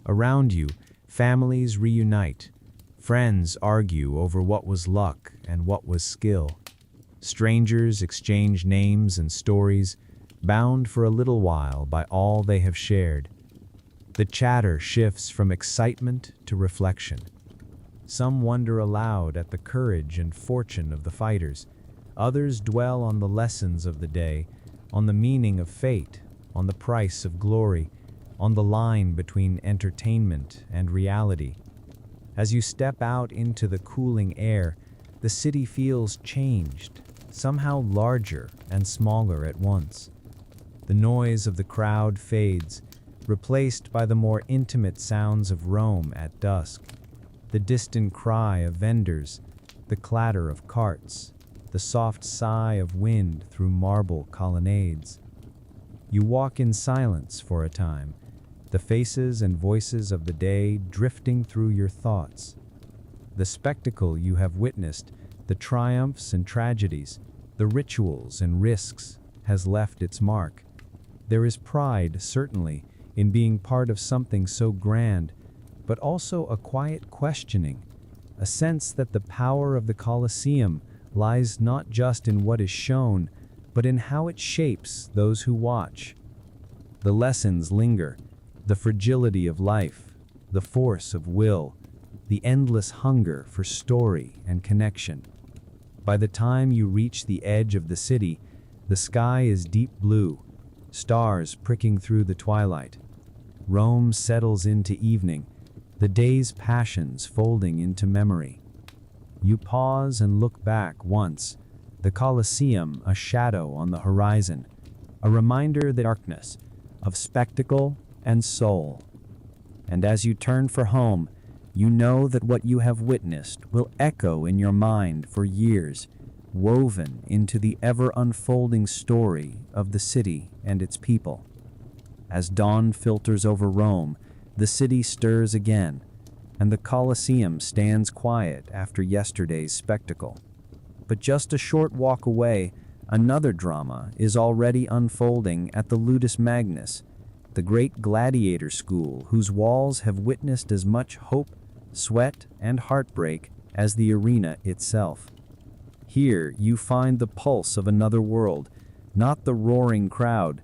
Around you, families reunite. Friends argue over what was luck and what was skill. Strangers exchange names and stories, bound for a little while by all they have shared. The chatter shifts from excitement to reflection. Some wonder aloud at the courage and fortune of the fighters. Others dwell on the lessons of the day, on the meaning of fate, on the price of glory, on the line between entertainment and reality. As you step out into the cooling air, the city feels changed, somehow larger and smaller at once. The noise of the crowd fades, replaced by the more intimate sounds of Rome at dusk. The distant cry of vendors, the clatter of carts, the soft sigh of wind through marble colonnades. You walk in silence for a time, the faces and voices of the day drifting through your thoughts. The spectacle you have witnessed, the triumphs and tragedies, the rituals and risks, has left its mark. There is pride, certainly, in being part of something so grand, but also a quiet questioning, a sense that the power of the Colosseum lies not just in what is shown, but in how it shapes those who watch. The lessons linger, the fragility of life, the force of will, the endless hunger for story and connection. By the time you reach the edge of the city, the sky is deep blue, stars pricking through the twilight. Rome settles into evening, the day's passions folding into memory. You pause and look back once, the Colosseum a shadow on the horizon, a reminder of the darkness, of spectacle and soul. And as you turn for home, you know that what you have witnessed will echo in your mind for years, woven into the ever-unfolding story of the city and its people. As dawn filters over Rome, the city stirs again, and the Colosseum stands quiet after yesterday's spectacle. But just a short walk away, another drama is already unfolding at the Ludus Magnus, the great gladiator school whose walls have witnessed as much hope, sweat, and heartbreak as the arena itself. Here you find the pulse of another world, not the roaring crowd,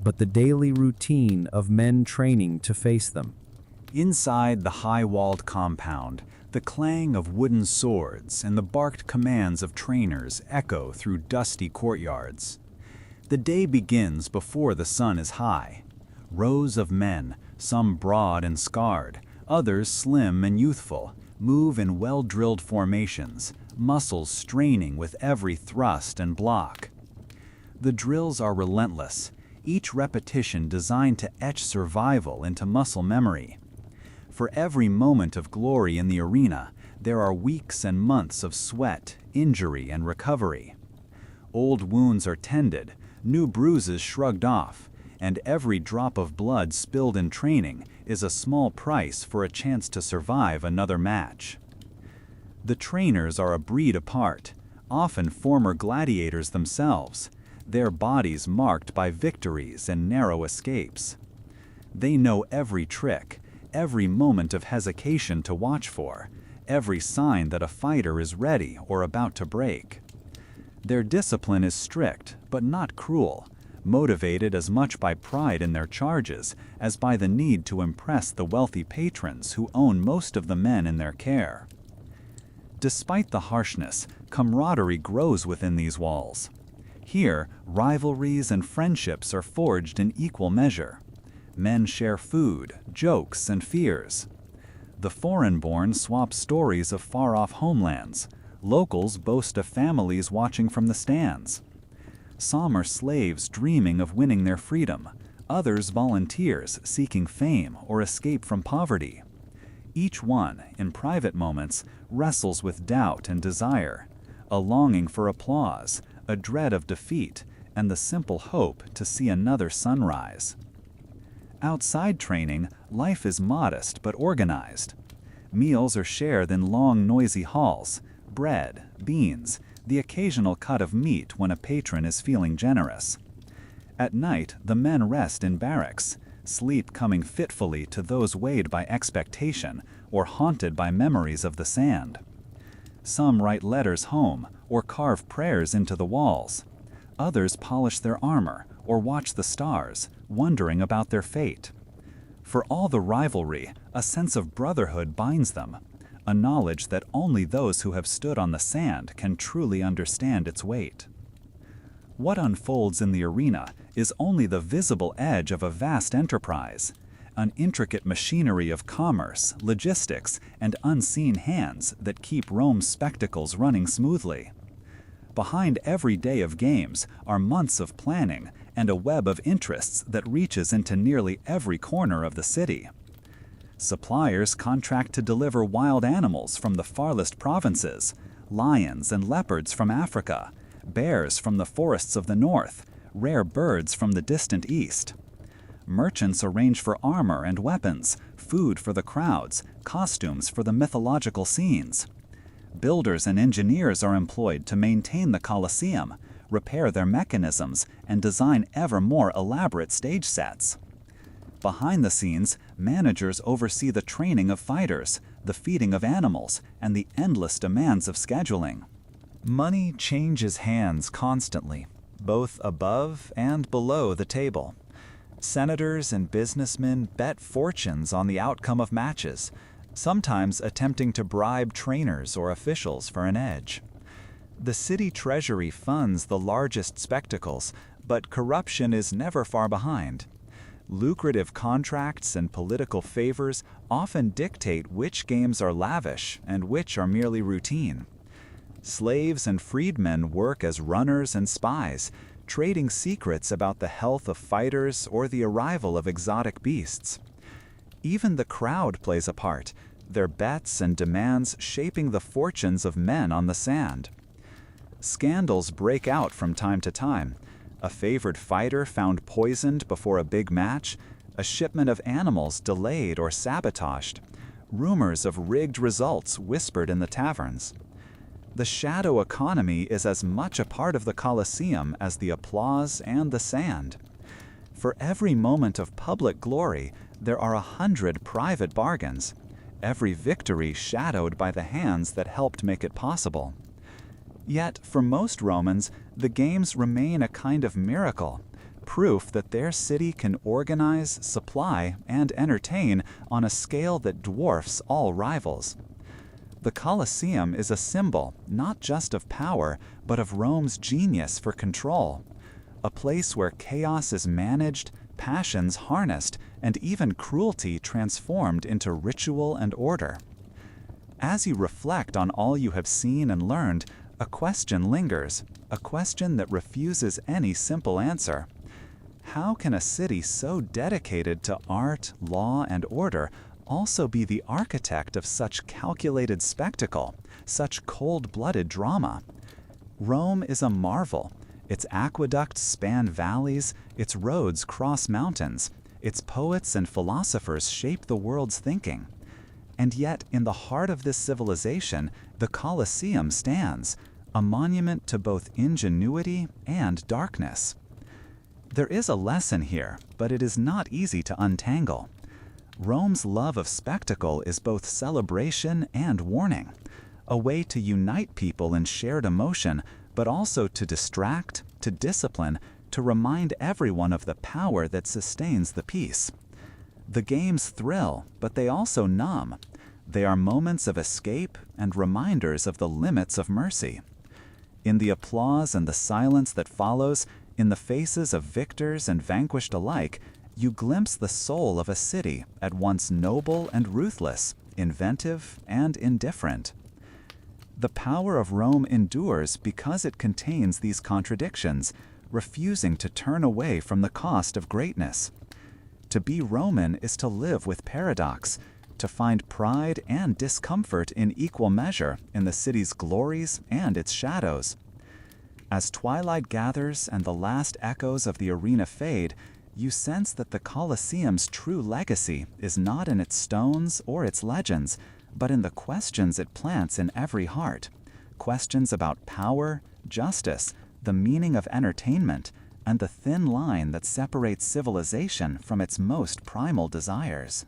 but the daily routine of men training to face them. Inside the high-walled compound, the clang of wooden swords and the barked commands of trainers echo through dusty courtyards. The day begins before the sun is high. Rows of men, some broad and scarred, others slim and youthful, move in well-drilled formations, muscles straining with every thrust and block. The drills are relentless, each repetition designed to etch survival into muscle memory. For every moment of glory in the arena, there are weeks and months of sweat, injury, and recovery. Old wounds are tended, new bruises shrugged off, and every drop of blood spilled in training is a small price for a chance to survive another match. The trainers are a breed apart, often former gladiators themselves, their bodies marked by victories and narrow escapes. They know every trick, every moment of hesitation to watch for, every sign that a fighter is ready or about to break. Their discipline is strict, but not cruel, motivated as much by pride in their charges as by the need to impress the wealthy patrons who own most of the men in their care. Despite the harshness, camaraderie grows within these walls. Here, rivalries and friendships are forged in equal measure. Men share food, jokes, and fears. The foreign-born swap stories of far-off homelands. Locals boast of families watching from the stands. Some are slaves dreaming of winning their freedom, others volunteers seeking fame or escape from poverty. Each one, in private moments, wrestles with doubt and desire, a longing for applause, a dread of defeat, and the simple hope to see another sunrise. Outside training, life is modest but organized. Meals are shared in long, noisy halls, bread, beans, the occasional cut of meat when a patron is feeling generous. At night, the men rest in barracks, sleep coming fitfully to those weighed by expectation or haunted by memories of the sand. Some write letters home or carve prayers into the walls. Others polish their armor or watch the stars, wondering about their fate. For all the rivalry, a sense of brotherhood binds them, a knowledge that only those who have stood on the sand can truly understand its weight. What unfolds in the arena is only the visible edge of a vast enterprise, an intricate machinery of commerce, logistics, and unseen hands that keep Rome's spectacles running smoothly. Behind every day of games are months of planning and a web of interests that reaches into nearly every corner of the city. Suppliers contract to deliver wild animals from the farthest provinces, lions and leopards from Africa, bears from the forests of the north, rare birds from the distant east. Merchants arrange for armor and weapons, food for the crowds, costumes for the mythological scenes. Builders and engineers are employed to maintain the Colosseum, repair their mechanisms, and design ever more elaborate stage sets. Behind the scenes, managers oversee the training of fighters, the feeding of animals, and the endless demands of scheduling. Money changes hands constantly, both above and below the table. Senators and businessmen bet fortunes on the outcome of matches, sometimes attempting to bribe trainers or officials for an edge. The city treasury funds the largest spectacles, but corruption is never far behind. Lucrative contracts and political favors often dictate which games are lavish and which are merely routine. Slaves and freedmen work as runners and spies, trading secrets about the health of fighters or the arrival of exotic beasts. Even the crowd plays a part, their bets and demands shaping the fortunes of men on the sand. Scandals break out from time to time. A favored fighter found poisoned before a big match, a shipment of animals delayed or sabotaged, rumors of rigged results whispered in the taverns. The shadow economy is as much a part of the Colosseum as the applause and the sand. For every moment of public glory, there are 100 private bargains, every victory shadowed by the hands that helped make it possible. Yet, for most Romans, the games remain a kind of miracle, proof that their city can organize, supply, and entertain on a scale that dwarfs all rivals. The Colosseum is a symbol not just of power, but of Rome's genius for control, a place where chaos is managed, passions harnessed, and even cruelty transformed into ritual and order. As you reflect on all you have seen and learned, a question lingers, a question that refuses any simple answer. How can a city so dedicated to art, law, and order also be the architect of such calculated spectacle, such cold-blooded drama? Rome is a marvel. Its aqueducts span valleys, its roads cross mountains, its poets and philosophers shape the world's thinking. And yet, in the heart of this civilization, the Colosseum stands, a monument to both ingenuity and darkness. There is a lesson here, but it is not easy to untangle. Rome's love of spectacle is both celebration and warning, a way to unite people in shared emotion, but also to distract, to discipline, to remind everyone of the power that sustains the peace. The games thrill, but they also numb. They are moments of escape and reminders of the limits of mercy. In the applause and the silence that follows, in the faces of victors and vanquished alike, you glimpse the soul of a city at once noble and ruthless, inventive and indifferent. The power of Rome endures because it contains these contradictions, refusing to turn away from the cost of greatness. To be Roman is to live with paradox, to find pride and discomfort in equal measure in the city's glories and its shadows. As twilight gathers and the last echoes of the arena fade, you sense that the Colosseum's true legacy is not in its stones or its legends, but in the questions it plants in every heart. Questions about power, justice, the meaning of entertainment, and the thin line that separates civilization from its most primal desires.